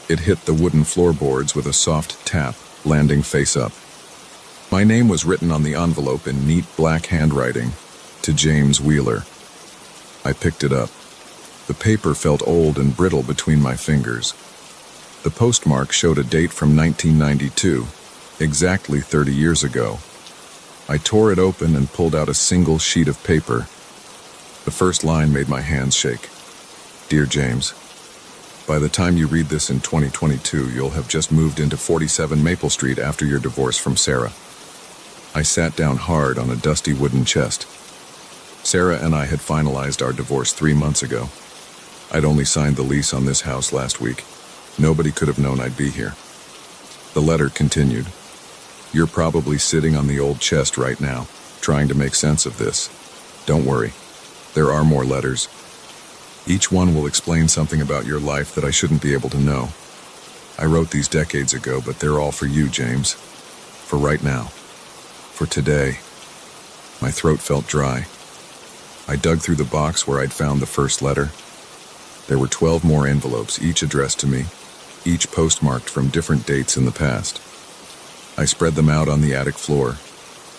It hit the wooden floorboards with a soft tap, landing face up. My name was written on the envelope in neat black handwriting, to James Wheeler. I picked it up. The paper felt old and brittle between my fingers. The postmark showed a date from 1992, exactly 30 years ago. I tore it open and pulled out a single sheet of paper. The first line made my hands shake. "Dear James, by the time you read this in 2022, you'll have just moved into 47 Maple Street after your divorce from Sarah." I sat down hard on a dusty wooden chest. Sarah and I had finalized our divorce 3 months ago. I'd only signed the lease on this house last week. Nobody could have known I'd be here. The letter continued. "You're probably sitting on the old chest right now, trying to make sense of this. Don't worry. There are more letters. Each one will explain something about your life that I shouldn't be able to know. I wrote these decades ago, but they're all for you, James. For right now. For today. My throat felt dry. I dug through the box where I'd found the first letter. There were 12 more envelopes, each addressed to me, each postmarked from different dates in the past. I spread them out on the attic floor,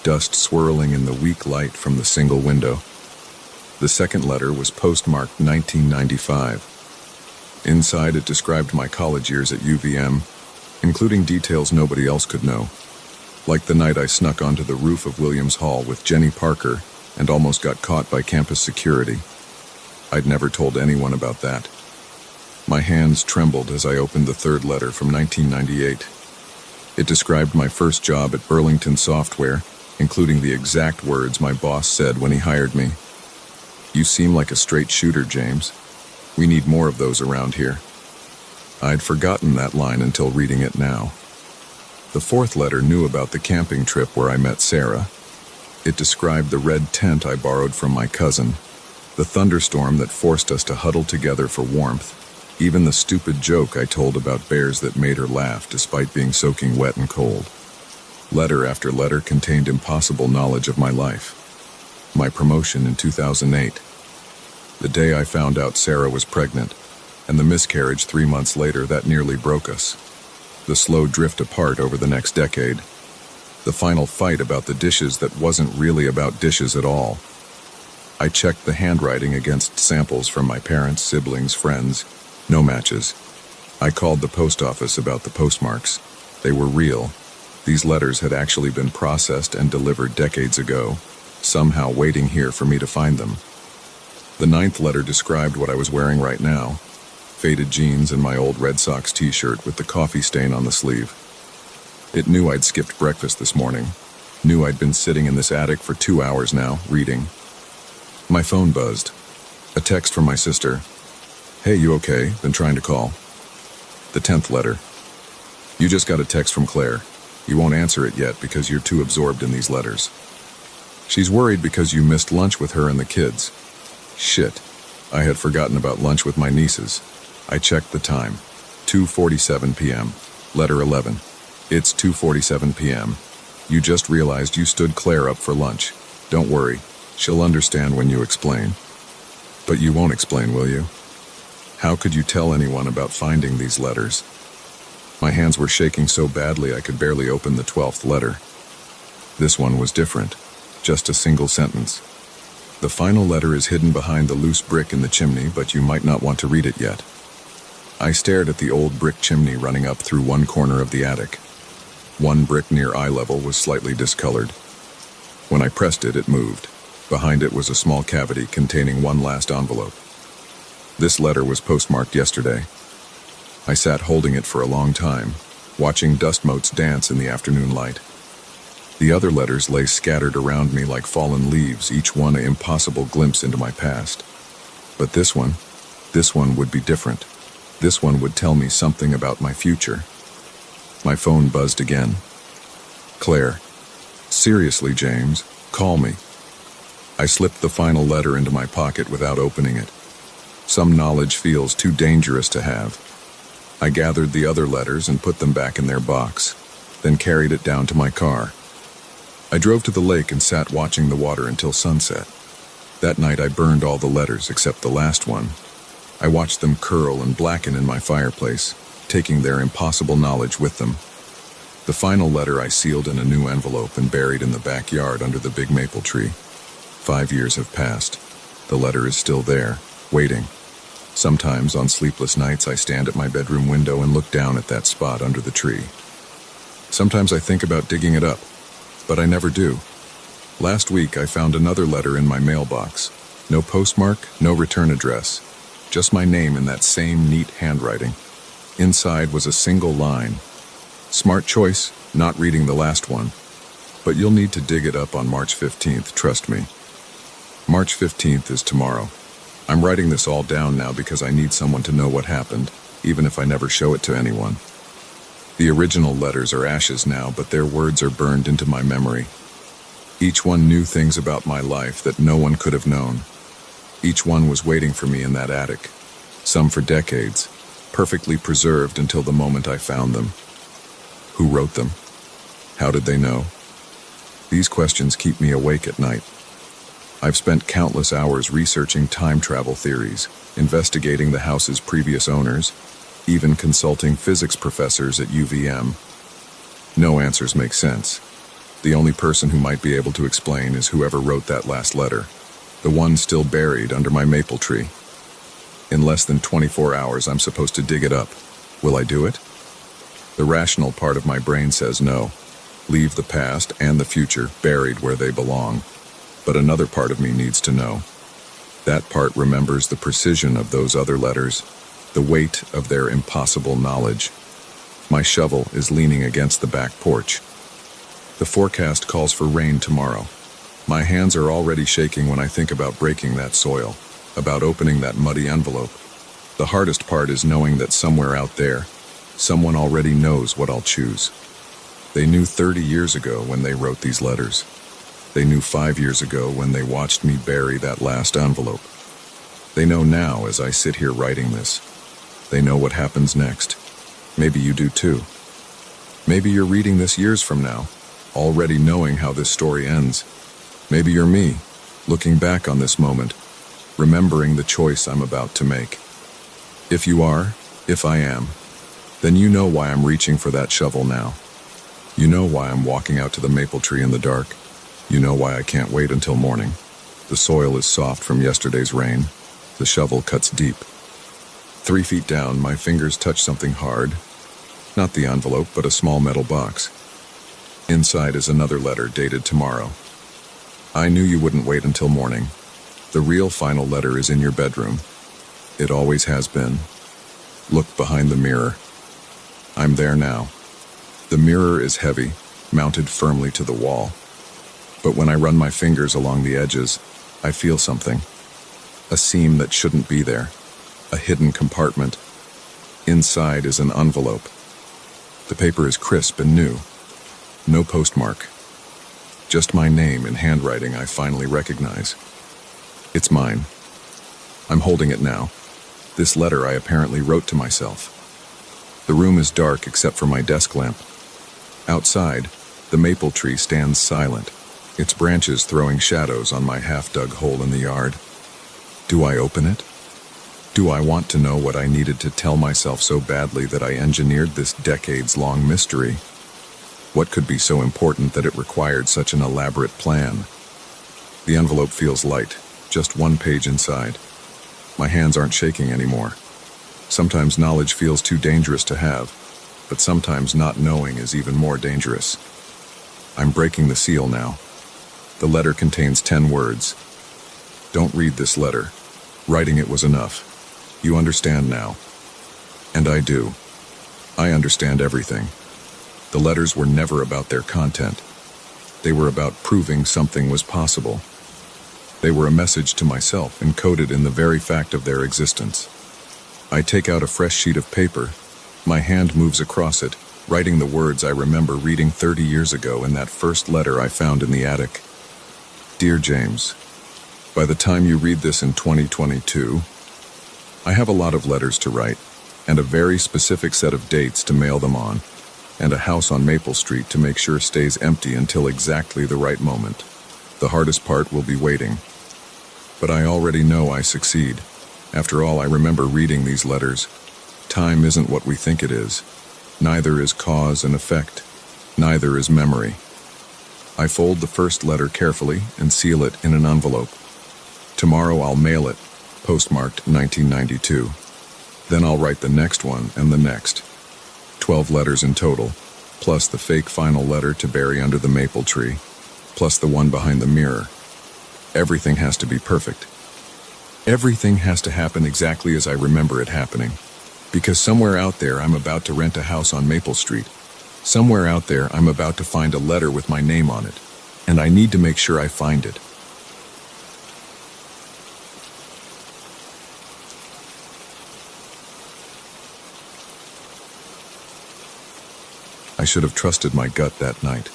dust swirling in the weak light from the single window. The second letter was postmarked 1995. Inside, it described my college years at UVM, including details nobody else could know, like the night I snuck onto the roof of Williams Hall with Jenny Parker and almost got caught by campus security. I'd never told anyone about that. My hands trembled as I opened the third letter from 1998. It described my first job at Burlington Software, including the exact words my boss said when he hired me. "You seem like a straight shooter, James. We need more of those around here." I'd forgotten that line until reading it now. The fourth letter knew about the camping trip where I met Sarah. It described the red tent I borrowed from my cousin, the thunderstorm that forced us to huddle together for warmth, even the stupid joke I told about bears that made her laugh despite being soaking wet and cold. Letter after letter contained impossible knowledge of my life. My promotion in 2008. The day I found out Sarah was pregnant, and the miscarriage 3 months later that nearly broke us. The slow drift apart over the next decade. The final fight about the dishes that wasn't really about dishes at all. I checked the handwriting against samples from my parents, siblings, friends. No matches. I called the post office about the postmarks. They were real. These letters had actually been processed and delivered decades ago, somehow waiting here for me to find them. The ninth letter described what I was wearing right now. Faded jeans and my old Red Sox t-shirt with the coffee stain on the sleeve. It knew I'd skipped breakfast this morning. Knew I'd been sitting in this attic for 2 hours now, reading. My phone buzzed. A text from my sister. "Hey, you okay? Been trying to call." The 10th letter. "You just got a text from Claire. You won't answer it yet because you're too absorbed in these letters. She's worried because you missed lunch with her and the kids." Shit. I had forgotten about lunch with my nieces. I checked the time. 2:47 p.m. Letter 11. "It's 2:47 p.m. You just realized you stood Claire up for lunch. Don't worry. She'll understand when you explain." But you won't explain, will you? How could you tell anyone about finding these letters? My hands were shaking so badly I could barely open the 12th letter. This one was different. Just a single sentence. "The final letter is hidden behind the loose brick in the chimney, but you might not want to read it yet." I stared at the old brick chimney running up through one corner of the attic. One brick near eye level was slightly discolored. When I pressed it, it moved. Behind it was a small cavity containing one last envelope. This letter was postmarked yesterday. I sat holding it for a long time, watching dust motes dance in the afternoon light. The other letters lay scattered around me like fallen leaves, each one an impossible glimpse into my past. But this one would be different. This one would tell me something about my future. My phone buzzed again. "Claire. Seriously, James, call me." I slipped the final letter into my pocket without opening it. Some knowledge feels too dangerous to have. I gathered the other letters and put them back in their box, then carried it down to my car. I drove to the lake and sat watching the water until sunset. That night I burned all the letters except the last one. I watched them curl and blacken in my fireplace, taking their impossible knowledge with them. The final letter I sealed in a new envelope and buried in the backyard under the big maple tree. 5 years have passed. The letter is still there, waiting. Sometimes on sleepless nights I stand at my bedroom window and look down at that spot under the tree. Sometimes I think about digging it up, but I never do. Last week I found another letter in my mailbox. No postmark, no return address. Just my name in that same neat handwriting. Inside was a single line. Smart choice, not reading the last one. But you'll need to dig it up on March 15th, trust me. March 15th is tomorrow. I'm writing this all down now because I need someone to know what happened, even if I never show it to anyone. The original letters are ashes now, but their words are burned into my memory. Each one knew things about my life that no one could have known. Each one was waiting for me in that attic, some for decades, perfectly preserved until the moment I found them. Who wrote them? How did they know? These questions keep me awake at night. I've spent countless hours researching time travel theories, investigating the house's previous owners, even consulting physics professors at UVM. No answers make sense. The only person who might be able to explain is whoever wrote that last letter, the one still buried under my maple tree. In less than 24 hours, I'm supposed to dig it up. Will I do it? The rational part of my brain says no. Leave the past and the future buried where they belong. But another part of me needs to know. That part remembers the precision of those other letters, the weight of their impossible knowledge. My shovel is leaning against the back porch. The forecast calls for rain tomorrow. My hands are already shaking when I think about breaking that soil, about opening that muddy envelope. The hardest part is knowing that somewhere out there, someone already knows what I'll choose. They knew 30 years ago when they wrote these letters. They knew 5 years ago when they watched me bury that last envelope. They know now as I sit here writing this. They know what happens next. Maybe you do too. Maybe you're reading this years from now, already knowing how this story ends. Maybe you're me, looking back on this moment, remembering the choice I'm about to make. If you are, if I am, then you know why I'm reaching for that shovel now. You know why I'm walking out to the maple tree in the dark. You know why I can't wait until morning. The soil is soft from yesterday's rain. The shovel cuts deep. 3 feet down, my fingers touch something hard. Not the envelope, but a small metal box. Inside is another letter dated tomorrow. I knew you wouldn't wait until morning. The real final letter is in your bedroom. It always has been. Look behind the mirror. I'm there now. The mirror is heavy, mounted firmly to the wall. But when I run my fingers along the edges, I feel something. A seam that shouldn't be there. A hidden compartment. Inside is an envelope. The paper is crisp and new. No postmark. Just my name in handwriting I finally recognize. It's mine. I'm holding it now. This letter I apparently wrote to myself. The room is dark except for my desk lamp. Outside, the maple tree stands silent, its branches throwing shadows on my half-dug hole in the yard. Do I open it? Do I want to know what I needed to tell myself so badly that I engineered this decades-long mystery? What could be so important that it required such an elaborate plan? The envelope feels light, just one page inside. My hands aren't shaking anymore. Sometimes knowledge feels too dangerous to have, but sometimes not knowing is even more dangerous. I'm breaking the seal now. The letter contains 10 words. Don't read this letter. Writing it was enough. You understand now. And I do. I understand everything. The letters were never about their content. They were about proving something was possible. They were a message to myself encoded in the very fact of their existence. I take out a fresh sheet of paper. My hand moves across it, writing the words I remember reading 30 years ago in that first letter I found in the attic. Dear James, by the time you read this in 2022, I have a lot of letters to write, and a very specific set of dates to mail them on, and a house on Maple Street to make sure stays empty until exactly the right moment. The hardest part will be waiting. But I already know I succeed. After all, I remember reading these letters. Time isn't what we think it is. Neither is cause and effect. Neither is memory. I fold the first letter carefully and seal it in an envelope. Tomorrow I'll mail it, postmarked 1992. Then I'll write the next one and the next. 12 letters in total, plus the fake final letter to bury under the maple tree, plus the one behind the mirror. Everything has to be perfect. Everything has to happen exactly as I remember it happening. Because somewhere out there I'm about to rent a house on Maple Street. Somewhere out there I'm about to find a letter with my name on it. And I need to make sure I find it. I should have trusted my gut that night.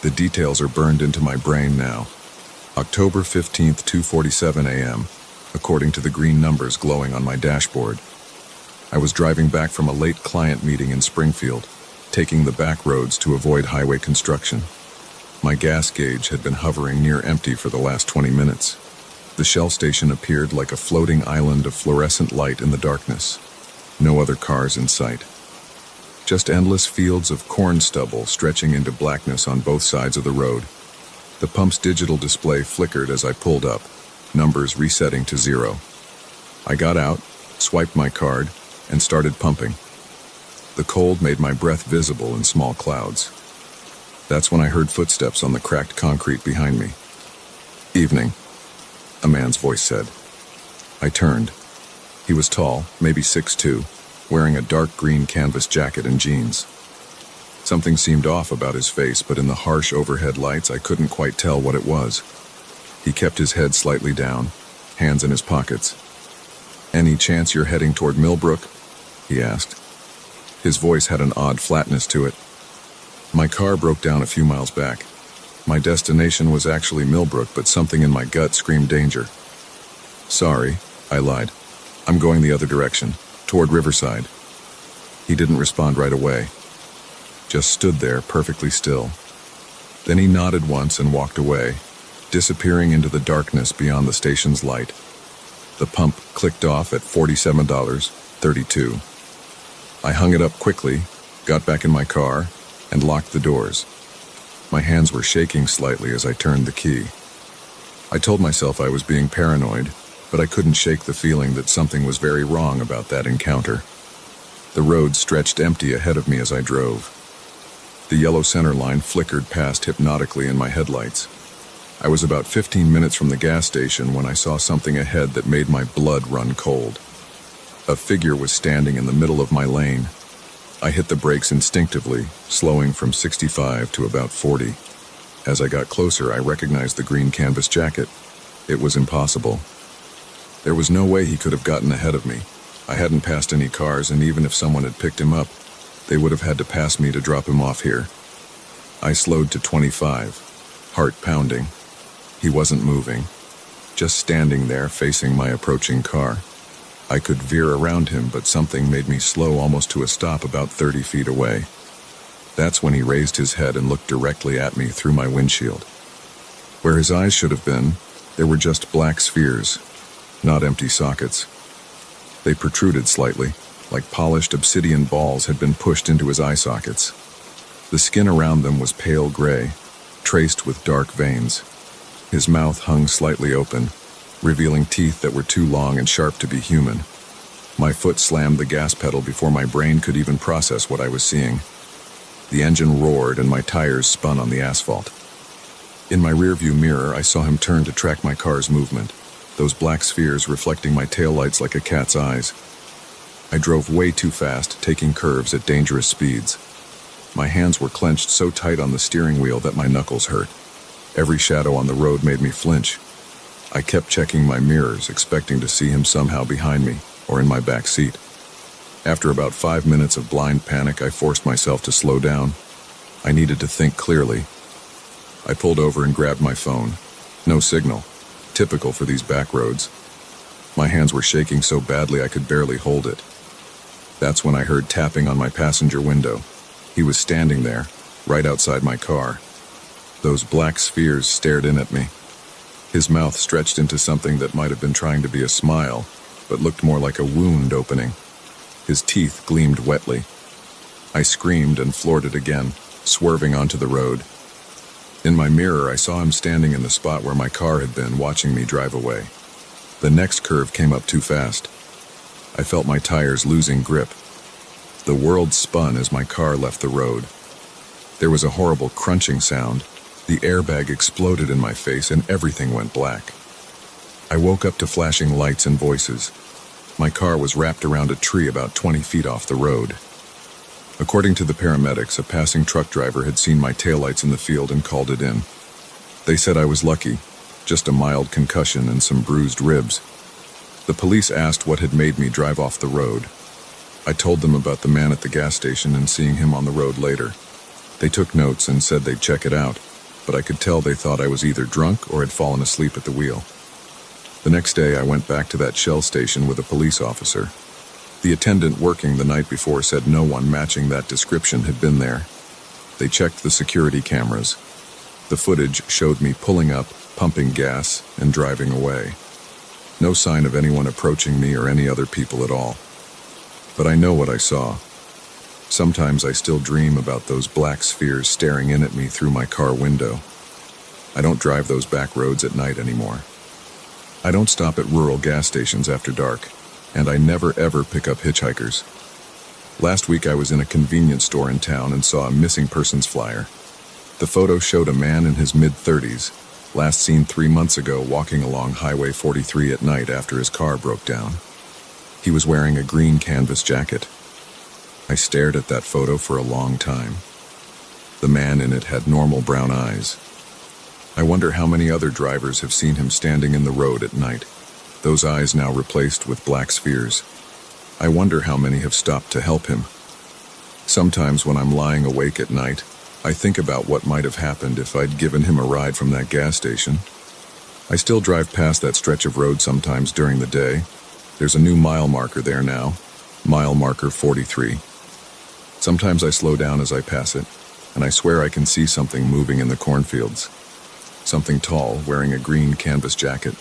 The details are burned into my brain now. October 15th, 2:47 a.m. according to the green numbers glowing on my dashboard. I was driving back from a late client meeting in Springfield, taking the back roads to avoid highway construction. My gas gauge had been hovering near empty for the last 20 minutes. The Shell station appeared like a floating island of fluorescent light in the darkness. No other cars in sight. Just endless fields of corn stubble stretching into blackness on both sides of the road. The pump's digital display flickered as I pulled up, numbers resetting to 0. I got out, swiped my card, and started pumping. The cold made my breath visible in small clouds. That's when I heard footsteps on the cracked concrete behind me. "Evening," a man's voice said. I turned. He was tall, maybe 6'2", wearing a dark green canvas jacket and jeans. Something seemed off about his face, but in the harsh overhead lights I couldn't quite tell what it was. He kept his head slightly down, hands in his pockets. "Any chance you're heading toward Millbrook?" he asked. His voice had an odd flatness to it. My car broke down a few miles back. My destination was actually Millbrook, but something in my gut screamed danger. "Sorry," I lied. "I'm going the other direction, toward Riverside." He didn't respond right away. Just stood there, perfectly still. Then he nodded once and walked away, disappearing into the darkness beyond the station's light. The pump clicked off at $47.32. I hung it up quickly, got back in my car, and locked the doors. My hands were shaking slightly as I turned the key. I told myself I was being paranoid, but I couldn't shake the feeling that something was very wrong about that encounter. The road stretched empty ahead of me as I drove. The yellow center line flickered past hypnotically in my headlights. I was about 15 minutes from the gas station when I saw something ahead that made my blood run cold. A figure was standing in the middle of my lane. I hit the brakes instinctively, slowing from 65 to about 40. As I got closer, I recognized the green canvas jacket. It was impossible. There was no way he could have gotten ahead of me. I hadn't passed any cars, and even if someone had picked him up, they would have had to pass me to drop him off here. I slowed to 25, heart pounding. He wasn't moving, just standing there facing my approaching car. I could veer around him, but something made me slow almost to a stop about 30 feet away. That's when he raised his head and looked directly at me through my windshield. Where his eyes should have been, there were just black spheres, not empty sockets. They protruded slightly, like polished obsidian balls had been pushed into his eye sockets. The skin around them was pale gray, traced with dark veins. His mouth hung slightly open, revealing teeth that were too long and sharp to be human. My foot slammed the gas pedal before my brain could even process what I was seeing. The engine roared and my tires spun on the asphalt. In my rearview mirror, I saw him turn to track my car's movement, those black spheres reflecting my taillights like a cat's eyes. I drove way too fast, taking curves at dangerous speeds. My hands were clenched so tight on the steering wheel that my knuckles hurt. Every shadow on the road made me flinch. I kept checking my mirrors, expecting to see him somehow behind me or in my back seat. After about 5 minutes of blind panic, I forced myself to slow down. I needed to think clearly. I pulled over and grabbed my phone. No signal, typical for these back roads. My hands were shaking so badly I could barely hold it. That's when I heard tapping on my passenger window. He was standing there, right outside my car. Those black spheres stared in at me. His mouth stretched into something that might have been trying to be a smile, but looked more like a wound opening. His teeth gleamed wetly. I screamed and floored it again, swerving onto the road. In my mirror, I saw him standing in the spot where my car had been, watching me drive away. The next curve came up too fast. I felt my tires losing grip. The world spun as my car left the road. There was a horrible crunching sound. The airbag exploded in my face and everything went black. I woke up to flashing lights and voices. My car was wrapped around a tree about 20 feet off the road. According to the paramedics, a passing truck driver had seen my taillights in the field and called it in. They said I was lucky, just a mild concussion and some bruised ribs. The police asked what had made me drive off the road. I told them about the man at the gas station and seeing him on the road later. They took notes and said they'd check it out, but I could tell they thought I was either drunk or had fallen asleep at the wheel. The next day, I went back to that Shell station with a police officer. The attendant working the night before said no one matching that description had been there. They checked the security cameras. The footage showed me pulling up, pumping gas, and driving away. No sign of anyone approaching me or any other people at all. But I know what I saw. Sometimes I still dream about those black spheres staring in at me through my car window. I don't drive those back roads at night anymore. I don't stop at rural gas stations after dark, and I never ever pick up hitchhikers. Last week I was in a convenience store in town and saw a missing persons flyer. The photo showed a man in his mid-30s, last seen 3 months ago walking along Highway 43 at night after his car broke down. He was wearing a green canvas jacket. I stared at that photo for a long time. The man in it had normal brown eyes. I wonder how many other drivers have seen him standing in the road at night, those eyes now replaced with black spheres. I wonder how many have stopped to help him. Sometimes when I'm lying awake at night, I think about what might have happened if I'd given him a ride from that gas station. I still drive past that stretch of road sometimes during the day. There's a new mile marker there now, mile marker 43. Sometimes I slow down as I pass it, and I swear I can see something moving in the cornfields. Something tall, wearing a green canvas jacket.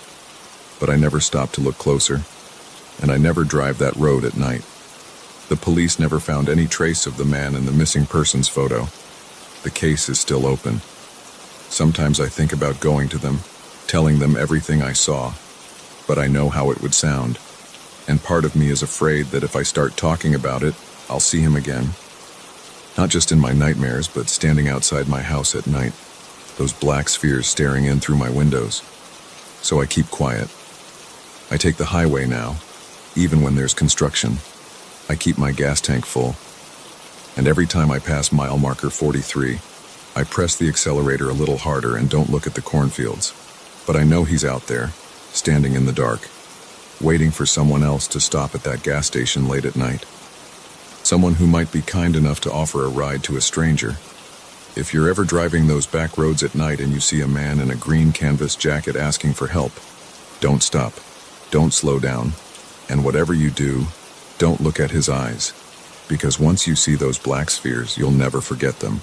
But I never stop to look closer, and I never drive that road at night. The police never found any trace of the man in the missing persons photo. The case is still open. Sometimes I think about going to them, telling them everything I saw, but I know how it would sound, and part of me is afraid that if I start talking about it, I'll see him again. Not just in my nightmares, but standing outside my house at night, those black spheres staring in through my windows. So I keep quiet. I take the highway now, even when there's construction. I keep my gas tank full. And every time I pass mile marker 43, I press the accelerator a little harder and don't look at the cornfields. But I know he's out there, standing in the dark, waiting for someone else to stop at that gas station late at night. Someone who might be kind enough to offer a ride to a stranger. If you're ever driving those back roads at night and you see a man in a green canvas jacket asking for help, don't stop, don't slow down, and whatever you do, don't look at his eyes, because once you see those black spheres, you'll never forget them,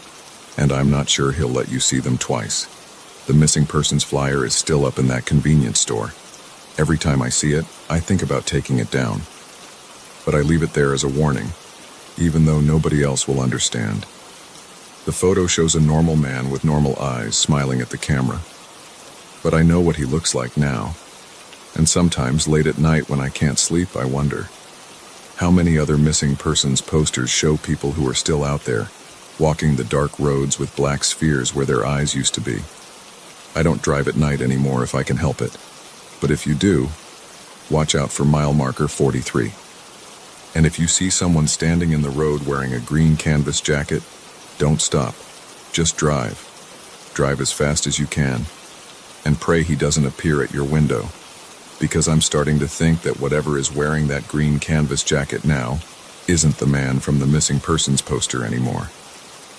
and I'm not sure he'll let you see them twice. The missing persons flyer is still up in that convenience store. Every time I see it, I think about taking it down, but I leave it there as a warning, even though nobody else will understand. The photo shows a normal man with normal eyes smiling at the camera. But I know what he looks like now. And sometimes late at night when I can't sleep, I wonder, how many other missing persons posters show people who are still out there, walking the dark roads with black spheres where their eyes used to be. I don't drive at night anymore if I can help it. But if you do, watch out for mile marker 43. And if you see someone standing in the road wearing a green canvas jacket, don't stop. Just drive. Drive as fast as you can. And pray he doesn't appear at your window. Because I'm starting to think that whatever is wearing that green canvas jacket now isn't the man from the missing persons poster anymore.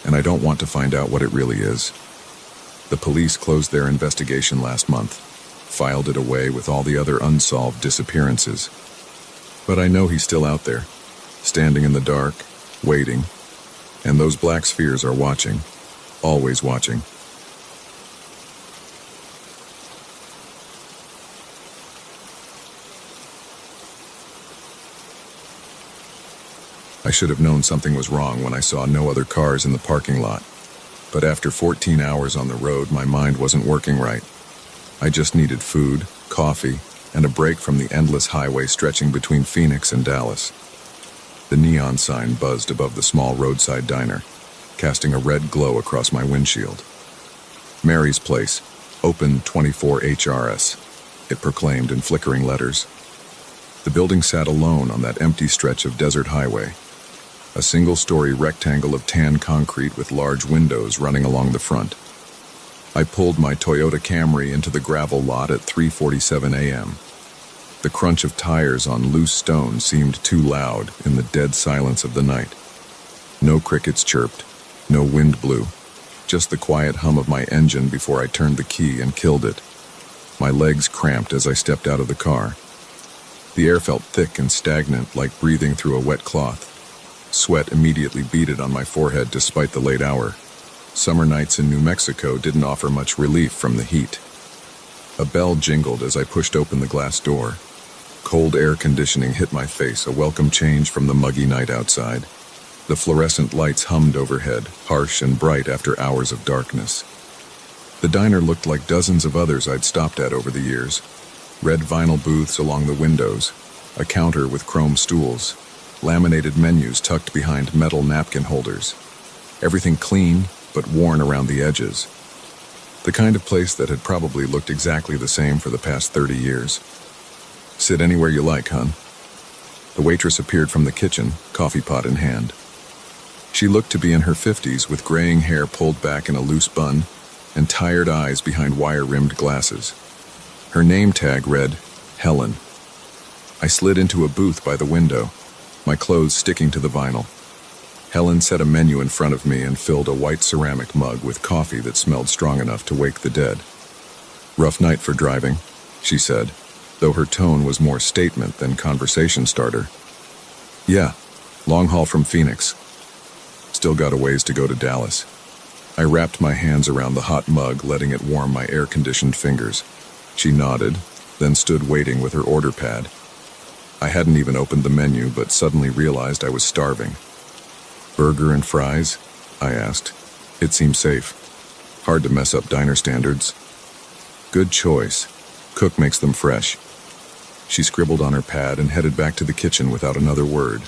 And I don't want to find out what it really is. The police closed their investigation last month, filed it away with all the other unsolved disappearances. But I know he's still out there, standing in the dark, waiting. And those black spheres are watching, always watching. I should have known something was wrong when I saw no other cars in the parking lot. But after 14 hours on the road, my mind wasn't working right. I just needed food, coffee, and a break from the endless highway stretching between Phoenix and Dallas. The neon sign buzzed above the small roadside diner, casting a red glow across my windshield. Mary's Place, open 24 HRS, it proclaimed in flickering letters. The building sat alone on that empty stretch of desert highway, a single-story rectangle of tan concrete with large windows running along the front. I pulled my Toyota Camry into the gravel lot at 3:47 a.m. The crunch of tires on loose stone seemed too loud in the dead silence of the night. No crickets chirped, no wind blew, just the quiet hum of my engine before I turned the key and killed it. My legs cramped as I stepped out of the car. The air felt thick and stagnant, like breathing through a wet cloth. Sweat immediately beaded on my forehead despite the late hour. Summer nights in New Mexico didn't offer much relief from the heat. A bell jingled as I pushed open the glass door. Cold air conditioning hit my face, a welcome change from the muggy night outside. The fluorescent lights hummed overhead, harsh and bright after hours of darkness. The diner looked like dozens of others I'd stopped at over the years. Red vinyl booths along the windows, a counter with chrome stools, laminated menus tucked behind metal napkin holders. Everything clean, but worn around the edges. The kind of place that had probably looked exactly the same for the past 30 years. Sit anywhere you like, hon. The waitress appeared from the kitchen, coffee pot in hand. She looked to be in her 50s with graying hair pulled back in a loose bun and tired eyes behind wire-rimmed glasses. Her name tag read, Helen. I slid into a booth by the window, my clothes sticking to the vinyl. Helen set a menu in front of me and filled a white ceramic mug with coffee that smelled strong enough to wake the dead. Rough night for driving, she said, though her tone was more statement than conversation starter. Yeah, long haul from Phoenix. Still got a ways to go to Dallas. I wrapped my hands around the hot mug, letting it warm my air-conditioned fingers. She nodded, then stood waiting with her order pad. I hadn't even opened the menu, but suddenly realized I was starving. Burger and fries? I asked. It seemed safe. Hard to mess up diner standards. Good choice. Cook makes them fresh. She scribbled on her pad and headed back to the kitchen without another word.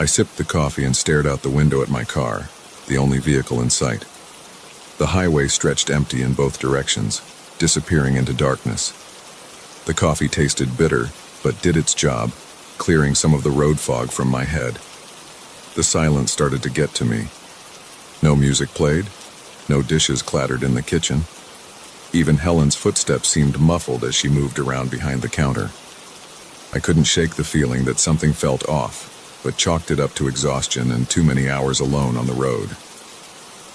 I sipped the coffee and stared out the window at my car, the only vehicle in sight. The highway stretched empty in both directions, disappearing into darkness. The coffee tasted bitter, but did its job, clearing some of the road fog from my head. The silence started to get to me. No music played, no dishes clattered in the kitchen. Even Helen's footsteps seemed muffled as she moved around behind the counter. I couldn't shake the feeling that something felt off, but chalked it up to exhaustion and too many hours alone on the road.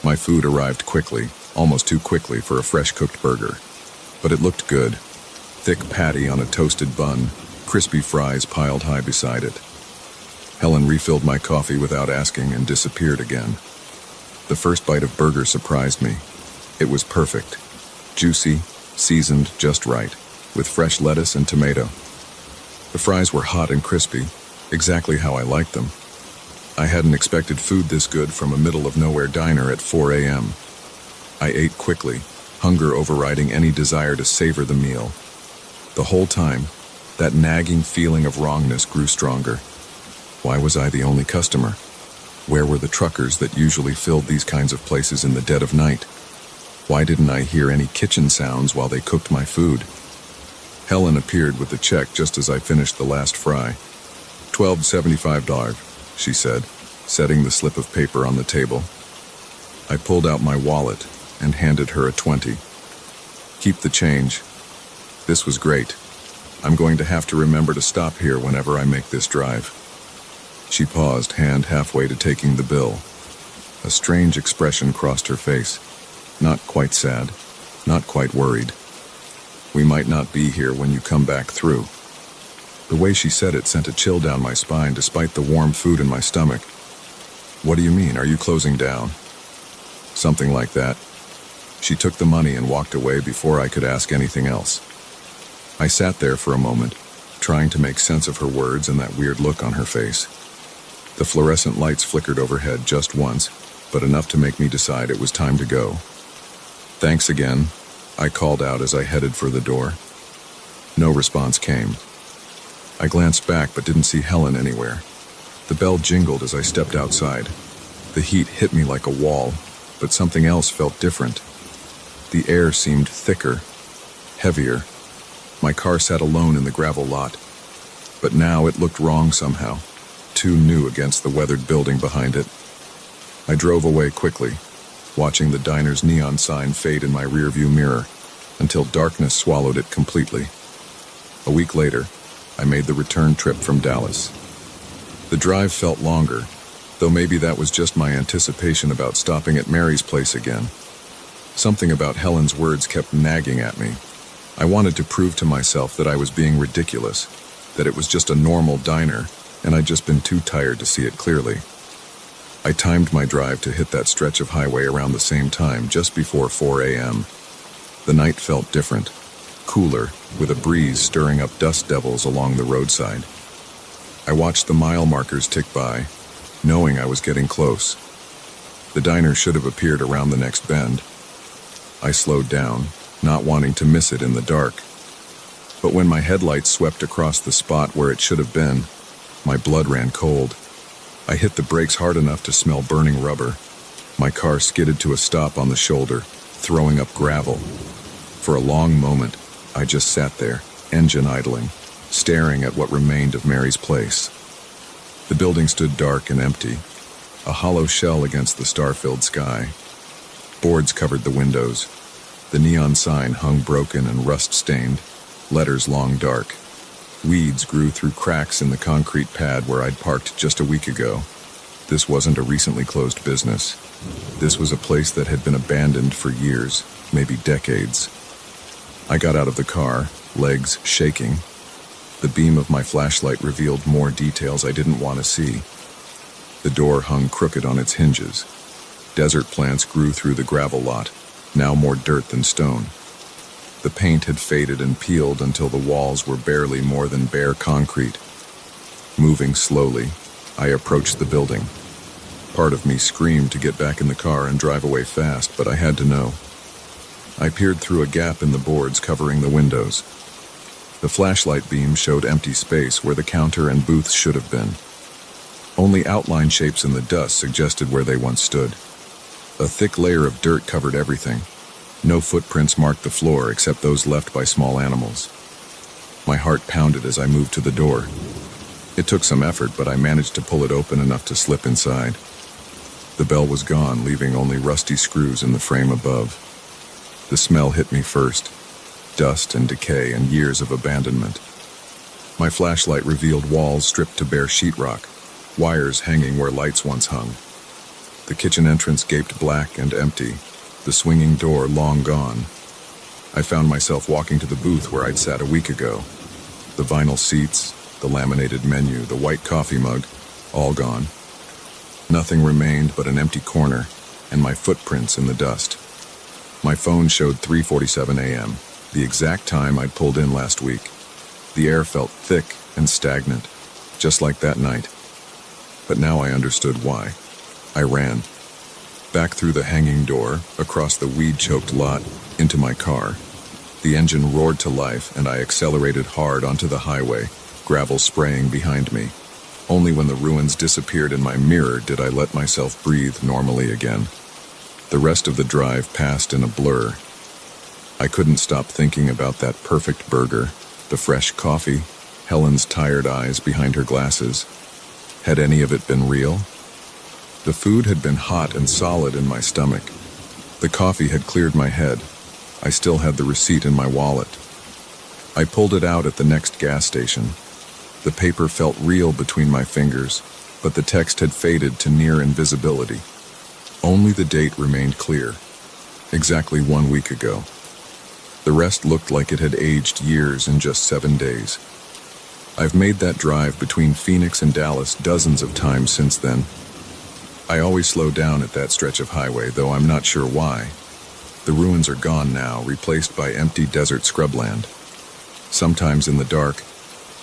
My food arrived quickly, almost too quickly for a fresh-cooked burger. But it looked good. Thick patty on a toasted bun, crispy fries piled high beside it. Helen refilled my coffee without asking and disappeared again. The first bite of burger surprised me. It was perfect. Juicy, seasoned just right, with fresh lettuce and tomato. The fries were hot and crispy, exactly how I liked them. I hadn't expected food this good from a middle-of-nowhere diner at 4 a.m. I ate quickly, hunger overriding any desire to savor the meal. The whole time, that nagging feeling of wrongness grew stronger. Why was I the only customer? Where were the truckers that usually filled these kinds of places in the dead of night? Why didn't I hear any kitchen sounds while they cooked my food? Helen appeared with the check just as I finished the last fry. $12.75, she said, setting the slip of paper on the table. I pulled out my wallet and handed her a 20. Keep the change. This was great. I'm going to have to remember to stop here whenever I make this drive. She paused, hand halfway to taking the bill. A strange expression crossed her face. Not quite sad, not quite worried. We might not be here when you come back through. The way she said it sent a chill down my spine despite the warm food in my stomach. What do you mean, are you closing down? Something like that. She took the money and walked away before I could ask anything else. I sat there for a moment, trying to make sense of her words and that weird look on her face. The fluorescent lights flickered overhead just once, but enough to make me decide it was time to go. Thanks again, I called out as I headed for the door. No response came. I glanced back but didn't see Helen anywhere. The bell jingled as I stepped outside. The heat hit me like a wall, but something else felt different. The air seemed thicker, heavier. My car sat alone in the gravel lot, but now it looked wrong somehow, too new against the weathered building behind it. I drove away quickly, watching the diner's neon sign fade in my rearview mirror, until darkness swallowed it completely. A week later, I made the return trip from Dallas. The drive felt longer, though maybe that was just my anticipation about stopping at Mary's place again. Something about Helen's words kept nagging at me. I wanted to prove to myself that I was being ridiculous, that it was just a normal diner, and I'd just been too tired to see it clearly. I timed my drive to hit that stretch of highway around the same time, just before 4 a.m. The night felt different, cooler, with a breeze stirring up dust devils along the roadside. I watched the mile markers tick by, knowing I was getting close. The diner should have appeared around the next bend. I slowed down, not wanting to miss it in the dark. But when my headlights swept across the spot where it should have been, my blood ran cold. I hit the brakes hard enough to smell burning rubber. My car skidded to a stop on the shoulder, throwing up gravel. For a long moment, I just sat there, engine idling, staring at what remained of Mary's place. The building stood dark and empty, a hollow shell against the star-filled sky. Boards covered the windows. The neon sign hung broken and rust-stained, letters long dark. Weeds grew through cracks in the concrete pad where I'd parked just a week ago. This wasn't a recently closed business. This was a place that had been abandoned for years, maybe decades. I got out of the car, legs shaking. The beam of my flashlight revealed more details I didn't want to see. The door hung crooked on its hinges. Desert plants grew through the gravel lot, now more dirt than stone. The paint had faded and peeled until the walls were barely more than bare concrete. Moving slowly, I approached the building. Part of me screamed to get back in the car and drive away fast, but I had to know. I peered through a gap in the boards covering the windows. The flashlight beam showed empty space where the counter and booths should have been. Only outline shapes in the dust suggested where they once stood. A thick layer of dirt covered everything. No footprints marked the floor except those left by small animals. My heart pounded as I moved to the door. It took some effort, but I managed to pull it open enough to slip inside. The bell was gone, leaving only rusty screws in the frame above. The smell hit me first, dust and decay and years of abandonment. My flashlight revealed walls stripped to bare sheetrock, wires hanging where lights once hung. The kitchen entrance gaped black and empty, the swinging door long gone. I found myself walking to the booth where I'd sat a week ago. The vinyl seats, the laminated menu, the white coffee mug, all gone. Nothing remained but an empty corner and my footprints in the dust. My phone showed 3:47 a.m., the exact time I'd pulled in last week. The air felt thick and stagnant, just like that night. But now I understood why. I ran. Back through the hanging door, across the weed-choked lot, into my car. The engine roared to life, and I accelerated hard onto the highway, gravel spraying behind me. Only when the ruins disappeared in my mirror did I let myself breathe normally again. The rest of the drive passed in a blur. I couldn't stop thinking about that perfect burger, the fresh coffee, Helen's tired eyes behind her glasses. Had any of it been real? The food had been hot and solid in my stomach. The coffee had cleared my head. I still had the receipt in my wallet. I pulled it out at the next gas station. The paper felt real between my fingers, but the text had faded to near invisibility. Only the date remained clear. Exactly 1 week ago. The rest looked like it had aged years in just 7 days. I've made that drive between Phoenix and Dallas dozens of times since then. I always slow down at that stretch of highway, though I'm not sure why. The ruins are gone now, replaced by empty desert scrubland. Sometimes in the dark,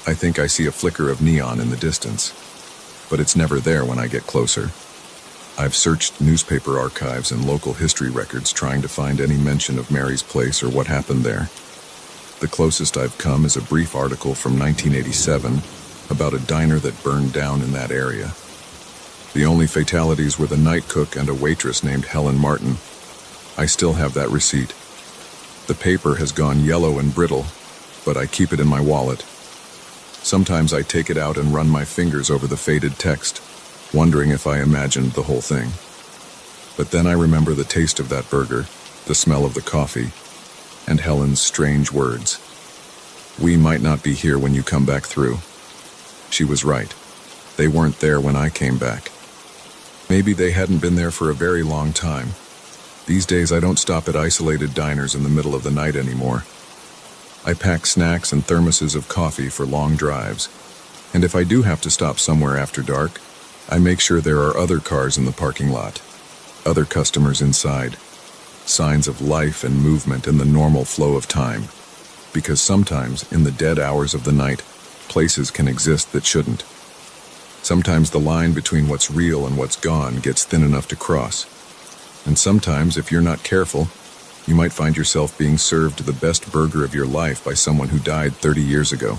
I think I see a flicker of neon in the distance, but it's never there when I get closer. I've searched newspaper archives and local history records trying to find any mention of Mary's place or what happened there. The closest I've come is a brief article from 1987 about a diner that burned down in that area. The only fatalities were the night cook and a waitress named Helen Martin. I still have that receipt. The paper has gone yellow and brittle, but I keep it in my wallet. Sometimes I take it out and run my fingers over the faded text, wondering if I imagined the whole thing. But then I remember the taste of that burger, the smell of the coffee, and Helen's strange words. "We might not be here when you come back through." She was right. They weren't there when I came back. Maybe they hadn't been there for a very long time. These days I don't stop at isolated diners in the middle of the night anymore. I pack snacks and thermoses of coffee for long drives. And if I do have to stop somewhere after dark, I make sure there are other cars in the parking lot, other customers inside, signs of life and movement in the normal flow of time. Because sometimes, in the dead hours of the night, places can exist that shouldn't. Sometimes the line between what's real and what's gone gets thin enough to cross. And sometimes, if you're not careful, you might find yourself being served the best burger of your life by someone who died 30 years ago.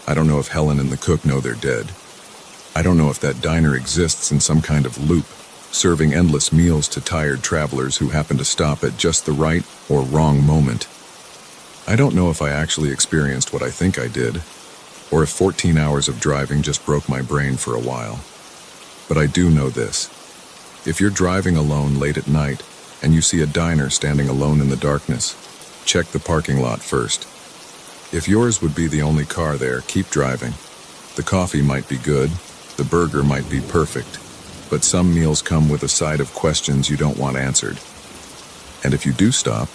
I don't know if Helen and the cook know they're dead. I don't know if that diner exists in some kind of loop, serving endless meals to tired travelers who happen to stop at just the right or wrong moment. I don't know if I actually experienced what I think I did, or if 14 hours of driving just broke my brain for a while. But I do know this. If you're driving alone late at night and you see a diner standing alone in the darkness, check the parking lot first. If yours would be the only car there, keep driving. The coffee might be good, the burger might be perfect, but some meals come with a side of questions you don't want answered. And if you do stop,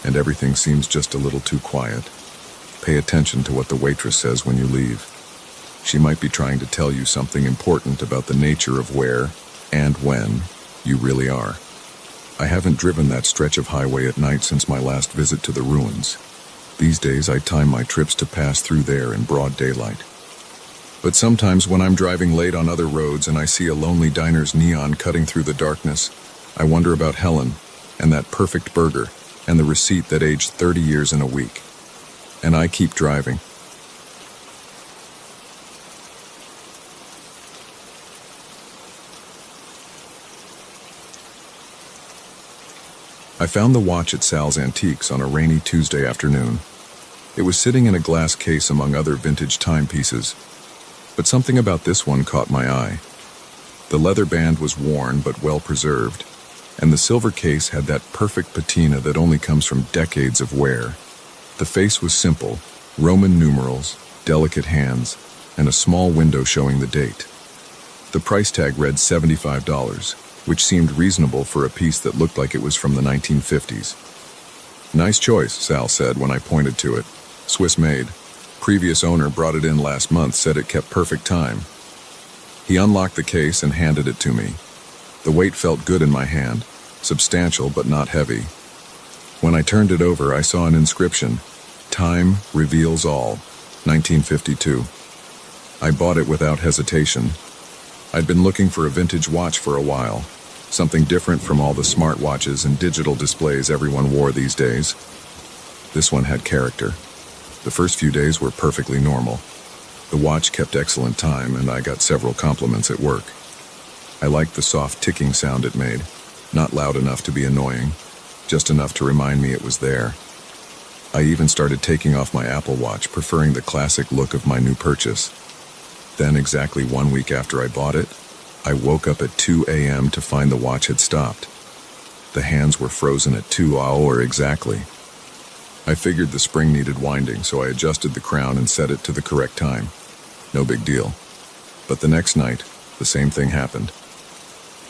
and everything seems just a little too quiet, pay attention to what the waitress says when you leave. She might be trying to tell you something important about the nature of where and when you really are. I haven't driven that stretch of highway at night since my last visit to the ruins. These days I time my trips to pass through there in broad daylight. But sometimes when I'm driving late on other roads and I see a lonely diner's neon cutting through the darkness, I wonder about Helen and that perfect burger and the receipt that aged 30 years in a week. And I keep driving. I found the watch at Sal's Antiques on a rainy Tuesday afternoon. It was sitting in a glass case among other vintage timepieces, but something about this one caught my eye. The leather band was worn but well preserved, and the silver case had that perfect patina that only comes from decades of wear. The face was simple, Roman numerals, delicate hands, and a small window showing the date. The price tag read $75, which seemed reasonable for a piece that looked like it was from the 1950s. "Nice choice," Sal said when I pointed to it. "Swiss made. Previous owner brought it in last month, said it kept perfect time." He unlocked the case and handed it to me. The weight felt good in my hand, substantial but not heavy. When I turned it over, I saw an inscription, "Time reveals all, 1952. I bought it without hesitation. I'd been looking for a vintage watch for a while, something different from all the smartwatches and digital displays everyone wore these days. This one had character. The first few days were perfectly normal. The watch kept excellent time, and I got several compliments at work. I liked the soft ticking sound it made, not loud enough to be annoying, just enough to remind me it was there. I even started taking off my Apple Watch, preferring the classic look of my new purchase. Then, exactly 1 week after I bought it, I woke up at 2 a.m. to find the watch had stopped. The hands were frozen at 2 hours exactly. I figured the spring needed winding, so I adjusted the crown and set it to the correct time. No big deal. But the next night, the same thing happened.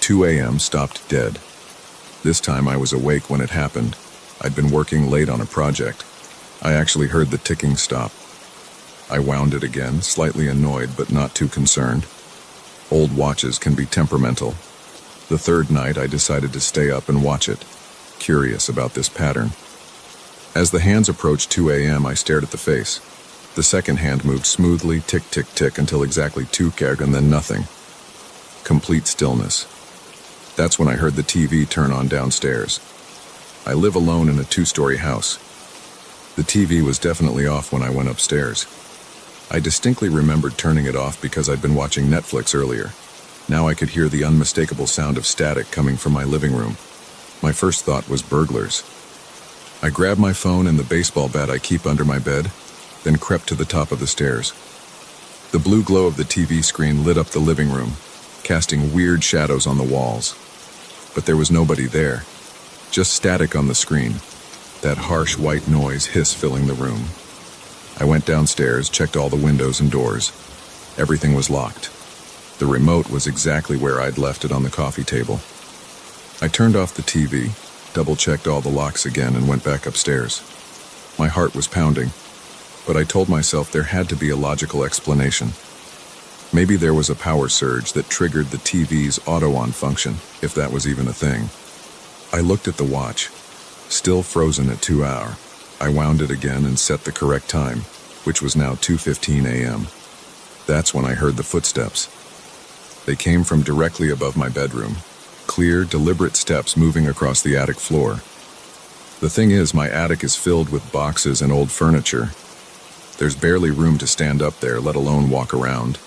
2 a.m. stopped dead. This time I was awake when it happened. I'd been working late on a project. I actually heard the ticking stop. I wound it again, slightly annoyed but not too concerned. Old watches can be temperamental. The third night I decided to stay up and watch it, curious about this pattern. As the hands approached 2 a.m., I stared at the face. The second hand moved smoothly, tick, tick, tick, until exactly 2 kg and then nothing. Complete stillness. That's when I heard the TV turn on downstairs. I live alone in a 2-story house. The TV was definitely off when I went upstairs. I distinctly remembered turning it off because I'd been watching Netflix earlier. Now I could hear the unmistakable sound of static coming from my living room. My first thought was burglars. I grabbed my phone and the baseball bat I keep under my bed, then crept to the top of the stairs. The blue glow of the TV screen lit up the living room, casting weird shadows on the walls. But there was nobody there, just static on the screen, that harsh white noise hiss filling the room. I went downstairs, checked all the windows and doors. Everything was locked. The remote was exactly where I'd left it on the coffee table. I turned off the TV, double-checked all the locks again, and went back upstairs. My heart was pounding, but I told myself there had to be a logical explanation. Maybe there was a power surge that triggered the TV's auto-on function, if that was even a thing. I looked at the watch, still frozen at 2 hours. I wound it again and set the correct time, which was now 2:15 a.m. That's when I heard the footsteps. They came from directly above my bedroom. Clear, deliberate steps moving across the attic floor. The thing is, my attic is filled with boxes and old furniture. There's barely room to stand up there, let alone walk around.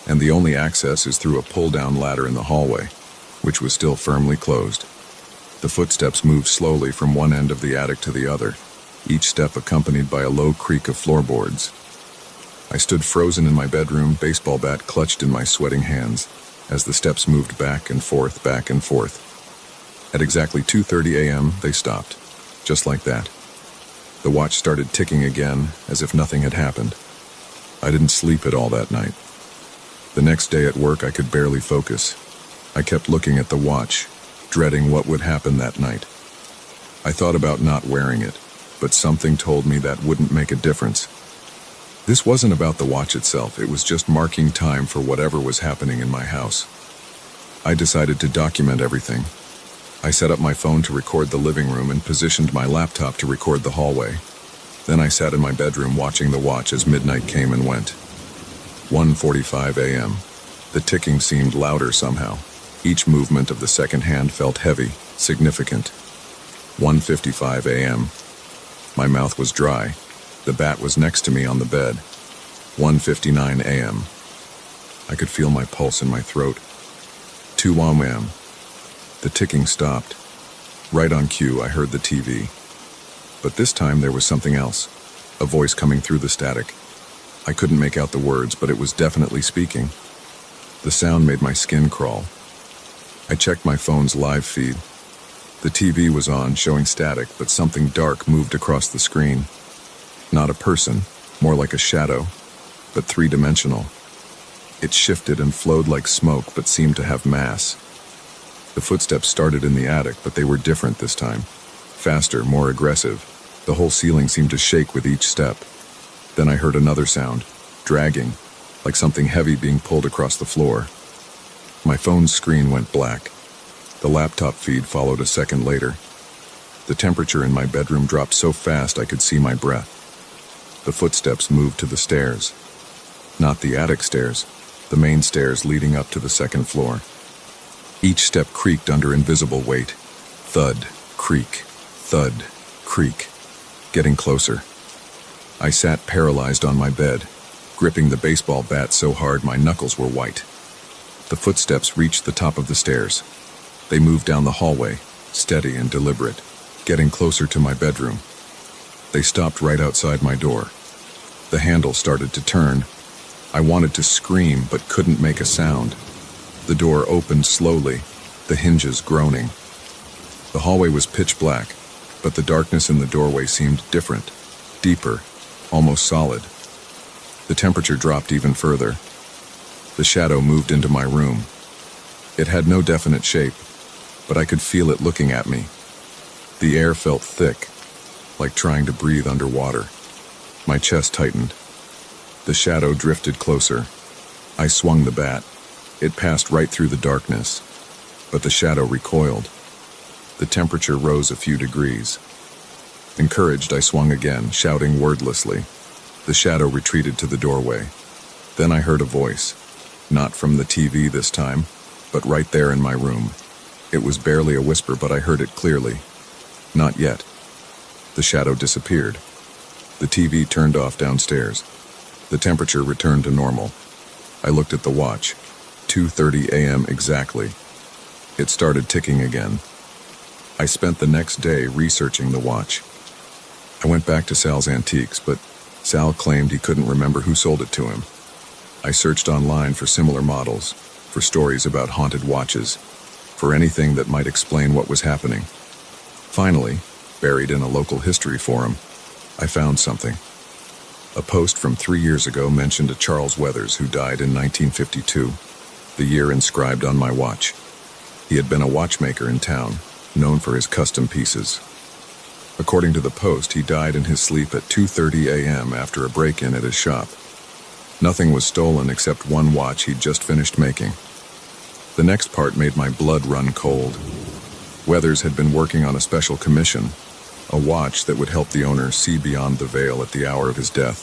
And the only access is through a pull-down ladder in the hallway, which was still firmly closed. The footsteps moved slowly from one end of the attic to the other, each step accompanied by a low creak of floorboards. I stood frozen in my bedroom, baseball bat clutched in my sweating hands, as the steps moved back and forth, back and forth. At exactly 2:30 a.m., they stopped, just like that. The watch started ticking again, as if nothing had happened. I didn't sleep at all that night. The next day at work, I could barely focus. I kept looking at the watch, dreading what would happen that night. I thought about not wearing it, but something told me that wouldn't make a difference. This wasn't about the watch itself, it was just marking time for whatever was happening in my house. I decided to document everything. I set up my phone to record the living room and positioned my laptop to record the hallway. Then I sat in my bedroom watching the watch as midnight came and went. 1:45 a.m. The ticking seemed louder somehow. Each movement of the second hand felt heavy, significant. 1:55 a.m. My mouth was dry. The bat was next to me on the bed. 1:59 a.m. I could feel my pulse in my throat. 2 a.m. The ticking stopped. Right on cue, I heard the TV. But this time there was something else, a voice coming through the static. I couldn't make out the words, but it was definitely speaking. The sound made my skin crawl. I checked my phone's live feed. The TV was on, showing static, but something dark moved across the screen. Not a person, more like a shadow, but three-dimensional. It shifted and flowed like smoke, but seemed to have mass. The footsteps started in the attic, but they were different this time. Faster, more aggressive. The whole ceiling seemed to shake with each step. Then I heard another sound, dragging, like something heavy being pulled across the floor. My phone's screen went black. The laptop feed followed a second later. The temperature in my bedroom dropped so fast I could see my breath. The footsteps moved to the stairs. Not the attic stairs, the main stairs leading up to the second floor. Each step creaked under invisible weight. Thud, creak, thud, creak. Getting closer. I sat paralyzed on my bed, gripping the baseball bat so hard my knuckles were white. The footsteps reached the top of the stairs. They moved down the hallway, steady and deliberate, getting closer to my bedroom. They stopped right outside my door. The handle started to turn. I wanted to scream, but couldn't make a sound. The door opened slowly, the hinges groaning. The hallway was pitch black, but the darkness in the doorway seemed different, deeper, almost solid. The temperature dropped even further. The shadow moved into my room. It had no definite shape, but I could feel it looking at me. The air felt thick, like trying to breathe underwater. My chest tightened. The shadow drifted closer. I swung the bat. It passed right through the darkness, but the shadow recoiled. The temperature rose a few degrees. Encouraged, I swung again, shouting wordlessly. The shadow retreated to the doorway. Then I heard a voice, not from the TV this time, but right there in my room. It was barely a whisper, but I heard it clearly. Not yet. The shadow disappeared. The TV turned off downstairs. The temperature returned to normal. I looked at the watch. 2:30 a.m. exactly. It started ticking again. I spent the next day researching the watch. I went back to Sal's Antiques, but Sal claimed he couldn't remember who sold it to him. I searched online for similar models, for stories about haunted watches, for anything that might explain what was happening. Finally, buried in a local history forum, I found something. A post from 3 years ago mentioned a Charles Weathers who died in 1952, the year inscribed on my watch. He had been a watchmaker in town, known for his custom pieces. According to the Post, he died in his sleep at 2:30 a.m. after a break-in at his shop. Nothing was stolen except one watch he'd just finished making. The next part made my blood run cold. Weathers had been working on a special commission, a watch that would help the owner see beyond the veil at the hour of his death.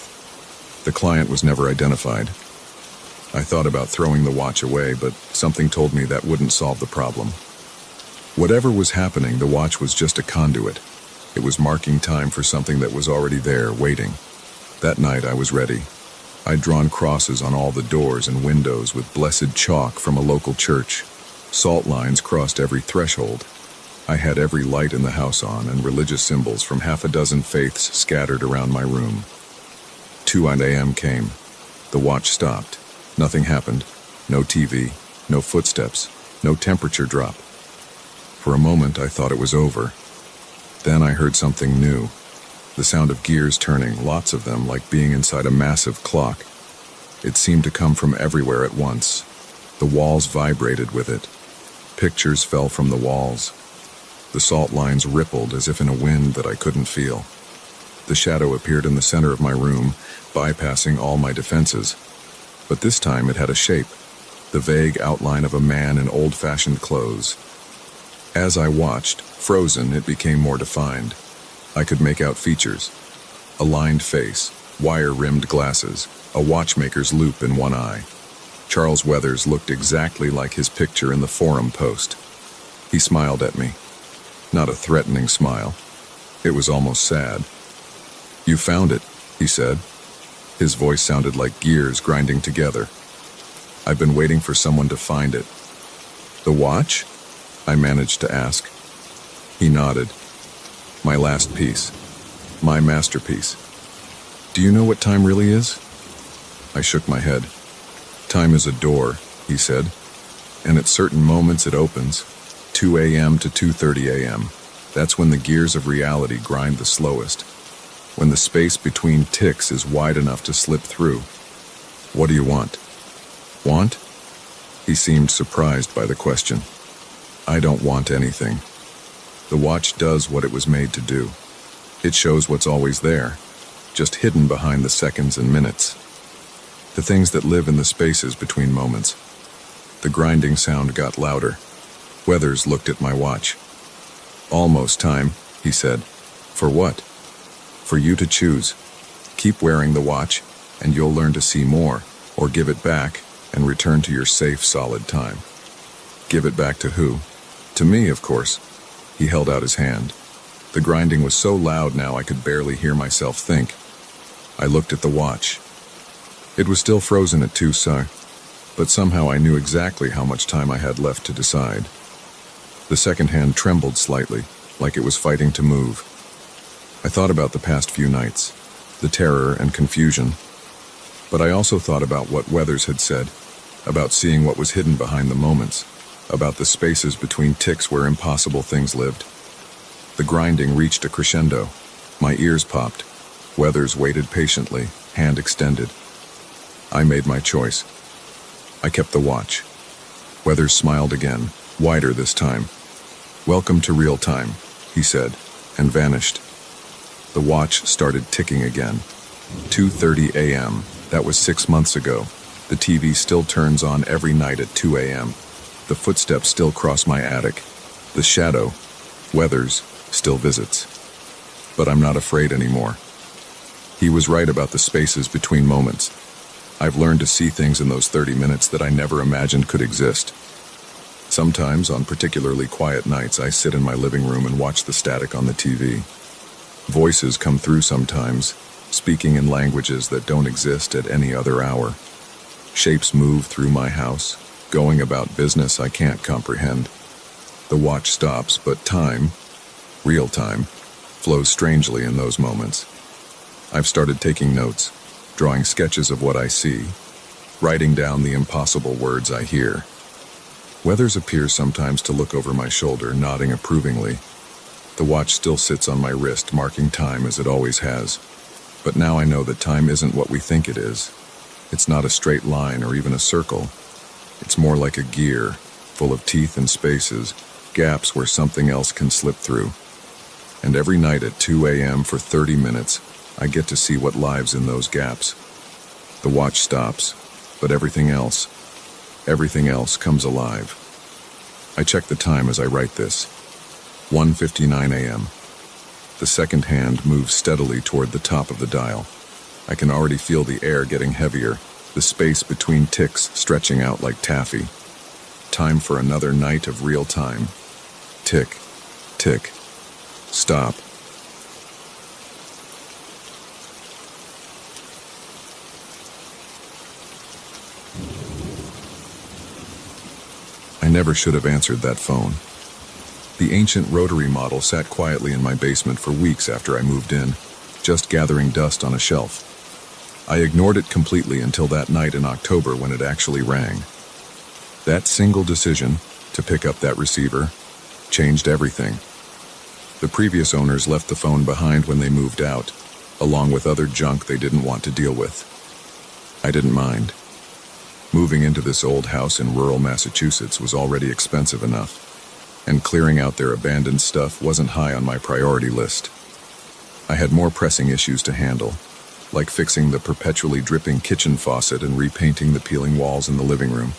The client was never identified. I thought about throwing the watch away, but something told me that wouldn't solve the problem. Whatever was happening, the watch was just a conduit. It was marking time for something that was already there, waiting. That night I was ready. I'd drawn crosses on all the doors and windows with blessed chalk from a local church. Salt lines crossed every threshold. I had every light in the house on and religious symbols from half a dozen faiths scattered around my room. 2 a.m. came. The watch stopped. Nothing happened. No TV, no footsteps, no temperature drop. For a moment I thought it was over. Then I heard something new. The sound of gears turning, lots of them, like being inside a massive clock. It seemed to come from everywhere at once. The walls vibrated with it. Pictures fell from the walls. The salt lines rippled as if in a wind that I couldn't feel. The shadow appeared in the center of my room, bypassing all my defenses. But this time it had a shape, the vague outline of a man in old-fashioned clothes. As I watched, frozen, it became more defined. I could make out features. A lined face, wire-rimmed glasses, a watchmaker's loop in one eye. Charles Weathers looked exactly like his picture in the forum post. He smiled at me. Not a threatening smile. It was almost sad. "You found it," he said. His voice sounded like gears grinding together. "I've been waiting for someone to find it." "The watch?" I managed to ask. He nodded. "My last piece. My masterpiece. Do you know what time really is?" I shook my head. "Time is a door," he said, "and at certain moments it opens. 2 a.m. to 2:30 a.m. That's when the gears of reality grind the slowest. When the space between ticks is wide enough to slip through. What do you want?" "Want?" He seemed surprised by the question. "I don't want anything. The watch does what it was made to do. It shows what's always there, just hidden behind the seconds and minutes. The things that live in the spaces between moments." The grinding sound got louder. Weathers looked at my watch. "Almost time," he said. "For what?" "For you to choose. Keep wearing the watch, and you'll learn to see more, or give it back and return to your safe, solid time." "Give it back to who?" "To me, of course." He held out his hand. The grinding was so loud now I could barely hear myself think. I looked at the watch. It was still frozen at 2 a.m., but somehow I knew exactly how much time I had left to decide. The second hand trembled slightly, like it was fighting to move. I thought about the past few nights, the terror and confusion. But I also thought about what Weathers had said, about seeing what was hidden behind the moments, about the spaces between ticks where impossible things lived. The grinding reached a crescendo. My ears popped. Weathers waited patiently, hand extended. I made my choice. I kept the watch. Weathers smiled again, wider this time. "Welcome to real time," he said, and vanished. The watch started ticking again. 2:30 a.m. That was 6 months ago. The TV still turns on every night at 2 a.m. The footsteps still cross my attic. The shadow, Weathers, still visits. But I'm not afraid anymore. He was right about the spaces between moments. I've learned to see things in those 30 minutes that I never imagined could exist. Sometimes, on particularly quiet nights, I sit in my living room and watch the static on the TV. Voices come through sometimes, speaking in languages that don't exist at any other hour. Shapes move through my house, going about business I can't comprehend. The watch stops, but time, real time, flows strangely in those moments. I've started taking notes, drawing sketches of what I see, writing down the impossible words I hear. Weathers appears sometimes to look over my shoulder, nodding approvingly. The watch still sits on my wrist, marking time as it always has. But now I know that time isn't what we think it is. It's not a straight line or even a circle. It's more like a gear, full of teeth and spaces, gaps where something else can slip through. And every night at 2 a.m. for 30 minutes, I get to see what lives in those gaps. The watch stops, but everything else comes alive. I check the time as I write this. 1:59 a.m. The second hand moves steadily toward the top of the dial. I can already feel the air getting heavier, the space between ticks stretching out like taffy. Time for another night of real time. Tick, tick, stop. I never should have answered that phone. The ancient rotary model sat quietly in my basement for weeks after I moved in, just gathering dust on a shelf. I ignored it completely until that night in October when it actually rang. That single decision, to pick up that receiver, changed everything. The previous owners left the phone behind when they moved out, along with other junk they didn't want to deal with. I didn't mind. Moving into this old house in rural Massachusetts was already expensive enough, and clearing out their abandoned stuff wasn't high on my priority list. I had more pressing issues to handle, like fixing the perpetually dripping kitchen faucet and repainting the peeling walls in the living room.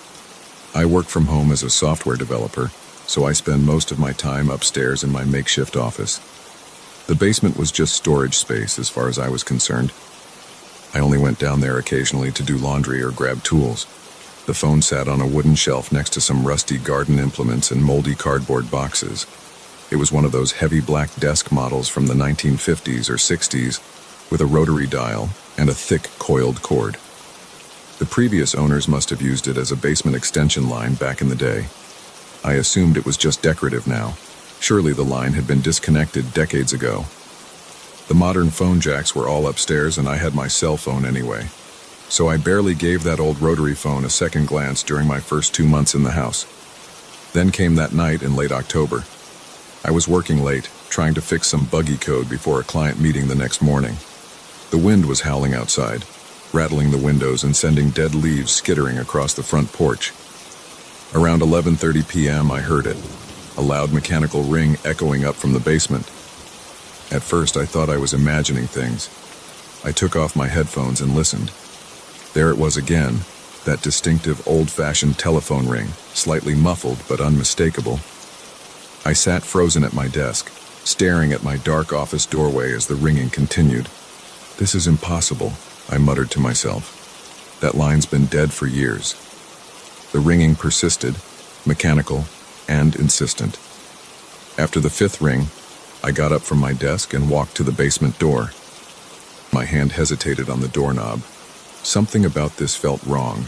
I work from home as a software developer, so I spend most of my time upstairs in my makeshift office. The basement was just storage space as far as I was concerned. I only went down there occasionally to do laundry or grab tools. The phone sat on a wooden shelf next to some rusty garden implements and moldy cardboard boxes. It was one of those heavy black desk models from the 1950s or 60s, with a rotary dial and a thick coiled cord. The previous owners must have used it as a basement extension line back in the day. I assumed it was just decorative now. Surely the line had been disconnected decades ago. The modern phone jacks were all upstairs and I had my cell phone anyway. So I barely gave that old rotary phone a second glance during my first 2 months in the house. Then came that night in late October. I was working late, trying to fix some buggy code before a client meeting the next morning. The wind was howling outside, rattling the windows and sending dead leaves skittering across the front porch. Around 11:30 p.m. I heard it, a loud mechanical ring echoing up from the basement. At first I thought I was imagining things. I took off my headphones and listened. There it was again, that distinctive old-fashioned telephone ring, slightly muffled but unmistakable. I sat frozen at my desk, staring at my dark office doorway as the ringing continued. "This is impossible," I muttered to myself. "That line's been dead for years." The ringing persisted, mechanical and insistent. After the fifth ring, I got up from my desk and walked to the basement door. My hand hesitated on the doorknob. Something about this felt wrong,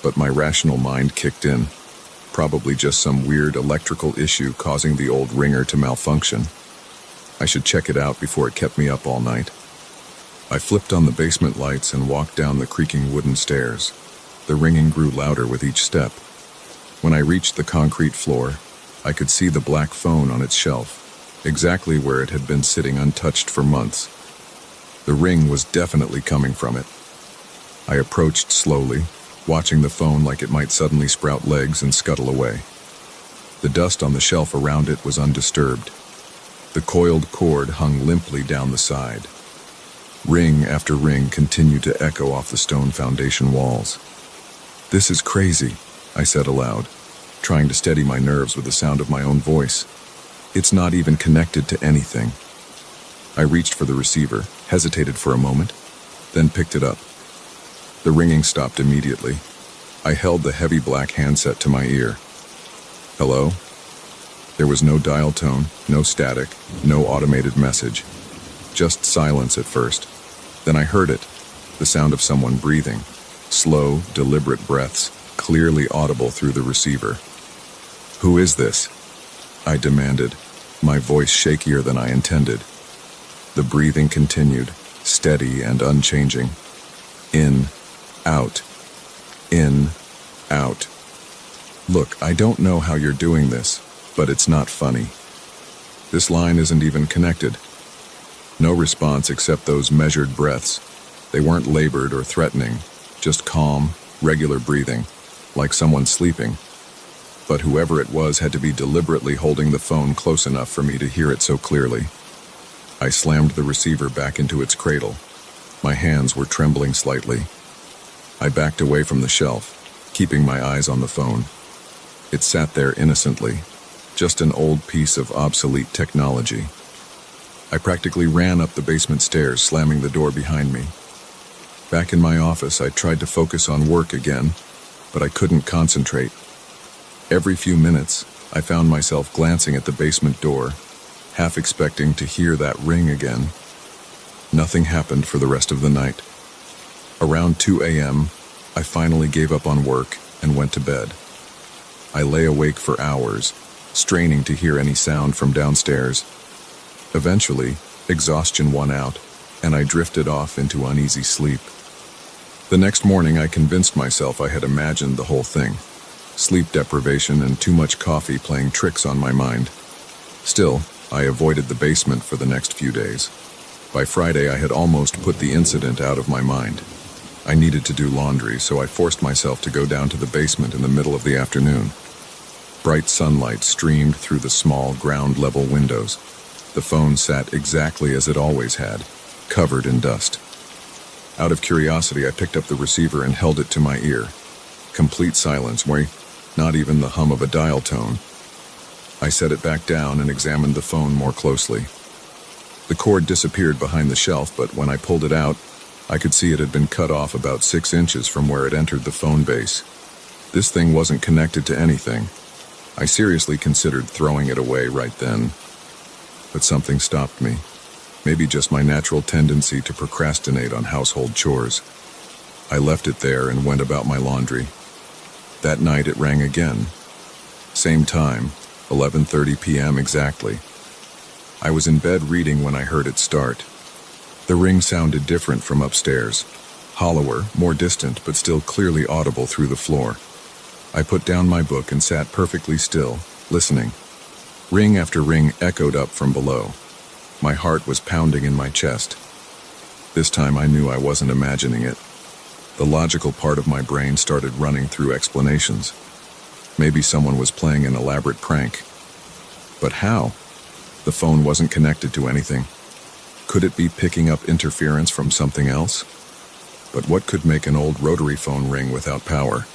but my rational mind kicked in. Probably just some weird electrical issue causing the old ringer to malfunction. I should check it out before it kept me up all night. I flipped on the basement lights and walked down the creaking wooden stairs. The ringing grew louder with each step. When I reached the concrete floor, I could see the black phone on its shelf, exactly where it had been sitting untouched for months. The ring was definitely coming from it. I approached slowly, watching the phone like it might suddenly sprout legs and scuttle away. The dust on the shelf around it was undisturbed. The coiled cord hung limply down the side. Ring after ring continued to echo off the stone foundation walls. "This is crazy," I said aloud, trying to steady my nerves with the sound of my own voice. "It's not even connected to anything." I reached for the receiver, hesitated for a moment, then picked it up. The ringing stopped immediately. I held the heavy black handset to my ear. "Hello?" There was no dial tone, no static, no automated message. Just silence at first. Then I heard it, the sound of someone breathing. Slow, deliberate breaths, clearly audible through the receiver. "Who is this?" I demanded, my voice shakier than I intended. The breathing continued, steady and unchanging. In, out, in, out. "Look, I don't know how you're doing this, but it's not funny. This line isn't even connected." No response except those measured breaths. They weren't labored or threatening, just calm, regular breathing, like someone sleeping. But whoever it was had to be deliberately holding the phone close enough for me to hear it so clearly. I slammed the receiver back into its cradle. My hands were trembling slightly. I backed away from the shelf, keeping my eyes on the phone. It sat there innocently, just an old piece of obsolete technology. I practically ran up the basement stairs, slamming the door behind me. Back in my office, I tried to focus on work again, but I couldn't concentrate. Every few minutes, I found myself glancing at the basement door, half expecting to hear that ring again. Nothing happened for the rest of the night. Around 2 a.m., I finally gave up on work and went to bed. I lay awake for hours, straining to hear any sound from downstairs. Eventually, exhaustion won out, and I drifted off into uneasy sleep. The next morning, I convinced myself I had imagined the whole thing. Sleep deprivation and too much coffee playing tricks on my mind. Still, I avoided the basement for the next few days. By Friday, I had almost put the incident out of my mind. I needed to do laundry, so I forced myself to go down to the basement in the middle of the afternoon. Bright sunlight streamed through the small ground-level windows. The phone sat exactly as it always had, covered in dust. Out of curiosity, I picked up the receiver and held it to my ear. Complete silence, not even the hum of a dial tone. I set it back down and examined the phone more closely. The cord disappeared behind the shelf, but when I pulled it out, I could see it had been cut off about 6 inches from where it entered the phone base. This thing wasn't connected to anything. I seriously considered throwing it away right then. But something stopped me. Maybe just my natural tendency to procrastinate on household chores. I left it there and went about my laundry. That night it rang again. Same time, 11:30 p.m. exactly. I was in bed reading when I heard it start. The ring sounded different from upstairs. Hollower, more distant, but still clearly audible through the floor. I put down my book and sat perfectly still, listening. Ring after ring echoed up from below. My heart was pounding in my chest. This time I knew I wasn't imagining it. The logical part of my brain started running through explanations. Maybe someone was playing an elaborate prank. But how? The phone wasn't connected to anything. Could it be picking up interference from something else? But what could make an old rotary phone ring without power?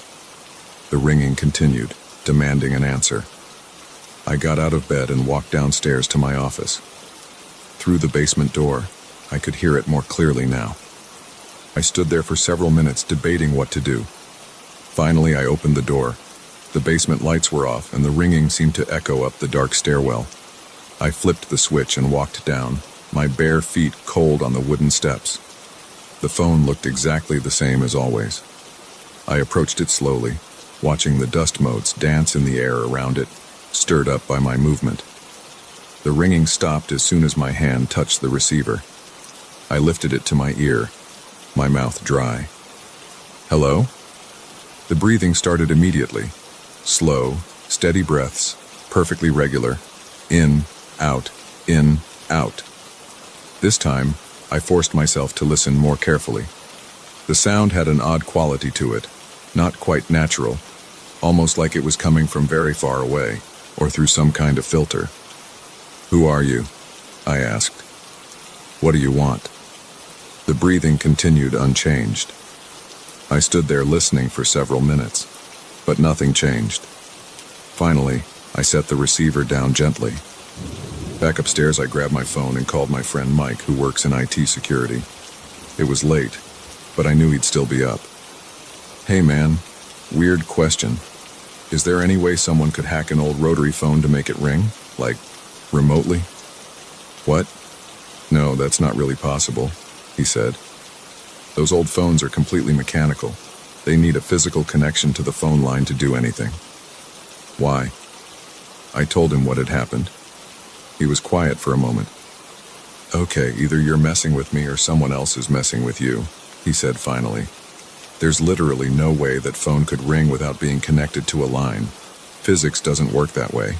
The ringing continued, demanding an answer. I got out of bed and walked downstairs to my office. Through the basement door, I could hear it more clearly now. I stood there for several minutes debating what to do. Finally, I opened the door. The basement lights were off and the ringing seemed to echo up the dark stairwell. I flipped the switch and walked down, my bare feet cold on the wooden steps. The phone looked exactly the same as always. I approached it slowly, watching the dust motes dance in the air around it, stirred up by my movement. The ringing stopped as soon as my hand touched the receiver. I lifted it to my ear, my mouth dry. Hello? The breathing started immediately. Slow, steady breaths, perfectly regular. In, out, in, out. This time, I forced myself to listen more carefully. The sound had an odd quality to it, not quite natural, almost like it was coming from very far away, or through some kind of filter. Who are you? I asked. What do you want? The breathing continued unchanged. I stood there listening for several minutes, but nothing changed. Finally, I set the receiver down gently. Back upstairs, I grabbed my phone and called my friend Mike, who works in IT security. It was late, but I knew he'd still be up. Hey man, weird question. Is there any way someone could hack an old rotary phone to make it ring? Like, remotely? What? No, that's not really possible, he said. Those old phones are completely mechanical. They need a physical connection to the phone line to do anything. Why? I told him what had happened. He was quiet for a moment. Okay, either you're messing with me or someone else is messing with you, he said finally. There's literally no way that phone could ring without being connected to a line. Physics doesn't work that way.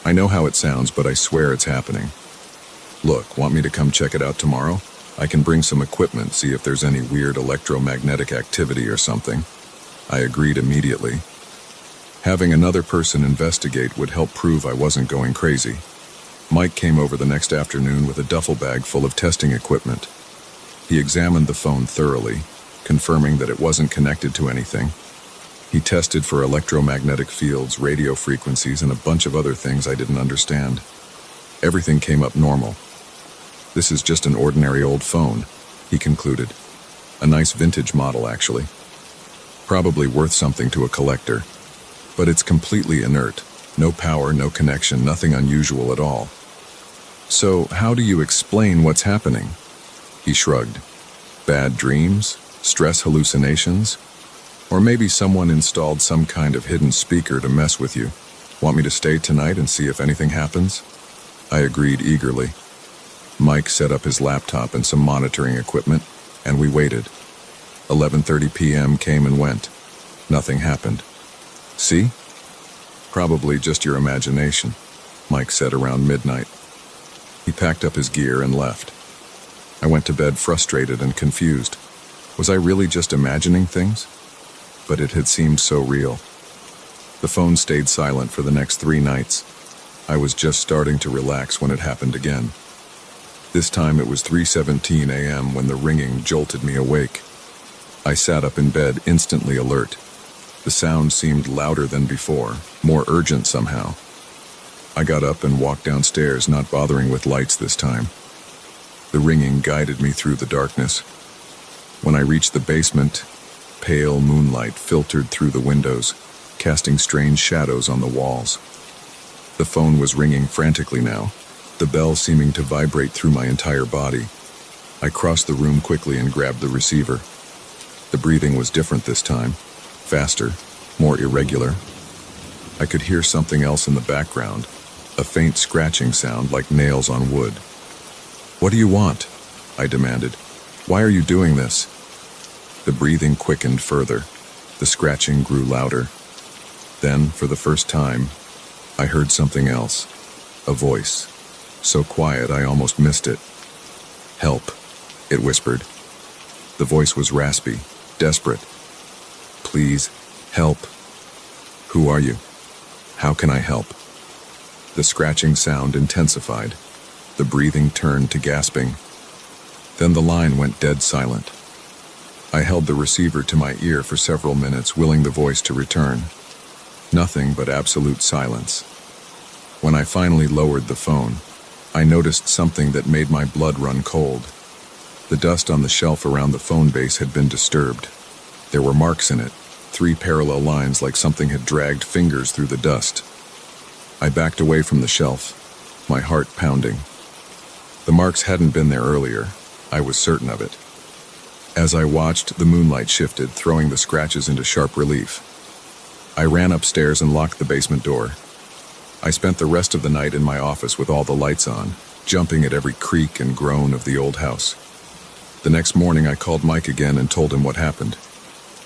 I know how it sounds, but I swear it's happening. Look, want me to come check it out tomorrow? I can bring some equipment, see if there's any weird electromagnetic activity or something. I agreed immediately. Having another person investigate would help prove I wasn't going crazy. Mike came over the next afternoon with a duffel bag full of testing equipment. He examined the phone thoroughly, confirming that it wasn't connected to anything. He tested for electromagnetic fields, radio frequencies, and a bunch of other things I didn't understand. Everything came up normal. "This is just an ordinary old phone," he concluded. "A nice vintage model, actually. Probably worth something to a collector. But it's completely inert. No power, no connection, nothing unusual at all." "So, how do you explain what's happening?" He shrugged. "Bad dreams? Stress hallucinations? Or maybe someone installed some kind of hidden speaker to mess with you. Want me to stay tonight and see if anything happens?" I agreed eagerly. Mike set up his laptop and some monitoring equipment, and we waited. 11:30 p.m. came and went. Nothing happened. "See? Probably just your imagination," Mike said around midnight. He packed up his gear and left. I went to bed frustrated and confused. Was I really just imagining things? But it had seemed so real. The phone stayed silent for the next 3 nights. I was just starting to relax when it happened again. This time it was 3:17 a.m. when the ringing jolted me awake. I sat up in bed, instantly alert. The sound seemed louder than before, more urgent somehow. I got up and walked downstairs, not bothering with lights this time. The ringing guided me through the darkness. When I reached the basement, pale moonlight filtered through the windows, casting strange shadows on the walls. The phone was ringing frantically now, the bell seeming to vibrate through my entire body. I crossed the room quickly and grabbed the receiver. The breathing was different this time, faster, more irregular. I could hear something else in the background, a faint scratching sound like nails on wood. "What do you want?" I demanded. "Why are you doing this?" The breathing quickened further. The scratching grew louder. Then, for the first time, I heard something else. A voice. So quiet I almost missed it. "Help," it whispered. The voice was raspy, desperate. "Please, help." "Who are you? How can I help?" The scratching sound intensified. The breathing turned to gasping. Then the line went dead silent. I held the receiver to my ear for several minutes, willing the voice to return. Nothing but absolute silence. When I finally lowered the phone, I noticed something that made my blood run cold. The dust on the shelf around the phone base had been disturbed. There were marks in it, 3 parallel lines like something had dragged fingers through the dust. I backed away from the shelf, my heart pounding. The marks hadn't been there earlier. I was certain of it. As I watched, the moonlight shifted, throwing the scratches into sharp relief. I ran upstairs and locked the basement door. I spent the rest of the night in my office with all the lights on, jumping at every creak and groan of the old house. The next morning I called Mike again and told him what happened.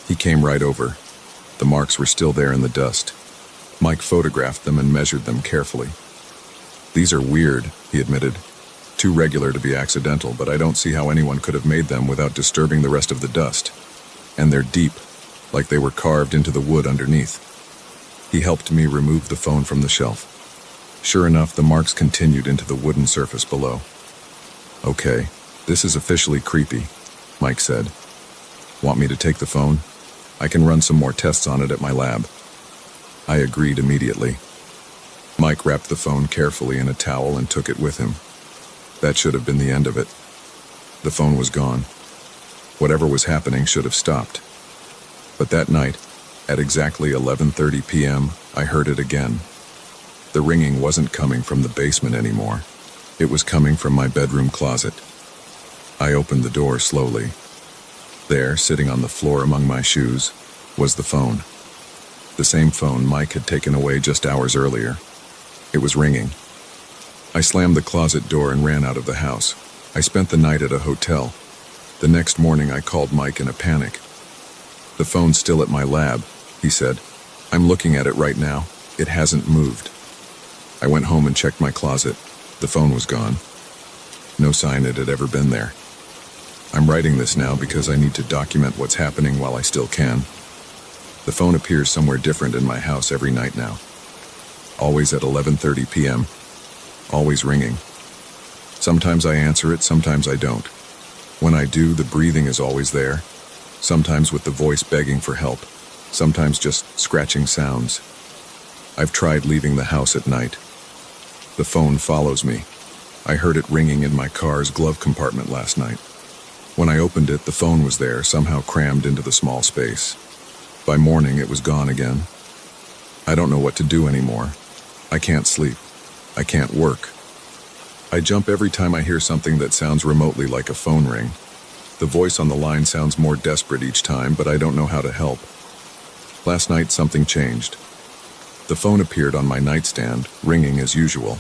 He came right over. The marks were still there in the dust. Mike photographed them and measured them carefully. "These are weird," he admitted. "Too regular to be accidental, but I don't see how anyone could have made them without disturbing the rest of the dust. And they're deep, like they were carved into the wood underneath." He helped me remove the phone from the shelf. Sure enough, the marks continued into the wooden surface below. "Okay, this is officially creepy," Mike said. "Want me to take the phone? I can run some more tests on it at my lab." I agreed immediately. Mike wrapped the phone carefully in a towel and took it with him. That should have been the end of it. The phone was gone. Whatever was happening should have stopped. But that night, at exactly 11:30 p.m., I heard it again. The ringing wasn't coming from the basement anymore. It was coming from my bedroom closet. I opened the door slowly. There, sitting on the floor among my shoes, was the phone. The same phone Mike had taken away just hours earlier. It was ringing. I slammed the closet door and ran out of the house. I spent the night at a hotel. The next morning I called Mike in a panic. "The phone's still at my lab," he said. "I'm looking at it right now. It hasn't moved." I went home and checked my closet. The phone was gone. No sign it had ever been there. I'm writing this now because I need to document what's happening while I still can. The phone appears somewhere different in my house every night now. Always at 11:30 p.m. always ringing. Sometimes I answer it, sometimes I don't. When I do, the breathing is always there, sometimes with the voice begging for help, sometimes just scratching sounds. I've tried leaving the house at night. The phone follows me. I heard it ringing in my car's glove compartment last night. When I opened it, the phone was there, somehow crammed into the small space. By morning, it was gone again. I don't know what to do anymore. I can't sleep. I can't work. I jump every time I hear something that sounds remotely like a phone ring. The voice on the line sounds more desperate each time, but I don't know how to help. Last night, something changed. The phone appeared on my nightstand, ringing as usual.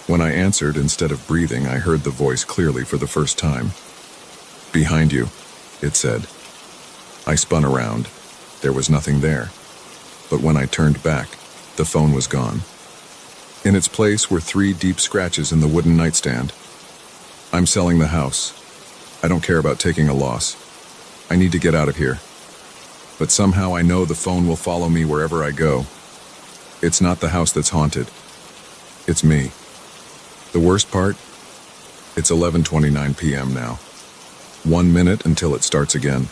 When I answered, instead of breathing, I heard the voice clearly for the first time. "Behind you," it said. I spun around. There was nothing there. But when I turned back, the phone was gone. In its place were 3 deep scratches in the wooden nightstand. "I'm selling the house. I don't care about taking a loss. I need to get out of here. But somehow I know the phone will follow me wherever I go. It's not the house that's haunted. It's me." The worst part? It's 11:29 p.m. now. 1 minute until it starts again.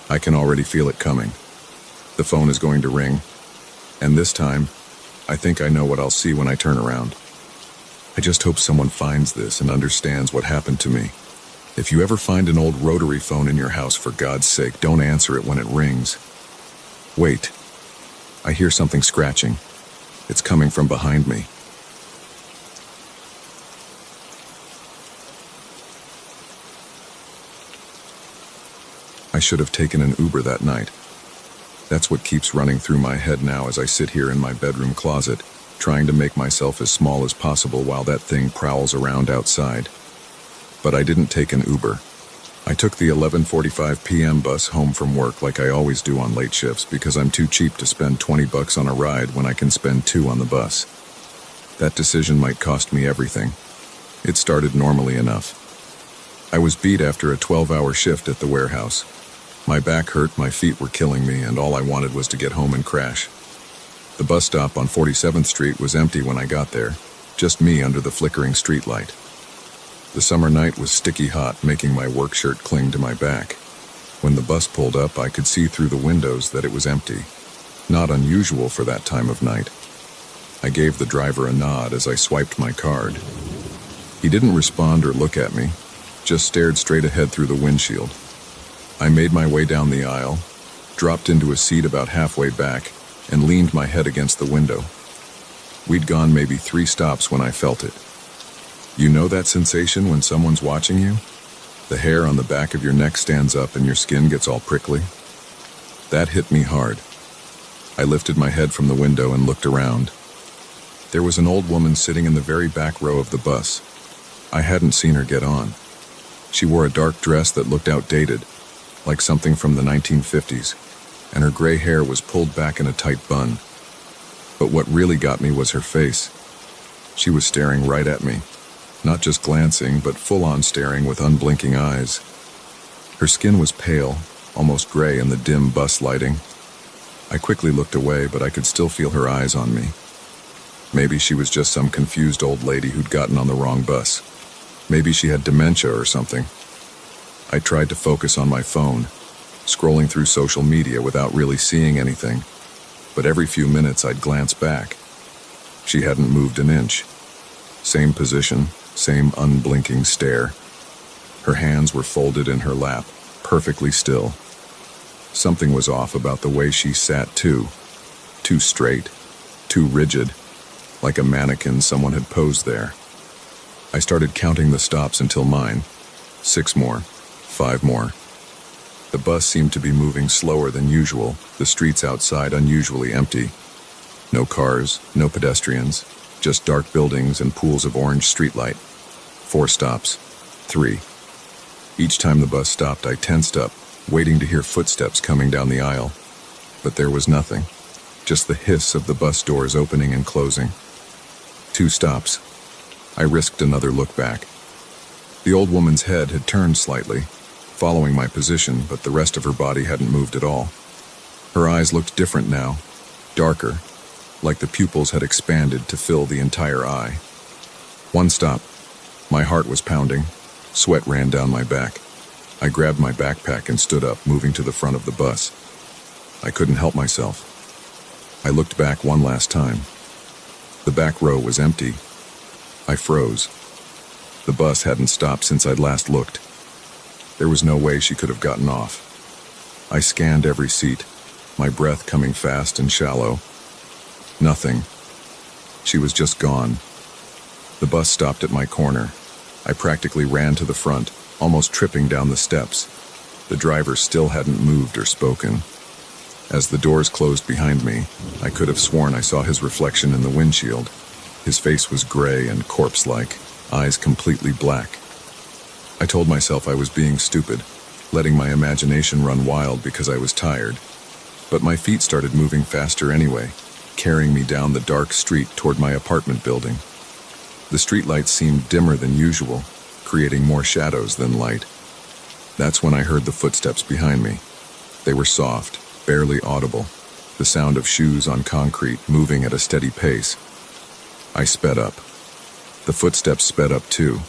I can already feel it coming. The phone is going to ring. And this time, I think I know what I'll see when I turn around. I just hope someone finds this and understands what happened to me. If you ever find an old rotary phone in your house, for God's sake, don't answer it when it rings. Wait. I hear something scratching. It's coming from behind me. I should have taken an Uber that night. That's what keeps running through my head now as I sit here in my bedroom closet, trying to make myself as small as possible while that thing prowls around outside. But I didn't take an Uber. I took the 11:45 p.m. bus home from work like I always do on late shifts because I'm too cheap to spend $20 on a ride when I can spend $2 on the bus. That decision might cost me everything. It started normally enough. I was beat after a 12-hour shift at the warehouse. My back hurt, my feet were killing me, and all I wanted was to get home and crash. The bus stop on 47th Street was empty when I got there, just me under the flickering streetlight. The summer night was sticky hot, making my work shirt cling to my back. When the bus pulled up, I could see through the windows that it was empty. Not unusual for that time of night. I gave the driver a nod as I swiped my card. He didn't respond or look at me, just stared straight ahead through the windshield. I made my way down the aisle, dropped into a seat about halfway back, and leaned my head against the window. We'd gone maybe 3 stops when I felt it. You know that sensation when someone's watching you? The hair on the back of your neck stands up and your skin gets all prickly? That hit me hard. I lifted my head from the window and looked around. There was an old woman sitting in the very back row of the bus. I hadn't seen her get on. She wore a dark dress that looked outdated, like something from the 1950s, and her gray hair was pulled back in a tight bun. But what really got me was her face. She was staring right at me, not just glancing, but full-on staring with unblinking eyes. Her skin was pale, almost gray in the dim bus lighting. I quickly looked away, but I could still feel her eyes on me. Maybe she was just some confused old lady who'd gotten on the wrong bus. Maybe she had dementia or something. I tried to focus on my phone, scrolling through social media without really seeing anything, but every few minutes I'd glance back. She hadn't moved an inch. Same position, same unblinking stare. Her hands were folded in her lap, perfectly still. Something was off about the way she sat too. Too straight, too rigid, like a mannequin someone had posed there. I started counting the stops until mine. 6 more. 5 more. The bus seemed to be moving slower than usual, the streets outside unusually empty. No cars, no pedestrians, just dark buildings and pools of orange streetlight. 4 stops. 3. Each time the bus stopped, I tensed up, waiting to hear footsteps coming down the aisle. But there was nothing, just the hiss of the bus doors opening and closing. 2 stops. I risked another look back. The old woman's head had turned slightly, following my position, but the rest of her body hadn't moved at all. Her eyes looked different now, darker, like the pupils had expanded to fill the entire eye. One stop. My heart was pounding. Sweat ran down my back. I grabbed my backpack and stood up, moving to the front of the bus. I couldn't help myself. I looked back one last time. The back row was empty. I froze. The bus hadn't stopped since I'd last looked. There was no way she could have gotten off. I scanned every seat, my breath coming fast and shallow. Nothing. She was just gone. The bus stopped at my corner. I practically ran to the front, almost tripping down the steps. The driver still hadn't moved or spoken. As the doors closed behind me, I could have sworn I saw his reflection in the windshield. His face was gray and corpse-like, eyes completely black. I told myself I was being stupid, letting my imagination run wild because I was tired. But my feet started moving faster anyway, carrying me down the dark street toward my apartment building. The streetlights seemed dimmer than usual, creating more shadows than light. That's when I heard the footsteps behind me. They were soft, barely audible, the sound of shoes on concrete moving at a steady pace. I sped up. The footsteps sped up too.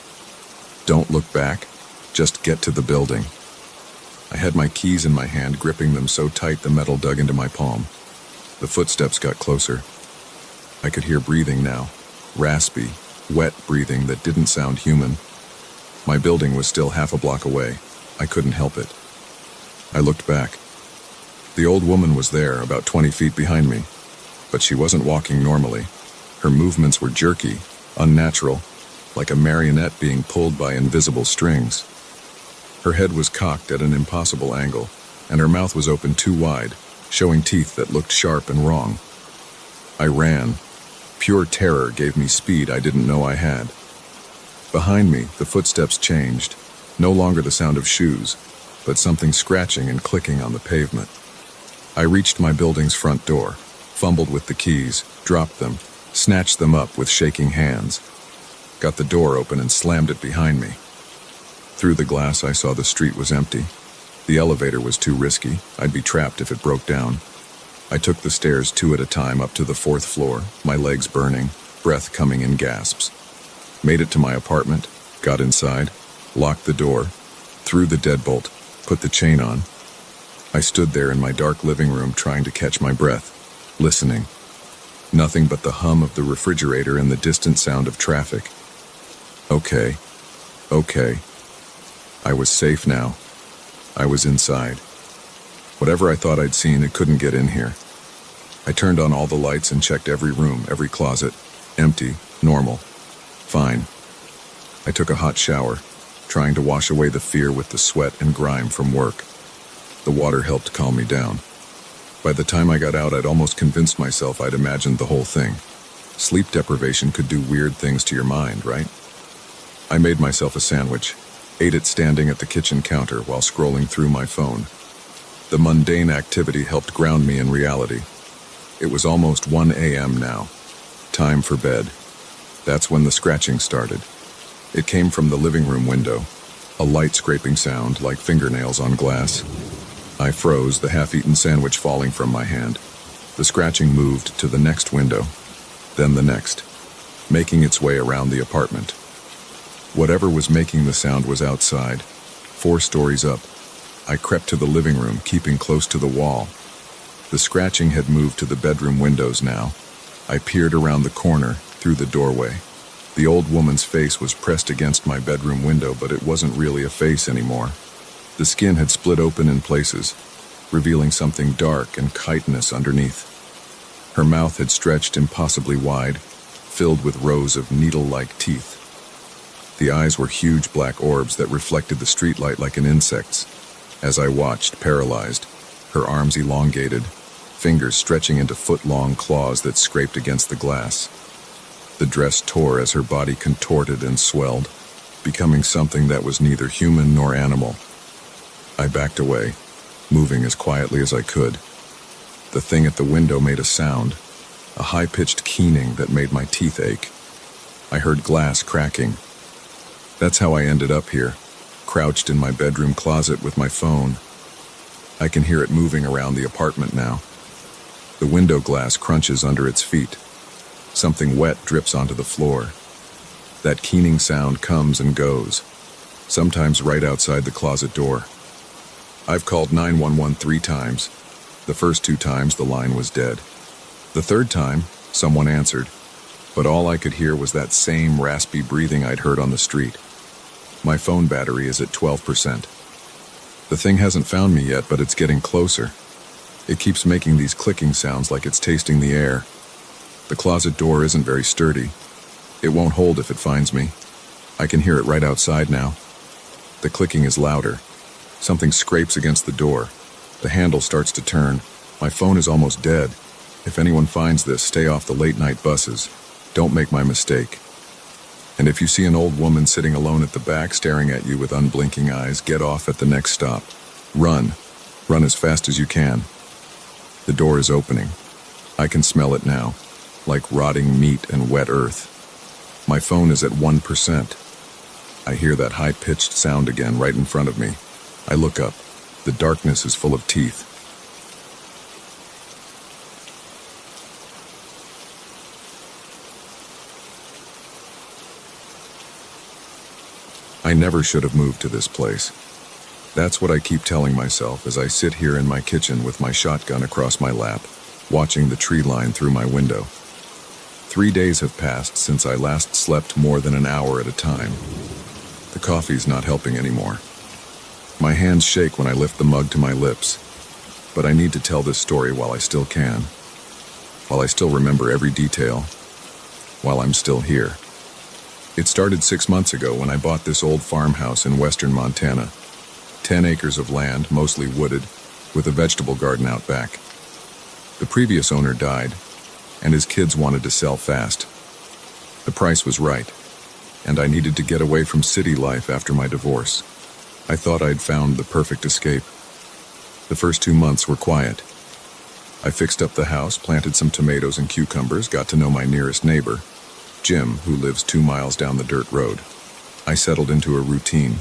Don't look back, just get to the building. I had my keys in my hand, gripping them so tight the metal dug into my palm. The footsteps got closer. I could hear breathing now, raspy, wet breathing that didn't sound human. My building was still half a block away. I couldn't help it. I looked back. The old woman was there, about 20 feet behind me, but she wasn't walking normally. Her movements were jerky, unnatural, like a marionette being pulled by invisible strings. Her head was cocked at an impossible angle, and her mouth was open too wide, showing teeth that looked sharp and wrong. I ran. Pure terror gave me speed I didn't know I had. Behind me, the footsteps changed, no longer the sound of shoes, but something scratching and clicking on the pavement. I reached my building's front door, fumbled with the keys, dropped them, snatched them up with shaking hands, got the door open and slammed it behind me. Through the glass, I saw the street was empty. The elevator was too risky. I'd be trapped if it broke down. I took the stairs 2 at a time up to the 4th floor, my legs burning, breath coming in gasps. Made it to my apartment, got inside, locked the door, threw the deadbolt, put the chain on. I stood there in my dark living room trying to catch my breath, listening. Nothing but the hum of the refrigerator and the distant sound of traffic. Okay. I was safe now. I was inside. Whatever I thought I'd seen, it couldn't get in here. I turned on all the lights and checked every room, every closet. Empty, normal, fine. I took a hot shower, trying to wash away the fear with the sweat and grime from work. The water helped calm me down. By the time I got out, I'd almost convinced myself I'd imagined the whole thing. Sleep deprivation could do weird things to your mind, right? I made myself a sandwich, ate it standing at the kitchen counter while scrolling through my phone. The mundane activity helped ground me in reality. It was almost 1 a.m. now. Time for bed. That's when the scratching started. It came from the living room window, a light scraping sound like fingernails on glass. I froze, the half-eaten sandwich falling from my hand. The scratching moved to the next window, then the next, making its way around the apartment. Whatever was making the sound was outside, 4 stories up. I crept to the living room, keeping close to the wall. The scratching had moved to the bedroom windows now. I peered around the corner, through the doorway. The old woman's face was pressed against my bedroom window, but it wasn't really a face anymore. The skin had split open in places, revealing something dark and chitinous underneath. Her mouth had stretched impossibly wide, filled with rows of needle-like teeth. The eyes were huge black orbs that reflected the streetlight like an insect's. As I watched, paralyzed, her arms elongated, fingers stretching into foot-long claws that scraped against the glass. The dress tore as her body contorted and swelled, becoming something that was neither human nor animal. I backed away, moving as quietly as I could. The thing at the window made a sound, a high-pitched keening that made my teeth ache. I heard glass cracking. That's how I ended up here, crouched in my bedroom closet with my phone. I can hear it moving around the apartment now. The window glass crunches under its feet. Something wet drips onto the floor. That keening sound comes and goes, sometimes right outside the closet door. I've called 911 3 times. The first 2 times the line was dead. The third time, someone answered, but all I could hear was that same raspy breathing I'd heard on the street. My phone battery is at 12%. The thing hasn't found me yet, but it's getting closer. It keeps making these clicking sounds like it's tasting the air. The closet door isn't very sturdy. It won't hold if it finds me. I can hear it right outside now. The clicking is louder. Something scrapes against the door. The handle starts to turn. My phone is almost dead. If anyone finds this, stay off the late-night buses. Don't make my mistake. And if you see an old woman sitting alone at the back staring at you with unblinking eyes, get off at the next stop. Run. Run as fast as you can. The door is opening. I can smell it now, like rotting meat and wet earth. My phone is at 1%. I hear that high-pitched sound again right in front of me. I look up. The darkness is full of teeth. I never should have moved to this place. That's what I keep telling myself as I sit here in my kitchen with my shotgun across my lap, watching the tree line through my window. 3 days have passed since I last slept more than an hour at a time. The coffee's not helping anymore. My hands shake when I lift the mug to my lips, but I need to tell this story while I still can, while I still remember every detail, while I'm still here. It started 6 months ago when I bought this old farmhouse in western Montana. 10 acres of land, mostly wooded, with a vegetable garden out back. The previous owner died, and his kids wanted to sell fast. The price was right, and I needed to get away from city life after my divorce. I thought I'd found the perfect escape. The first 2 months were quiet. I fixed up the house, planted some tomatoes and cucumbers, got to know my nearest neighbor, Jim, who lives 2 miles down the dirt road. I settled into a routine.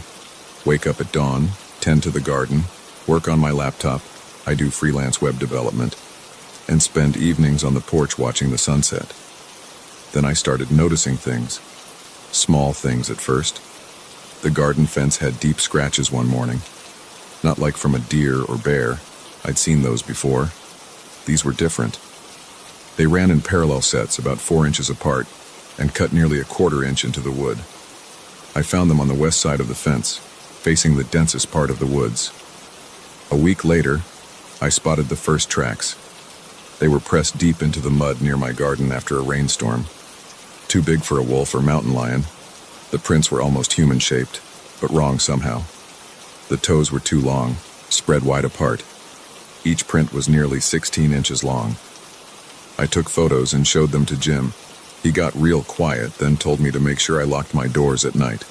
Wake up at dawn, tend to the garden, work on my laptop, I do freelance web development, and spend evenings on the porch watching the sunset. Then I started noticing things. Small things at first. The garden fence had deep scratches one morning. Not like from a deer or bear. I'd seen those before. These were different. They ran in parallel sets about 4 inches apart and cut nearly a 1/4 inch into the wood. I found them on the west side of the fence, facing the densest part of the woods. A week later, I spotted the first tracks. They were pressed deep into the mud near my garden after a rainstorm. Too big for a wolf or mountain lion. The prints were almost human-shaped, but wrong somehow. The toes were too long, spread wide apart. Each print was nearly 16 inches long. I took photos and showed them to Jim. He got real quiet, then told me to make sure I locked my doors at night.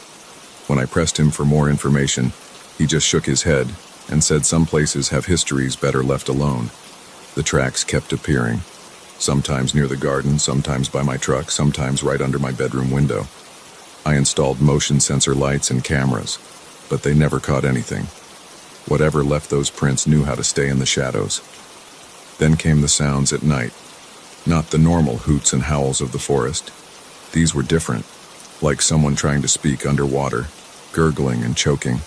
When I pressed him for more information, he just shook his head and said some places have histories better left alone. The tracks kept appearing, sometimes near the garden, sometimes by my truck, sometimes right under my bedroom window. I installed motion sensor lights and cameras, but they never caught anything. Whatever left those prints knew how to stay in the shadows. Then came the sounds at night. Not the normal hoots and howls of the forest. These were different, like someone trying to speak underwater, gurgling and choking.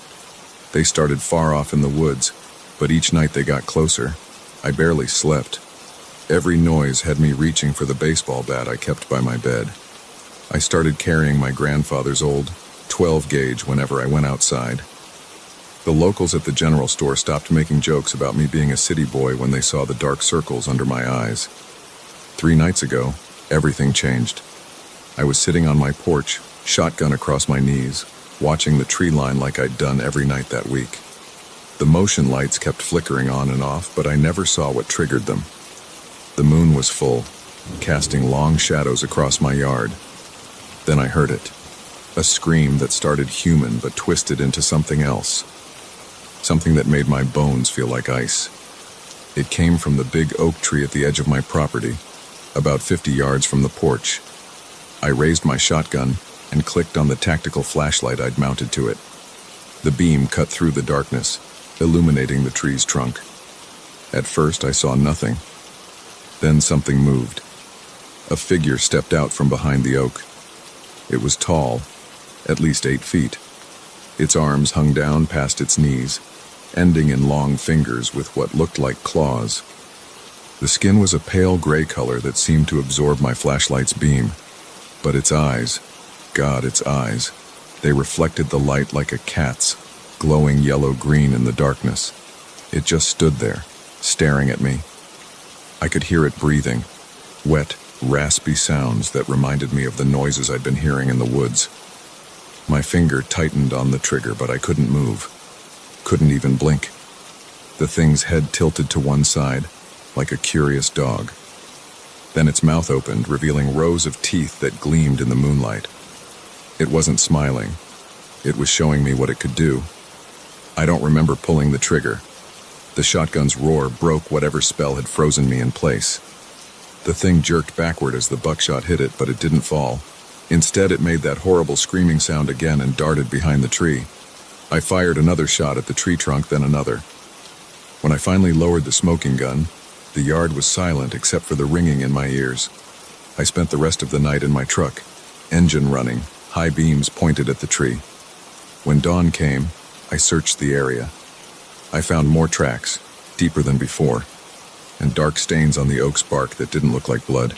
They started far off in the woods, but each night they got closer. I barely slept. Every noise had me reaching for the baseball bat I kept by my bed. I started carrying my grandfather's old 12-gauge whenever I went outside. The locals at the general store stopped making jokes about me being a city boy when they saw the dark circles under my eyes. 3 nights ago, everything changed. I was sitting on my porch, shotgun across my knees, watching the tree line like I'd done every night that week. The motion lights kept flickering on and off, but I never saw what triggered them. The moon was full, casting long shadows across my yard. Then I heard it. A scream that started human but twisted into something else. Something that made my bones feel like ice. It came from the big oak tree at the edge of my property, about 50 yards from the porch. I raised my shotgun and clicked on the tactical flashlight I'd mounted to it. The beam cut through the darkness, illuminating the tree's trunk. At first, I saw nothing. Then something moved. A figure stepped out from behind the oak. It was tall, at least 8 feet. Its arms hung down past its knees, ending in long fingers with what looked like claws. The skin was a pale gray color that seemed to absorb my flashlight's beam. But its eyes, God, its eyes, they reflected the light like a cat's, glowing yellow-green in the darkness. It just stood there, staring at me. I could hear it breathing, wet, raspy sounds that reminded me of the noises I'd been hearing in the woods. My finger tightened on the trigger, but I couldn't move. Couldn't even blink. The thing's head tilted to one side, like a curious dog. Then its mouth opened, revealing rows of teeth that gleamed in the moonlight. It wasn't smiling. It was showing me what it could do. I don't remember pulling the trigger. The shotgun's roar broke whatever spell had frozen me in place. The thing jerked backward as the buckshot hit it, but it didn't fall. Instead, it made that horrible screaming sound again and darted behind the tree. I fired another shot at the tree trunk, then another. When I finally lowered the smoking gun, the yard was silent except for the ringing in my ears. I spent the rest of the night in my truck, engine running, high beams pointed at the tree. When dawn came, I searched the area. I found more tracks, deeper than before, and dark stains on the oak's bark that didn't look like blood.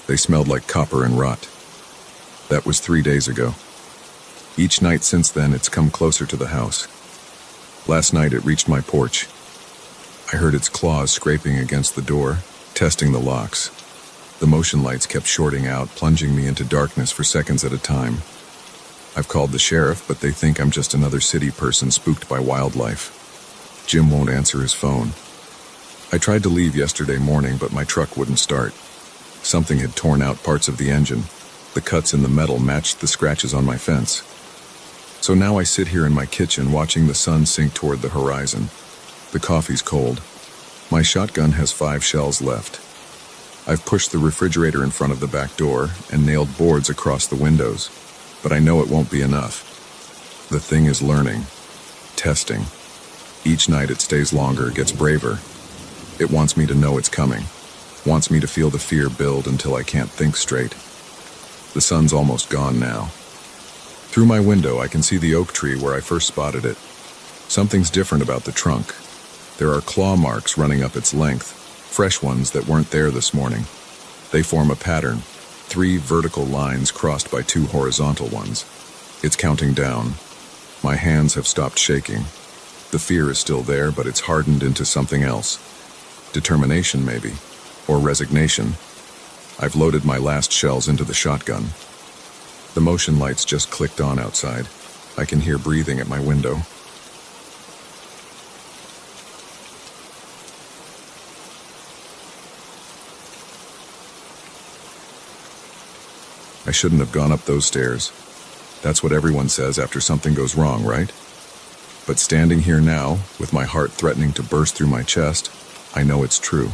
They smelled like copper and rot. That was 3 days ago. Each night since then, it's come closer to the house. Last night, it reached my porch. I heard its claws scraping against the door, testing the locks. The motion lights kept shorting out, plunging me into darkness for seconds at a time. I've called the sheriff, but they think I'm just another city person spooked by wildlife. Jim won't answer his phone. I tried to leave yesterday morning, but my truck wouldn't start. Something had torn out parts of the engine. The cuts in the metal matched the scratches on my fence. So now I sit here in my kitchen watching the sun sink toward the horizon. The coffee's cold. My shotgun has 5 shells left. I've pushed the refrigerator in front of the back door and nailed boards across the windows, but I know it won't be enough. The thing is learning, testing. Each night it stays longer, gets braver. It wants me to know it's coming, wants me to feel the fear build until I can't think straight. The sun's almost gone now. Through my window, I can see the oak tree where I first spotted it. Something's different about the trunk. There are claw marks running up its length, fresh ones that weren't there this morning. They form a pattern, 3 vertical lines crossed by 2 horizontal ones. It's counting down. My hands have stopped shaking. The fear is still there, but it's hardened into something else. Determination, maybe, or resignation. I've loaded my last shells into the shotgun. The motion lights just clicked on outside. I can hear breathing at my window. I shouldn't have gone up those stairs. That's what everyone says after something goes wrong, right? But standing here now, with my heart threatening to burst through my chest, I know it's true.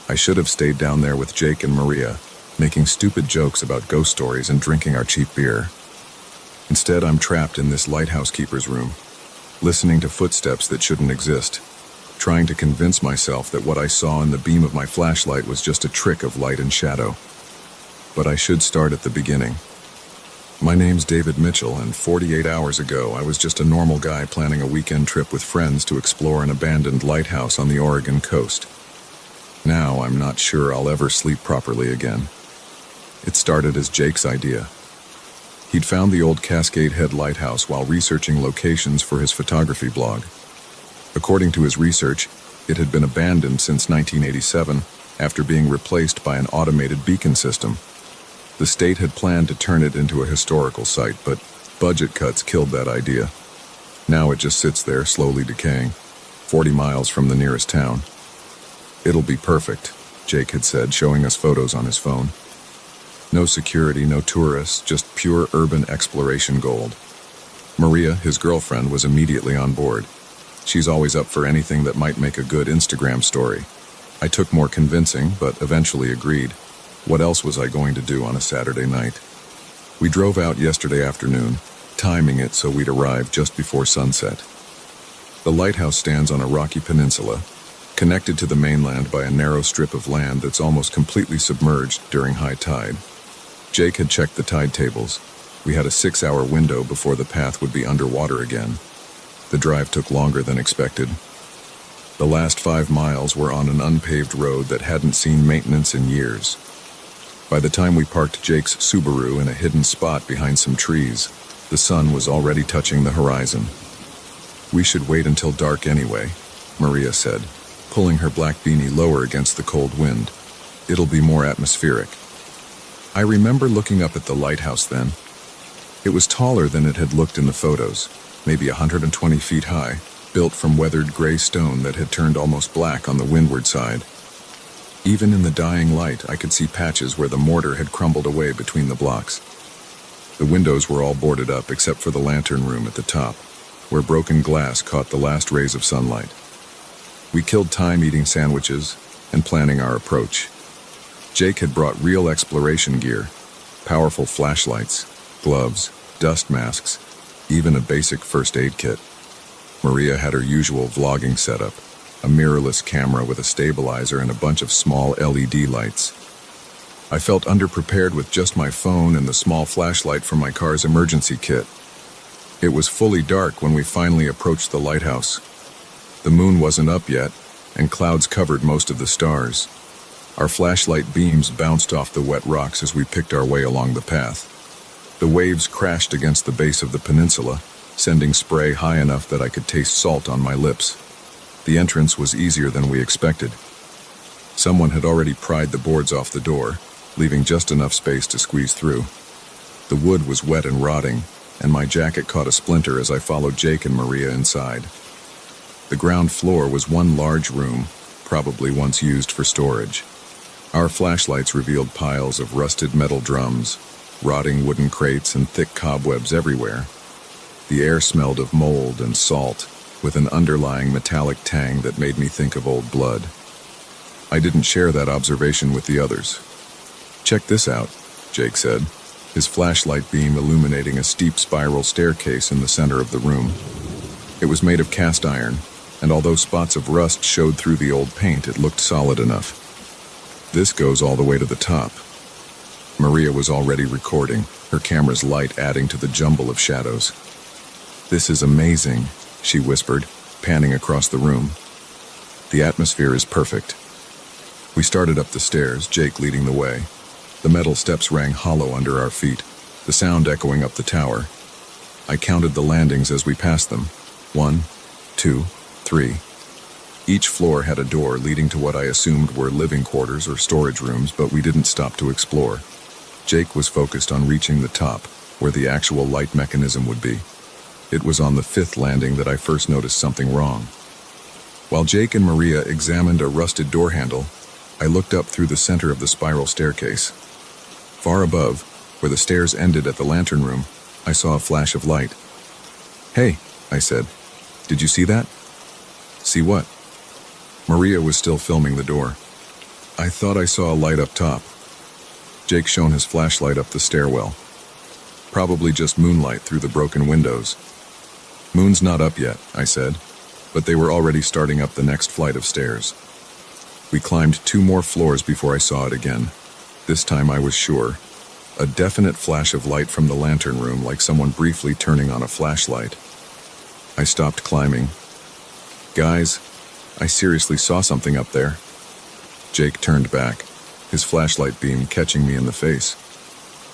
I should have stayed down there with Jake and Maria, making stupid jokes about ghost stories and drinking our cheap beer. Instead, I'm trapped in this lighthouse keeper's room, listening to footsteps that shouldn't exist, trying to convince myself that what I saw in the beam of my flashlight was just a trick of light and shadow. But I should start at the beginning. My name's David Mitchell, and 48 hours ago, I was just a normal guy planning a weekend trip with friends to explore an abandoned lighthouse on the Oregon coast. Now, I'm not sure I'll ever sleep properly again. It started as Jake's idea. He'd found the old Cascade Head lighthouse while researching locations for his photography blog. According to his research, it had been abandoned since 1987 after being replaced by an automated beacon system. The state had planned to turn it into a historical site, but budget cuts killed that idea. Now it just sits there, slowly decaying, 40 miles from the nearest town. It'll be perfect, Jake had said, showing us photos on his phone. No security, no tourists, just pure urban exploration gold. Maria, his girlfriend, was immediately on board. She's always up for anything that might make a good Instagram story. I took more convincing, but eventually agreed. What else was I going to do on a Saturday night? We drove out yesterday afternoon, timing it so we'd arrive just before sunset. The lighthouse stands on a rocky peninsula, connected to the mainland by a narrow strip of land that's almost completely submerged during high tide. Jake had checked the tide tables. We had a 6-hour window before the path would be underwater again. The drive took longer than expected. The last 5 miles were on an unpaved road that hadn't seen maintenance in years. By the time we parked Jake's Subaru in a hidden spot behind some trees, the sun was already touching the horizon. "We should wait until dark anyway," Maria said, pulling her black beanie lower against the cold wind. "It'll be more atmospheric." I remember looking up at the lighthouse then. It was taller than it had looked in the photos, maybe 120 feet high, built from weathered gray stone that had turned almost black on the windward side. Even in the dying light, I could see patches where the mortar had crumbled away between the blocks. The windows were all boarded up except for the lantern room at the top, where broken glass caught the last rays of sunlight. We killed time eating sandwiches and planning our approach. Jake had brought real exploration gear, powerful flashlights, gloves, dust masks, even a basic first aid kit. Maria had her usual vlogging setup, a mirrorless camera with a stabilizer and a bunch of small LED lights. I felt underprepared with just my phone and the small flashlight from my car's emergency kit. It was fully dark when we finally approached the lighthouse. The moon wasn't up yet, and clouds covered most of the stars. Our flashlight beams bounced off the wet rocks as we picked our way along the path. The waves crashed against the base of the peninsula, sending spray high enough that I could taste salt on my lips. The entrance was easier than we expected. Someone had already pried the boards off the door, leaving just enough space to squeeze through. The wood was wet and rotting, and my jacket caught a splinter as I followed Jake and Maria inside. The ground floor was one large room, probably once used for storage. Our flashlights revealed piles of rusted metal drums, rotting wooden crates, and thick cobwebs everywhere. The air smelled of mold and salt, with an underlying metallic tang that made me think of old blood. I didn't share that observation with the others. "Check this out," Jake said, his flashlight beam illuminating a steep spiral staircase in the center of the room. It was made of cast iron, and although spots of rust showed through the old paint, it looked solid enough. "This goes all the way to the top." Maria was already recording, her camera's light adding to the jumble of shadows. "This is amazing," she whispered, panning across the room. "The atmosphere is perfect." We started up the stairs, Jake leading the way. The metal steps rang hollow under our feet, the sound echoing up the tower. I counted the landings as we passed them. 1, 2, 3. Each floor had a door leading to what I assumed were living quarters or storage rooms, but we didn't stop to explore. Jake was focused on reaching the top, where the actual light mechanism would be. It was on the 5th landing that I first noticed something wrong. While Jake and Maria examined a rusted door handle, I looked up through the center of the spiral staircase. Far above, where the stairs ended at the lantern room, I saw a flash of light. "Hey," I said, "did you see that?" "See what?" Maria was still filming the door. "I thought I saw a light up top." Jake shone his flashlight up the stairwell. "Probably just moonlight through the broken windows." "Moon's not up yet," I said, but they were already starting up the next flight of stairs. We climbed 2 more floors before I saw it again. This time I was sure. A definite flash of light from the lantern room, like someone briefly turning on a flashlight. I stopped climbing. "Guys, I seriously saw something up there." Jake turned back, his flashlight beam catching me in the face.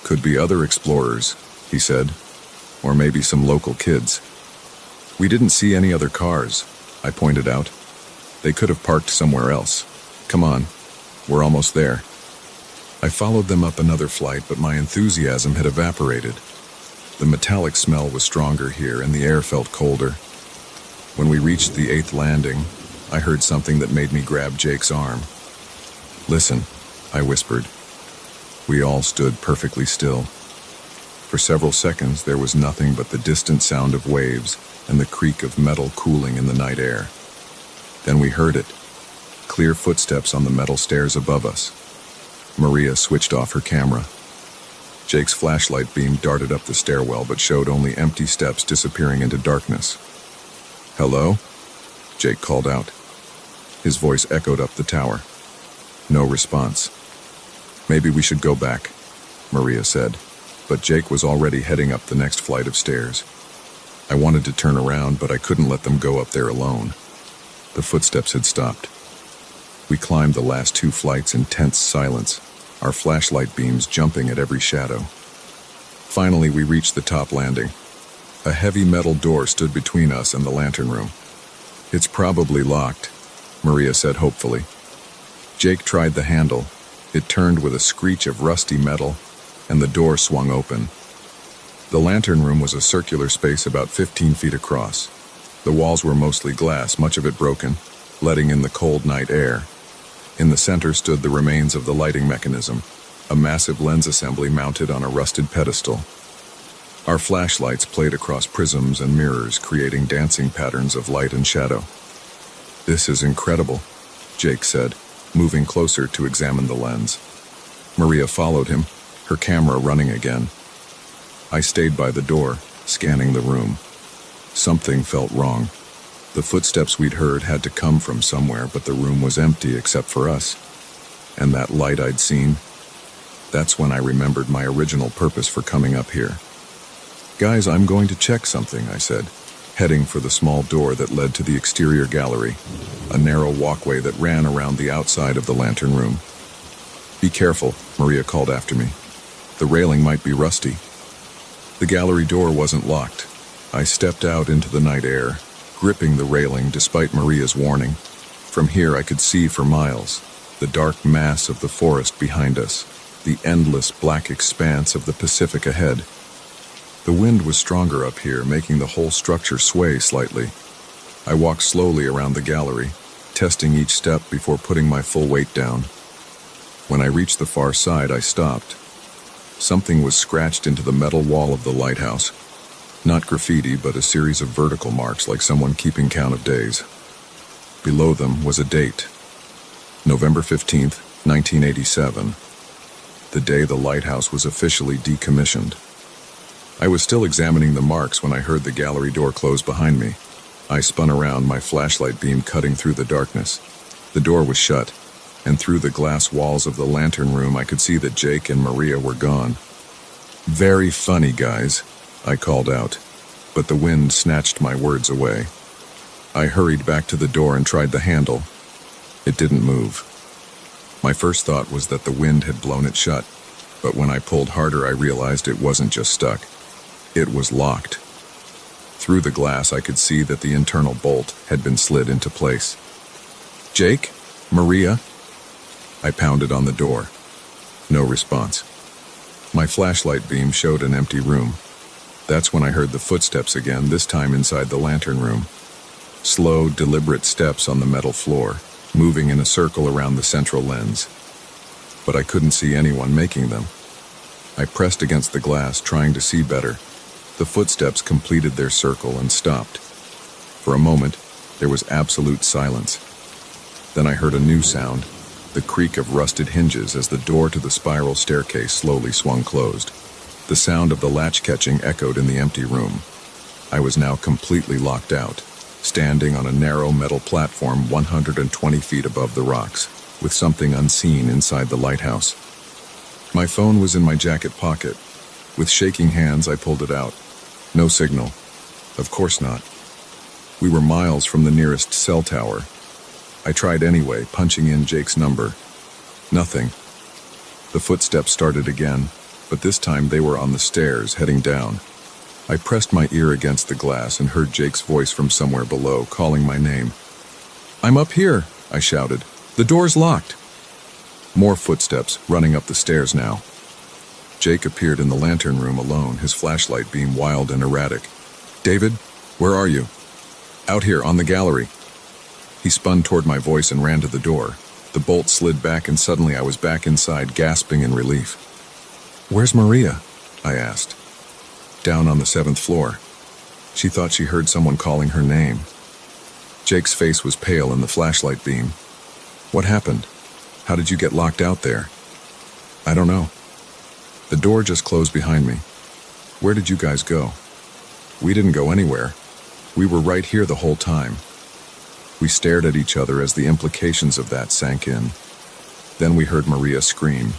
"Could be other explorers," he said, "or maybe some local kids." "We didn't see any other cars," I pointed out. "They could have parked somewhere else. Come on, we're almost there." I followed them up another flight, but my enthusiasm had evaporated. The metallic smell was stronger here, and the air felt colder. When we reached the 8th landing, I heard something that made me grab Jake's arm. "Listen," I whispered. We all stood perfectly still. For several seconds, there was nothing but the distant sound of waves and the creak of metal cooling in the night air. Then we heard it. Clear footsteps on the metal stairs above us. Maria switched off her camera. Jake's flashlight beam darted up the stairwell but showed only empty steps disappearing into darkness. "Hello?" Jake called out. His voice echoed up the tower. No response. "Maybe we should go back." Maria said, but Jake was already heading up the next flight of stairs. I wanted to turn around, but I couldn't let them go up there alone. The footsteps had stopped. We climbed the last 2 flights in tense silence, our flashlight beams jumping at every shadow. Finally, we reached the top landing. A heavy metal door stood between us and the lantern room. "It's probably locked," Maria said hopefully. Jake tried the handle. It turned with a screech of rusty metal, and the door swung open. The lantern room was a circular space about 15 feet across. The walls were mostly glass, much of it broken, letting in the cold night air. In the center stood the remains of the lighting mechanism, a massive lens assembly mounted on a rusted pedestal. Our flashlights played across prisms and mirrors, creating dancing patterns of light and shadow. "This is incredible," Jake said, moving closer to examine the lens. Maria followed him, her camera running again. I stayed by the door, scanning the room. Something felt wrong. The footsteps we'd heard had to come from somewhere, but the room was empty except for us. And that light I'd seen, that's when I remembered my original purpose for coming up here. "Guys, I'm going to check something," I said, heading for the small door that led to the exterior gallery, a narrow walkway that ran around the outside of the lantern room. "Be careful," Maria called after me. "The railing might be rusty." The gallery door wasn't locked. I stepped out into the night air, gripping the railing despite Maria's warning. From here I could see for miles, the dark mass of the forest behind us, the endless black expanse of the Pacific ahead. The wind was stronger up here, making the whole structure sway slightly. I walked slowly around the gallery, testing each step before putting my full weight down. When I reached the far side, I stopped. Something was scratched into the metal wall of the lighthouse. Not graffiti, but a series of vertical marks like someone keeping count of days. Below them was a date. November 15th, 1987. The day the lighthouse was officially decommissioned. I was still examining the marks when I heard the gallery door close behind me. I spun around, my flashlight beam cutting through the darkness. The door was shut, and through the glass walls of the lantern room I could see that Jake and Maria were gone. "Very funny, guys," I called out, but the wind snatched my words away. I hurried back to the door and tried the handle. It didn't move. My first thought was that the wind had blown it shut, but when I pulled harder I realized it wasn't just stuck. It was locked. Through the glass I could see that the internal bolt had been slid into place. "Jake? Maria?" I pounded on the door. No response. My flashlight beam showed an empty room. That's when I heard the footsteps again, this time inside the lantern room. Slow, deliberate steps on the metal floor, moving in a circle around the central lens. But I couldn't see anyone making them. I pressed against the glass, trying to see better. The footsteps completed their circle and stopped. For a moment, there was absolute silence. Then I heard a new sound, the creak of rusted hinges as the door to the spiral staircase slowly swung closed. The sound of the latch catching echoed in the empty room. I was now completely locked out, standing on a narrow metal platform 120 feet above the rocks, with something unseen inside the lighthouse. My phone was in my jacket pocket. With shaking hands, I pulled it out. No signal. Of course not. We were miles from the nearest cell tower. I tried anyway, punching in Jake's number. Nothing. The footsteps started again, but this time they were on the stairs, heading down. I pressed my ear against the glass and heard Jake's voice from somewhere below, calling my name. "I'm up here," I shouted. "The door's locked." More footsteps, running up the stairs now. Jake appeared in the lantern room alone, his flashlight beam wild and erratic. "David, where are you?" "Out here, on the gallery." He spun toward my voice and ran to the door. The bolt slid back and suddenly I was back inside, gasping in relief. "Where's Maria?" I asked. "Down on the 7th floor. She thought she heard someone calling her name." Jake's face was pale in the flashlight beam. "What happened? How did you get locked out there?" "I don't know. The door just closed behind me." "Where did you guys go?" "We didn't go anywhere. We were right here the whole time." We stared at each other as the implications of that sank in. Then we heard Maria scream.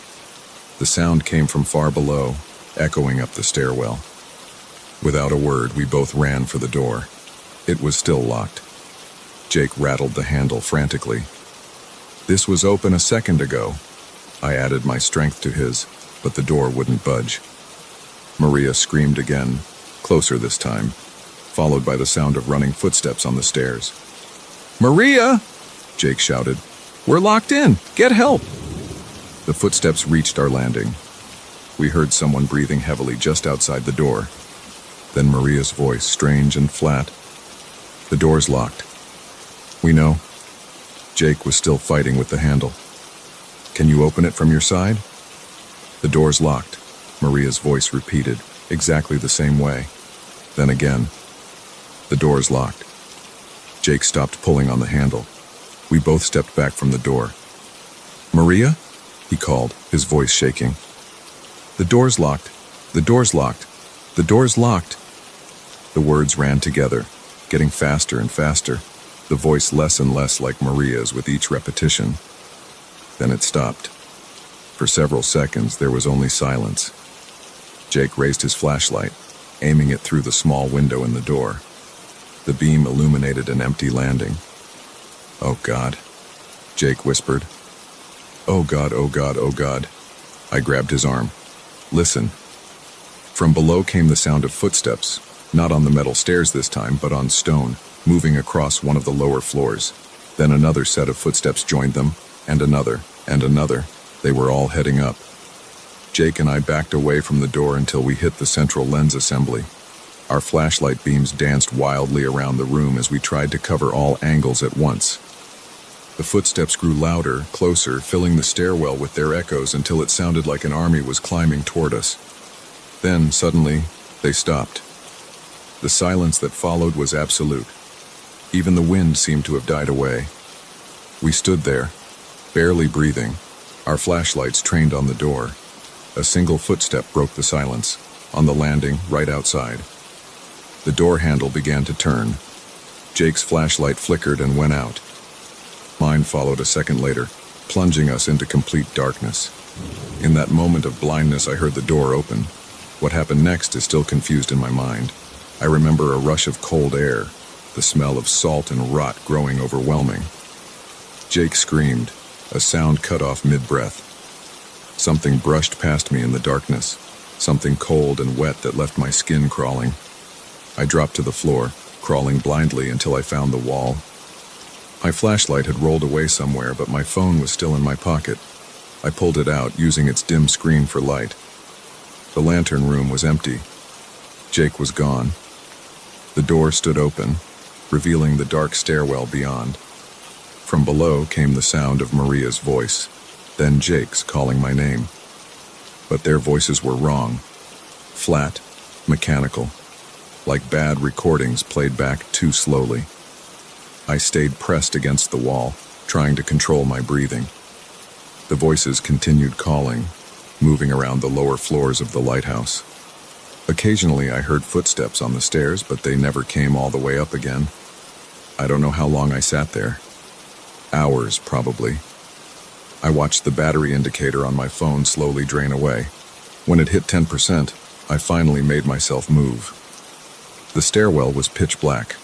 The sound came from far below, echoing up the stairwell. Without a word, we both ran for the door. It was still locked. Jake rattled the handle frantically. "This was open a second ago." I added my strength to his, but the door wouldn't budge. Maria screamed again, closer this time, followed by the sound of running footsteps on the stairs. "Maria!" Jake shouted. "We're locked in! Get help!" The footsteps reached our landing. We heard someone breathing heavily just outside the door. Then Maria's voice, strange and flat. "The door's locked." "We know." Jake was still fighting with the handle. "Can you open it from your side?" "The door's locked," Maria's voice repeated, exactly the same way. Then again, "The door's locked." Jake stopped pulling on the handle. We both stepped back from the door. "Maria?" he called, his voice shaking. "The door's locked. The door's locked. The door's locked." The words ran together, getting faster and faster, the voice less and less like Maria's with each repetition. Then it stopped. For several seconds, there was only silence. Jake raised his flashlight, aiming it through the small window in the door. The beam illuminated an empty landing. "Oh God," Jake whispered. "Oh God, oh God, oh God." I grabbed his arm. "Listen." From below came the sound of footsteps, not on the metal stairs this time, but on stone, moving across one of the lower floors. Then another set of footsteps joined them, and another, and another. They were all heading up. Jake and I backed away from the door until we hit the central lens assembly. Our flashlight beams danced wildly around the room as we tried to cover all angles at once. The footsteps grew louder, closer, filling the stairwell with their echoes until it sounded like an army was climbing toward us. Then, suddenly, they stopped. The silence that followed was absolute. Even the wind seemed to have died away. We stood there, barely breathing, our flashlights trained on the door. A single footstep broke the silence, on the landing right outside. The door handle began to turn. Jake's flashlight flickered and went out. Mine followed a second later, plunging us into complete darkness. In that moment of blindness, I heard the door open. What happened next is still confused in my mind. I remember a rush of cold air, the smell of salt and rot growing overwhelming. Jake screamed, a sound cut off mid-breath. Something brushed past me in the darkness, something cold and wet that left my skin crawling. I dropped to the floor, crawling blindly until I found the wall. My flashlight had rolled away somewhere, but my phone was still in my pocket. I pulled it out, using its dim screen for light. The lantern room was empty. Jake was gone. The door stood open, revealing the dark stairwell beyond. From below came the sound of Maria's voice, then Jake's calling my name. But their voices were wrong. Flat, mechanical, like bad recordings played back too slowly. I stayed pressed against the wall, trying to control my breathing. The voices continued calling, moving around the lower floors of the lighthouse. Occasionally I heard footsteps on the stairs, but they never came all the way up again. I don't know how long I sat there. Hours, probably. I watched the battery indicator on my phone slowly drain away. When it hit 10%, I finally made myself move. The stairwell was pitch black.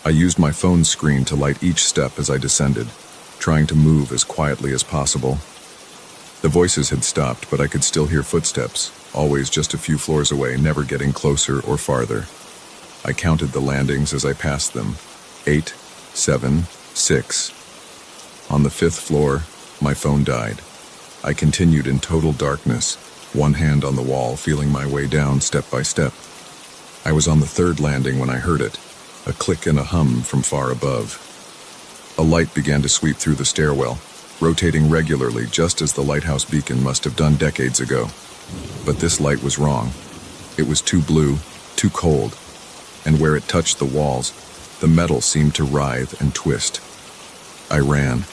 I used my phone screen to light each step as I descended, trying to move as quietly as possible. The voices had stopped, but I could still hear footsteps, always just a few floors away, never getting closer or farther. I counted the landings as I passed them. 8, 7, 6. On the 5th floor, my phone died. I continued in total darkness, one hand on the wall, feeling my way down step by step. I was on the 3rd landing when I heard it, a click and a hum from far above. A light began to sweep through the stairwell, rotating regularly just as the lighthouse beacon must have done decades ago. But this light was wrong. It was too blue, too cold, and where it touched the walls, the metal seemed to writhe and twist. I ran.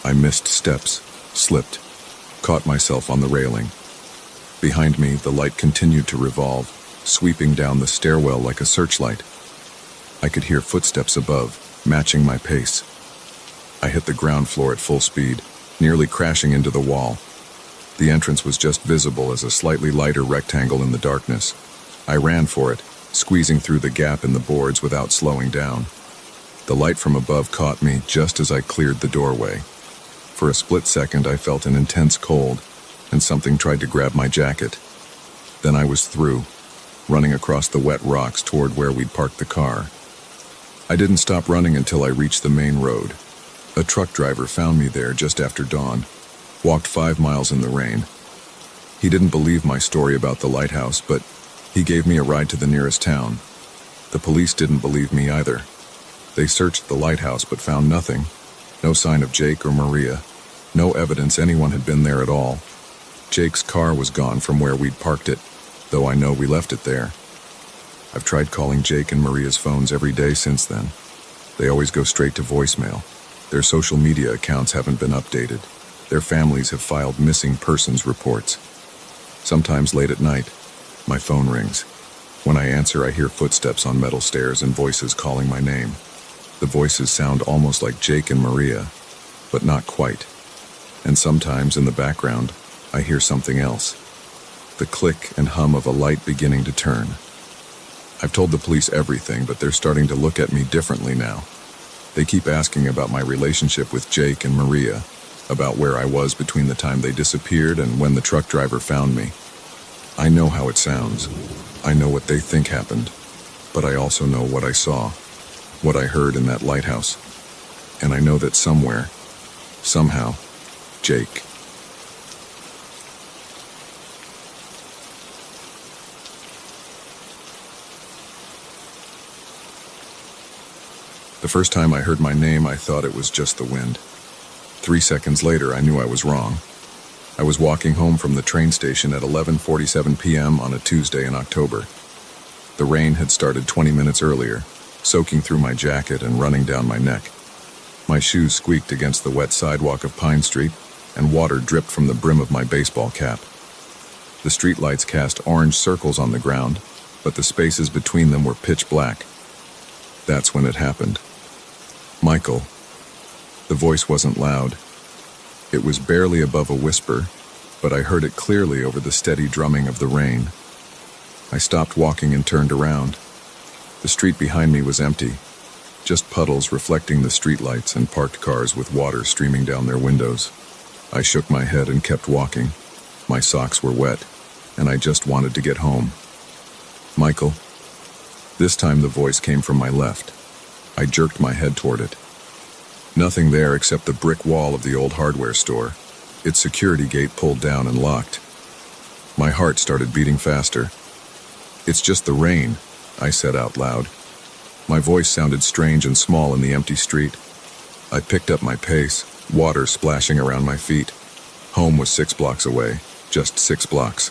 I missed steps, slipped, caught myself on the railing. Behind me, the light continued to revolve, sweeping down the stairwell like a searchlight. I could hear footsteps above, matching my pace. I hit the ground floor at full speed, nearly crashing into the wall. The entrance was just visible as a slightly lighter rectangle in the darkness. I ran for it, squeezing through the gap in the boards without slowing down. The light from above caught me just as I cleared the doorway. For a split second, I felt an intense cold, and something tried to grab my jacket. Then I was through, running across the wet rocks toward where we'd parked the car. I didn't stop running until I reached the main road. A truck driver found me there just after dawn, walked 5 miles in the rain. He didn't believe my story about the lighthouse, but he gave me a ride to the nearest town. The police didn't believe me either. They searched the lighthouse but found nothing. No sign of Jake or Maria. No evidence anyone had been there at all. Jake's car was gone from where we'd parked it, though I know we left it there. I've tried calling Jake and Maria's phones every day since then. They always go straight to voicemail. Their social media accounts haven't been updated. Their families have filed missing persons reports. Sometimes late at night, my phone rings. When I answer, I hear footsteps on metal stairs and voices calling my name. The voices sound almost like Jake and Maria, but not quite. And sometimes in the background, I hear something else. The click and hum of a light beginning to turn. I've told the police everything, but they're starting to look at me differently now. They keep asking about my relationship with Jake and Maria, about where I was between the time they disappeared and when the truck driver found me. I know how it sounds. I know what they think happened, but I also know what I saw, what I heard in that lighthouse. And I know that somewhere, somehow, Jake. The first time I heard my name, I thought it was just the wind. 3 seconds later, I knew I was wrong. I was walking home from the train station at 11:47 p.m. on a Tuesday in October. The rain had started 20 minutes earlier, soaking through my jacket and running down my neck. My shoes squeaked against the wet sidewalk of Pine Street, and water dripped from the brim of my baseball cap. The streetlights cast orange circles on the ground, but the spaces between them were pitch black. That's when it happened. Michael. The voice wasn't loud. It was barely above a whisper, but I heard it clearly over the steady drumming of the rain. I stopped walking and turned around. The street behind me was empty, just puddles reflecting the streetlights and parked cars with water streaming down their windows. I shook my head and kept walking. My socks were wet, and I just wanted to get home. Michael. This time the voice came from my left. I jerked my head toward it. Nothing there except the brick wall of the old hardware store, its security gate pulled down and locked. My heart started beating faster. "It's just the rain," I said out loud. My voice sounded strange and small in the empty street. I picked up my pace, water splashing around my feet. Home was 6 blocks away, just 6 blocks.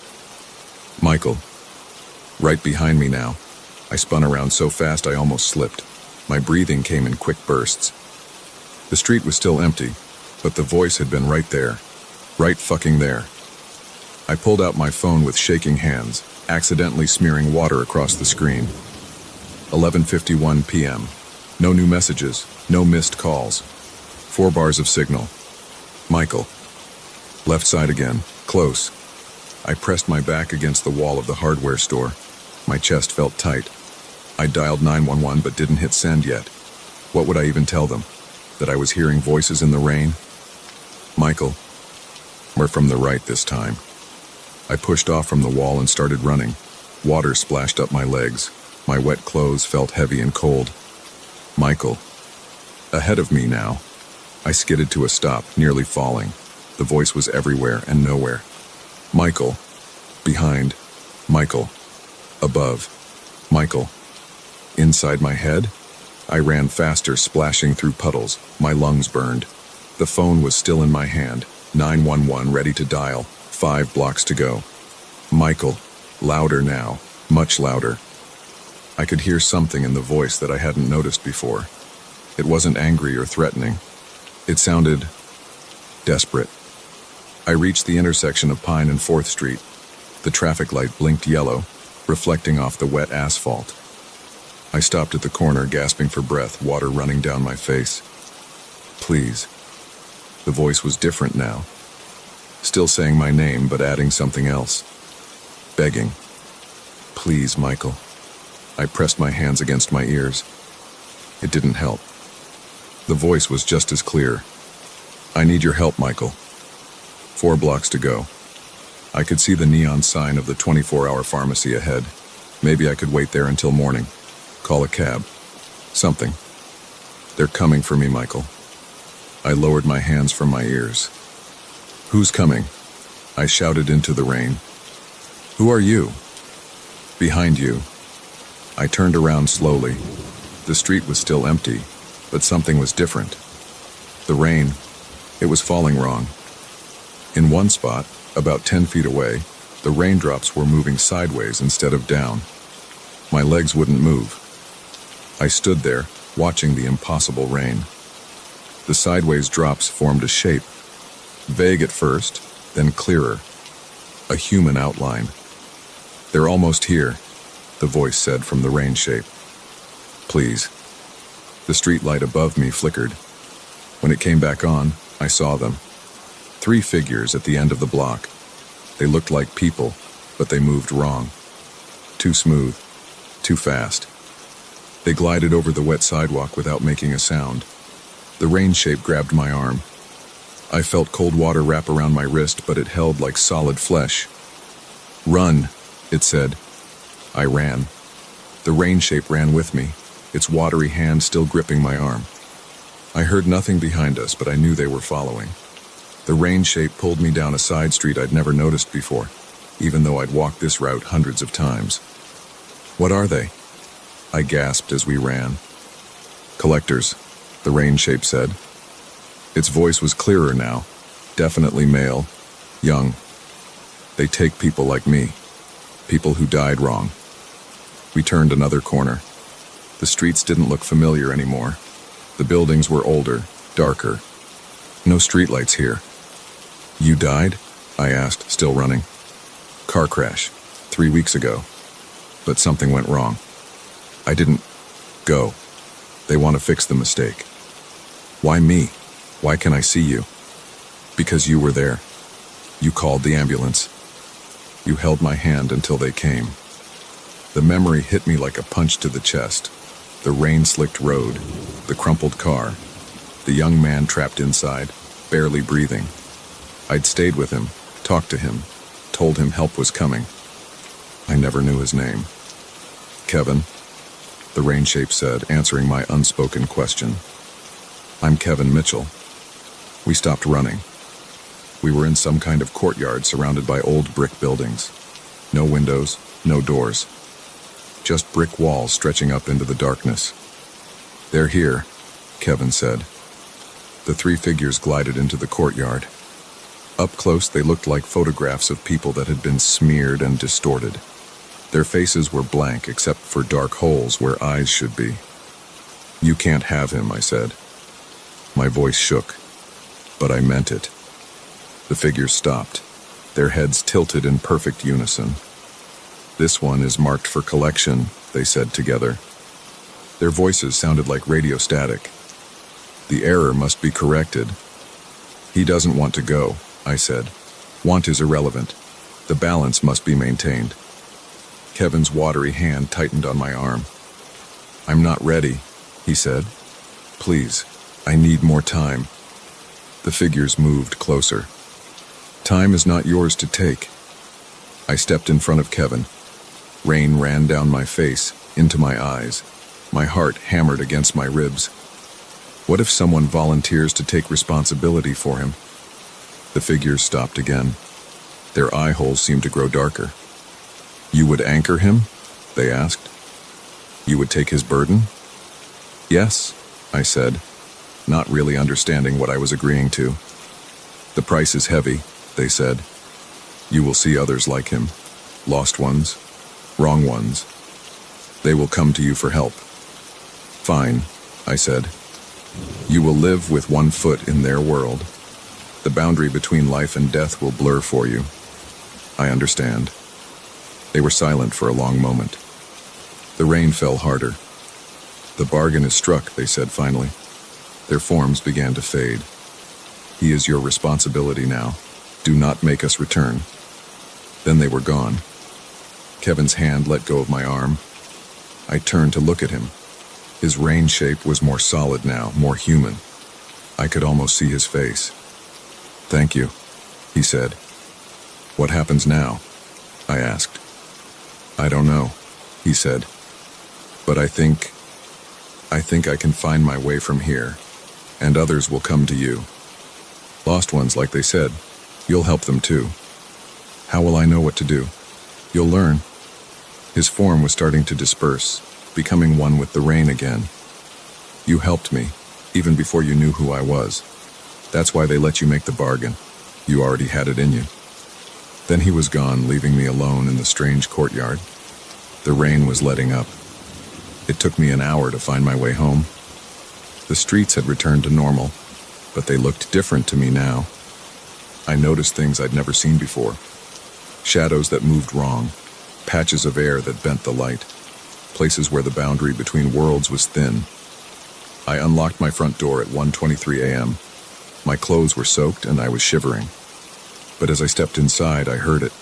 Michael. Right behind me now. I spun around so fast I almost slipped. My breathing came in quick bursts. The street was still empty, but the voice had been right there. Right fucking there. I pulled out my phone with shaking hands, accidentally smearing water across the screen. 11:51 p.m. No new messages, no missed calls. 4 bars of signal. Michael. Left side again, close. I pressed my back against the wall of the hardware store. My chest felt tight. I dialed 911 but didn't hit send yet. What would I even tell them? That I was hearing voices in the rain? Michael. We're from the right this time. I pushed off from the wall and started running. Water splashed up my legs. My wet clothes felt heavy and cold. Michael. Ahead of me now. I skidded to a stop, nearly falling. The voice was everywhere and nowhere. Michael. Behind. Michael. Above. Michael. Inside my head? I ran faster, splashing through puddles. My lungs burned. The phone was still in my hand. 911 ready to dial. 5 blocks to go. Michael. Louder now. Much louder. I could hear something in the voice that I hadn't noticed before. It wasn't angry or threatening. It sounded desperate. I reached the intersection of Pine and 4th Street. The traffic light blinked yellow, reflecting off the wet asphalt. I stopped at the corner, gasping for breath, water running down my face. Please. The voice was different now. still saying my name but adding something else. Begging. Please, Michael. I pressed my hands against my ears. It didn't help. The voice was just as clear. I need your help, Michael. 4 blocks to go. I could see the neon sign of the 24-hour pharmacy ahead. Maybe I could wait there until morning. Call a cab. Something. They're coming for me, Michael. I lowered my hands from my ears. Who's coming? I shouted into the rain. Who are you? Behind you. I turned around slowly. The street was still empty, but something was different. The rain, it was falling wrong. In one spot, about 10 feet away, the raindrops were moving sideways instead of down. My legs wouldn't move. I stood there, watching the impossible rain. The sideways drops formed a shape, vague at first, then clearer. A human outline. They're almost here, the voice said from the rain shape. Please. The street light above me flickered. When it came back on, I saw them. 3 figures at the end of the block. They looked like people, but they moved wrong. Too smooth, too fast. They glided over the wet sidewalk without making a sound. The rain shape grabbed my arm. I felt cold water wrap around my wrist, but it held like solid flesh. Run, it said. I ran. The rain shape ran with me, its watery hand still gripping my arm. I heard nothing behind us, but I knew they were following. The rain shape pulled me down a side street I'd never noticed before, even though I'd walked this route hundreds of times. What are they? I gasped as we ran. Collectors, the rain shape said. Its voice was clearer now, definitely male, young. They take people like me, people who died wrong. We turned another corner. The streets didn't look familiar anymore. The buildings were older, darker. No streetlights here. You died? I asked, still running. Car crash, 3 weeks ago. But something went wrong. I didn't go. They want to fix the mistake. Why me? Why can I see you? Because you were there. You called the ambulance. You held my hand until they came. The memory hit me like a punch to the chest. The rain-slicked road, the crumpled car, the young man trapped inside, barely breathing. I'd stayed with him, talked to him, told him help was coming. I never knew his name. Kevin, the rain shape said, answering my unspoken question. I'm Kevin Mitchell. We stopped running. We were in some kind of courtyard surrounded by old brick buildings. No windows, no doors. Just brick walls stretching up into the darkness. They're here, Kevin said. The 3 figures glided into the courtyard. Up close, they looked like photographs of people that had been smeared and distorted. Their faces were blank except for dark holes where eyes should be. You can't have him, I said. My voice shook, but I meant it. The figures stopped, their heads tilted in perfect unison. This one is marked for collection, they said together. Their voices sounded like radio static. The error must be corrected. He doesn't want to go, I said. Want is irrelevant. The balance must be maintained. Kevin's watery hand tightened on my arm. I'm not ready, he said. Please, I need more time. The figures moved closer. Time is not yours to take. I stepped in front of Kevin. Rain ran down my face, into my eyes. My heart hammered against my ribs. What if someone volunteers to take responsibility for him? The figures stopped again. Their eye holes seemed to grow darker. You would anchor him? They asked. You would take his burden? Yes, I said, not really understanding what I was agreeing to. The price is heavy, they said. You will see others like him. Lost ones, wrong ones. They will come to you for help. Fine, I said. You will live with 1 foot in their world. The boundary between life and death will blur for you. I understand. They were silent for a long moment. The rain fell harder. The bargain is struck, they said finally. Their forms began to fade. He is your responsibility now. Do not make us return. Then they were gone. Kevin's hand let go of my arm. I turned to look at him. His rain shape was more solid now, more human. I could almost see his face. "Thank you," he said. "What happens now?" I asked. "I don't know," he said. "But I think I can find my way from here, and others will come to you. Lost ones, like they said. You'll help them too." "How will I know what to do?" "You'll learn." His form was starting to disperse, becoming one with the rain again. "You helped me, even before you knew who I was. That's why they let you make the bargain. You already had it in you." Then he was gone, leaving me alone in the strange courtyard. The rain was letting up. It took me an hour to find my way home. The streets had returned to normal, but they looked different to me now. I noticed things I'd never seen before. Shadows that moved wrong, patches of air that bent the light, places where the boundary between worlds was thin. I unlocked my front door at 1:23 a.m. My clothes were soaked and I was shivering. But as I stepped inside, I heard it.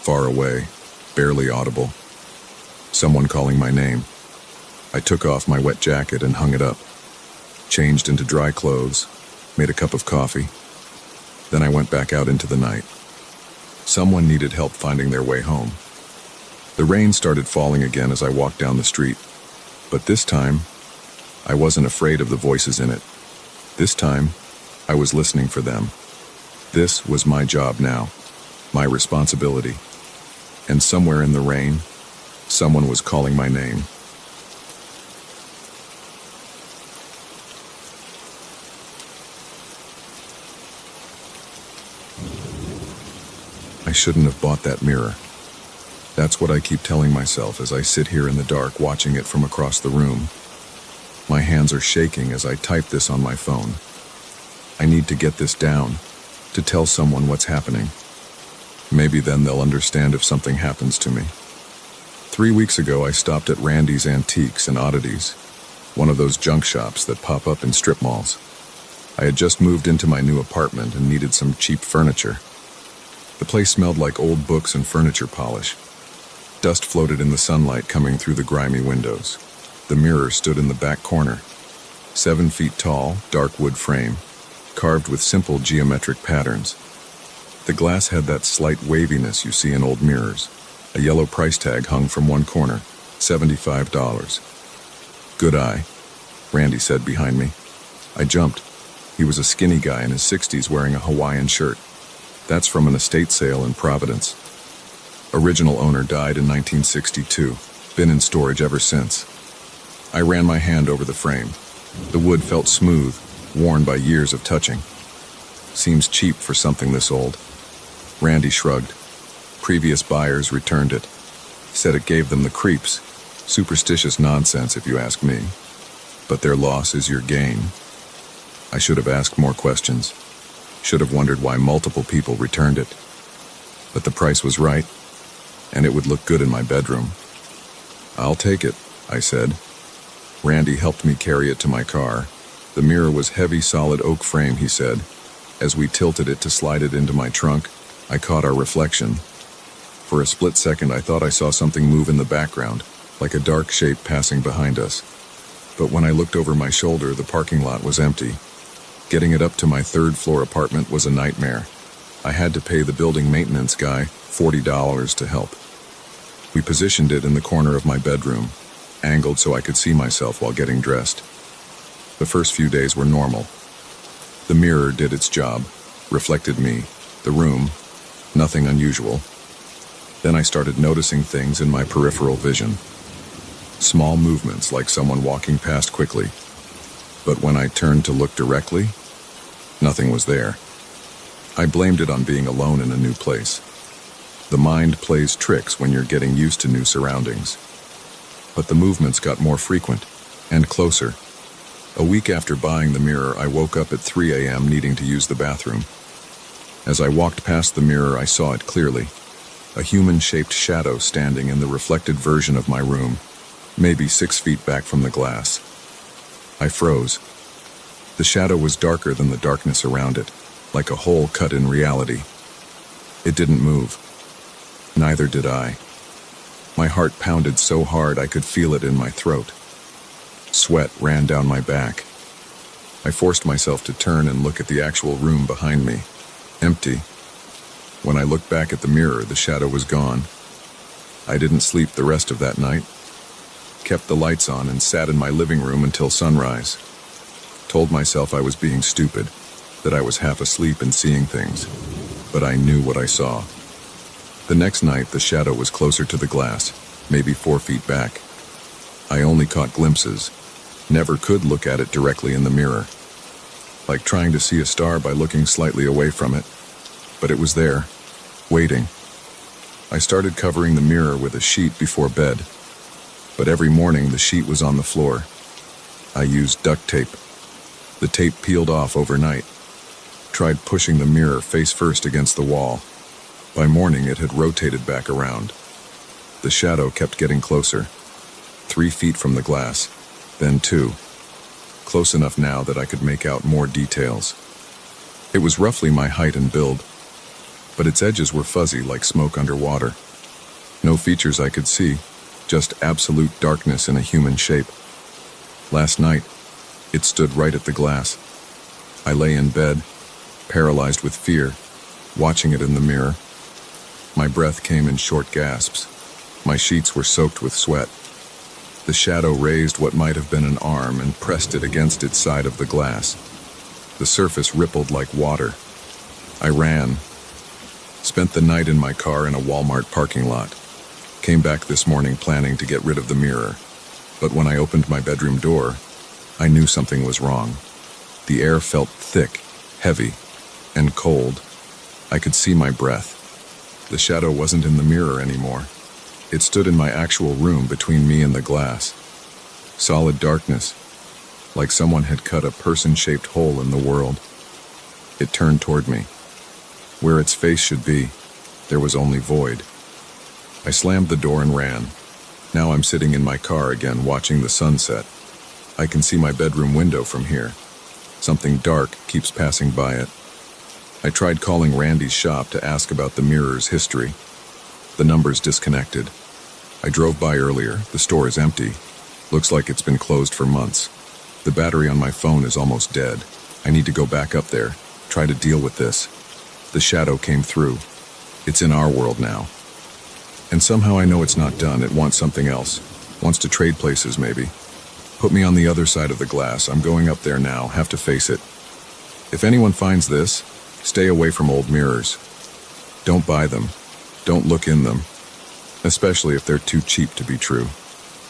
Far away, barely audible. Someone calling my name. I took off my wet jacket and hung it up. Changed into dry clothes, made a cup of coffee. Then I went back out into the night. Someone needed help finding their way home. The rain started falling again as I walked down the street. But this time, I wasn't afraid of the voices in it. This time, I was listening for them. This was my job now, my responsibility. And somewhere in the rain, someone was calling my name. I shouldn't have bought that mirror. That's what I keep telling myself as I sit here in the dark watching it from across the room. My hands are shaking as I type this on my phone. I need to get this down, to tell someone what's happening. Maybe then they'll understand if something happens to me. 3 weeks ago, I stopped at Randy's Antiques and Oddities, one of those junk shops that pop up in strip malls. I had just moved into my new apartment and needed some cheap furniture. The place smelled like old books and furniture polish. Dust floated in the sunlight coming through the grimy windows. The mirror stood in the back corner. 7 feet tall, dark wood frame, carved with simple geometric patterns. The glass had that slight waviness you see in old mirrors. A yellow price tag hung from one corner, $75. "Good eye," Randy said behind me. I jumped. He was a skinny guy in his 60s wearing a Hawaiian shirt. That's from an estate sale in Providence. Original owner died in 1962. Been in storage ever since. I ran my hand over the frame. The wood felt smooth, worn by years of touching. Seems cheap for something this old. Randy shrugged. Previous buyers returned it. Said it gave them the creeps. Superstitious nonsense if you ask me. But their loss is your gain. I should have asked more questions. Should have wondered why multiple people returned it. But the price was right, and it would look good in my bedroom. "I'll take it," I said. Randy helped me carry it to my car. The mirror was heavy, solid oak frame, he said. As we tilted it to slide it into my trunk, I caught our reflection. For a split second, I thought I saw something move in the background, like a dark shape passing behind us. But when I looked over my shoulder, the parking lot was empty. Getting it up to my third-floor apartment was a nightmare. I had to pay the building maintenance guy $40 to help. We positioned it in the corner of my bedroom, angled so I could see myself while getting dressed. The first few days were normal. The mirror did its job, reflected me, the room, nothing unusual. Then I started noticing things in my peripheral vision. Small movements like someone walking past quickly. But when I turned to look directly, nothing was there. I blamed it on being alone in a new place. The mind plays tricks when you're getting used to new surroundings. But the movements got more frequent and closer. A week after buying the mirror, I woke up at 3 a.m. needing to use the bathroom. As I walked past the mirror, I saw it clearly. A human-shaped shadow standing in the reflected version of my room, maybe 6 feet back from the glass. I froze. The shadow was darker than the darkness around it, like a hole cut in reality. It didn't move. Neither did I. My heart pounded so hard I could feel it in my throat. Sweat ran down my back. I forced myself to turn and look at the actual room behind me. Empty. When I looked back at the mirror, the shadow was gone. I didn't sleep the rest of that night. Kept the lights on and sat in my living room until sunrise. Told myself I was being stupid, that I was half asleep and seeing things. But I knew what I saw. The next night, the shadow was closer to the glass, maybe 4 feet back. I only caught glimpses, never could look at it directly in the mirror. Like trying to see a star by looking slightly away from it. But it was there, waiting. I started covering the mirror with a sheet before bed. But every morning, the sheet was on the floor. I used duct tape. The tape peeled off overnight. Tried pushing the mirror face first against the wall. By morning, it had rotated back around. The shadow kept getting closer. 3 feet from the glass, then 2. Close enough now that I could make out more details. It was roughly my height and build, but its edges were fuzzy like smoke underwater. No features I could see, just absolute darkness in a human shape. Last night, it stood right at the glass. I lay in bed, paralyzed with fear, watching it in the mirror. My breath came in short gasps. My sheets were soaked with sweat. The shadow raised what might have been an arm and pressed it against its side of the glass. The surface rippled like water. I ran. Spent the night in my car in a Walmart parking lot. Came back this morning planning to get rid of the mirror. But when I opened my bedroom door, I knew something was wrong. The air felt thick, heavy, and cold. I could see my breath. The shadow wasn't in the mirror anymore. It stood in my actual room between me and the glass. Solid darkness, like someone had cut a person-shaped hole in the world. It turned toward me. Where its face should be, there was only void. I slammed the door and ran. Now I'm sitting in my car again watching the sunset. I can see my bedroom window from here. Something dark keeps passing by it. I tried calling Randy's shop to ask about the mirror's history. The number's disconnected. I drove by earlier. The store is empty. Looks like it's been closed for months. The battery on my phone is almost dead. I need to go back up there, try to deal with this. The shadow came through. It's in our world now. And somehow I know it's not done. It wants something else. Wants to trade places, maybe. Put me on the other side of the glass. I'm going up there now. Have to face it. If anyone finds this, stay away from old mirrors. Don't buy them. Don't look in them. Especially if they're too cheap to be true.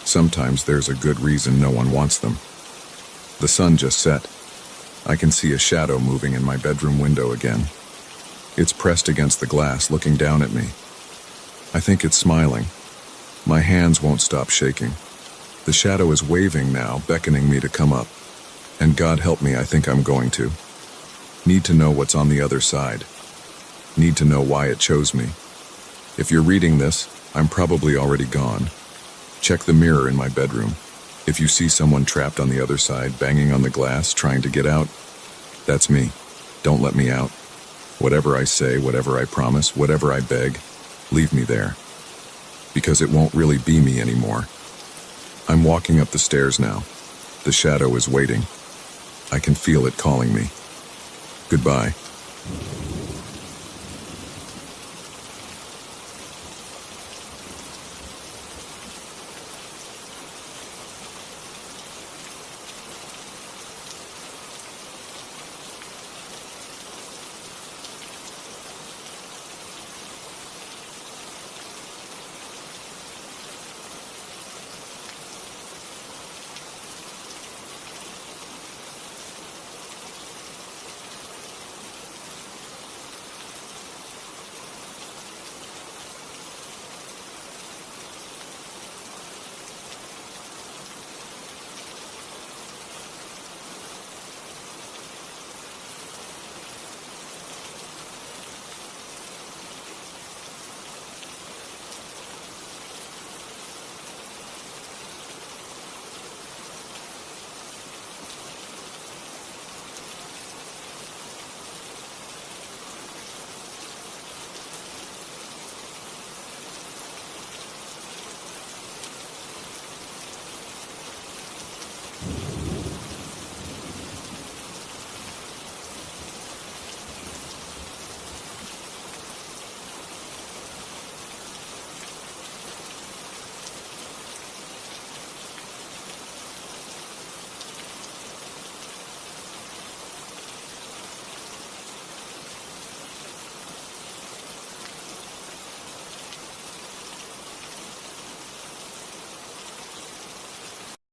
Sometimes there's a good reason no one wants them. The sun just set. I can see a shadow moving in my bedroom window again. It's pressed against the glass, looking down at me. I think it's smiling. My hands won't stop shaking. The shadow is waving now, beckoning me to come up. And God help me, I think I'm going to. Need to know what's on the other side. Need to know why it chose me. If you're reading this, I'm probably already gone. Check the mirror in my bedroom. If you see someone trapped on the other side, banging on the glass, trying to get out, that's me. Don't let me out. Whatever I say, whatever I promise, whatever I beg, leave me there. Because it won't really be me anymore. I'm walking up the stairs now. The shadow is waiting. I can feel it calling me. Goodbye.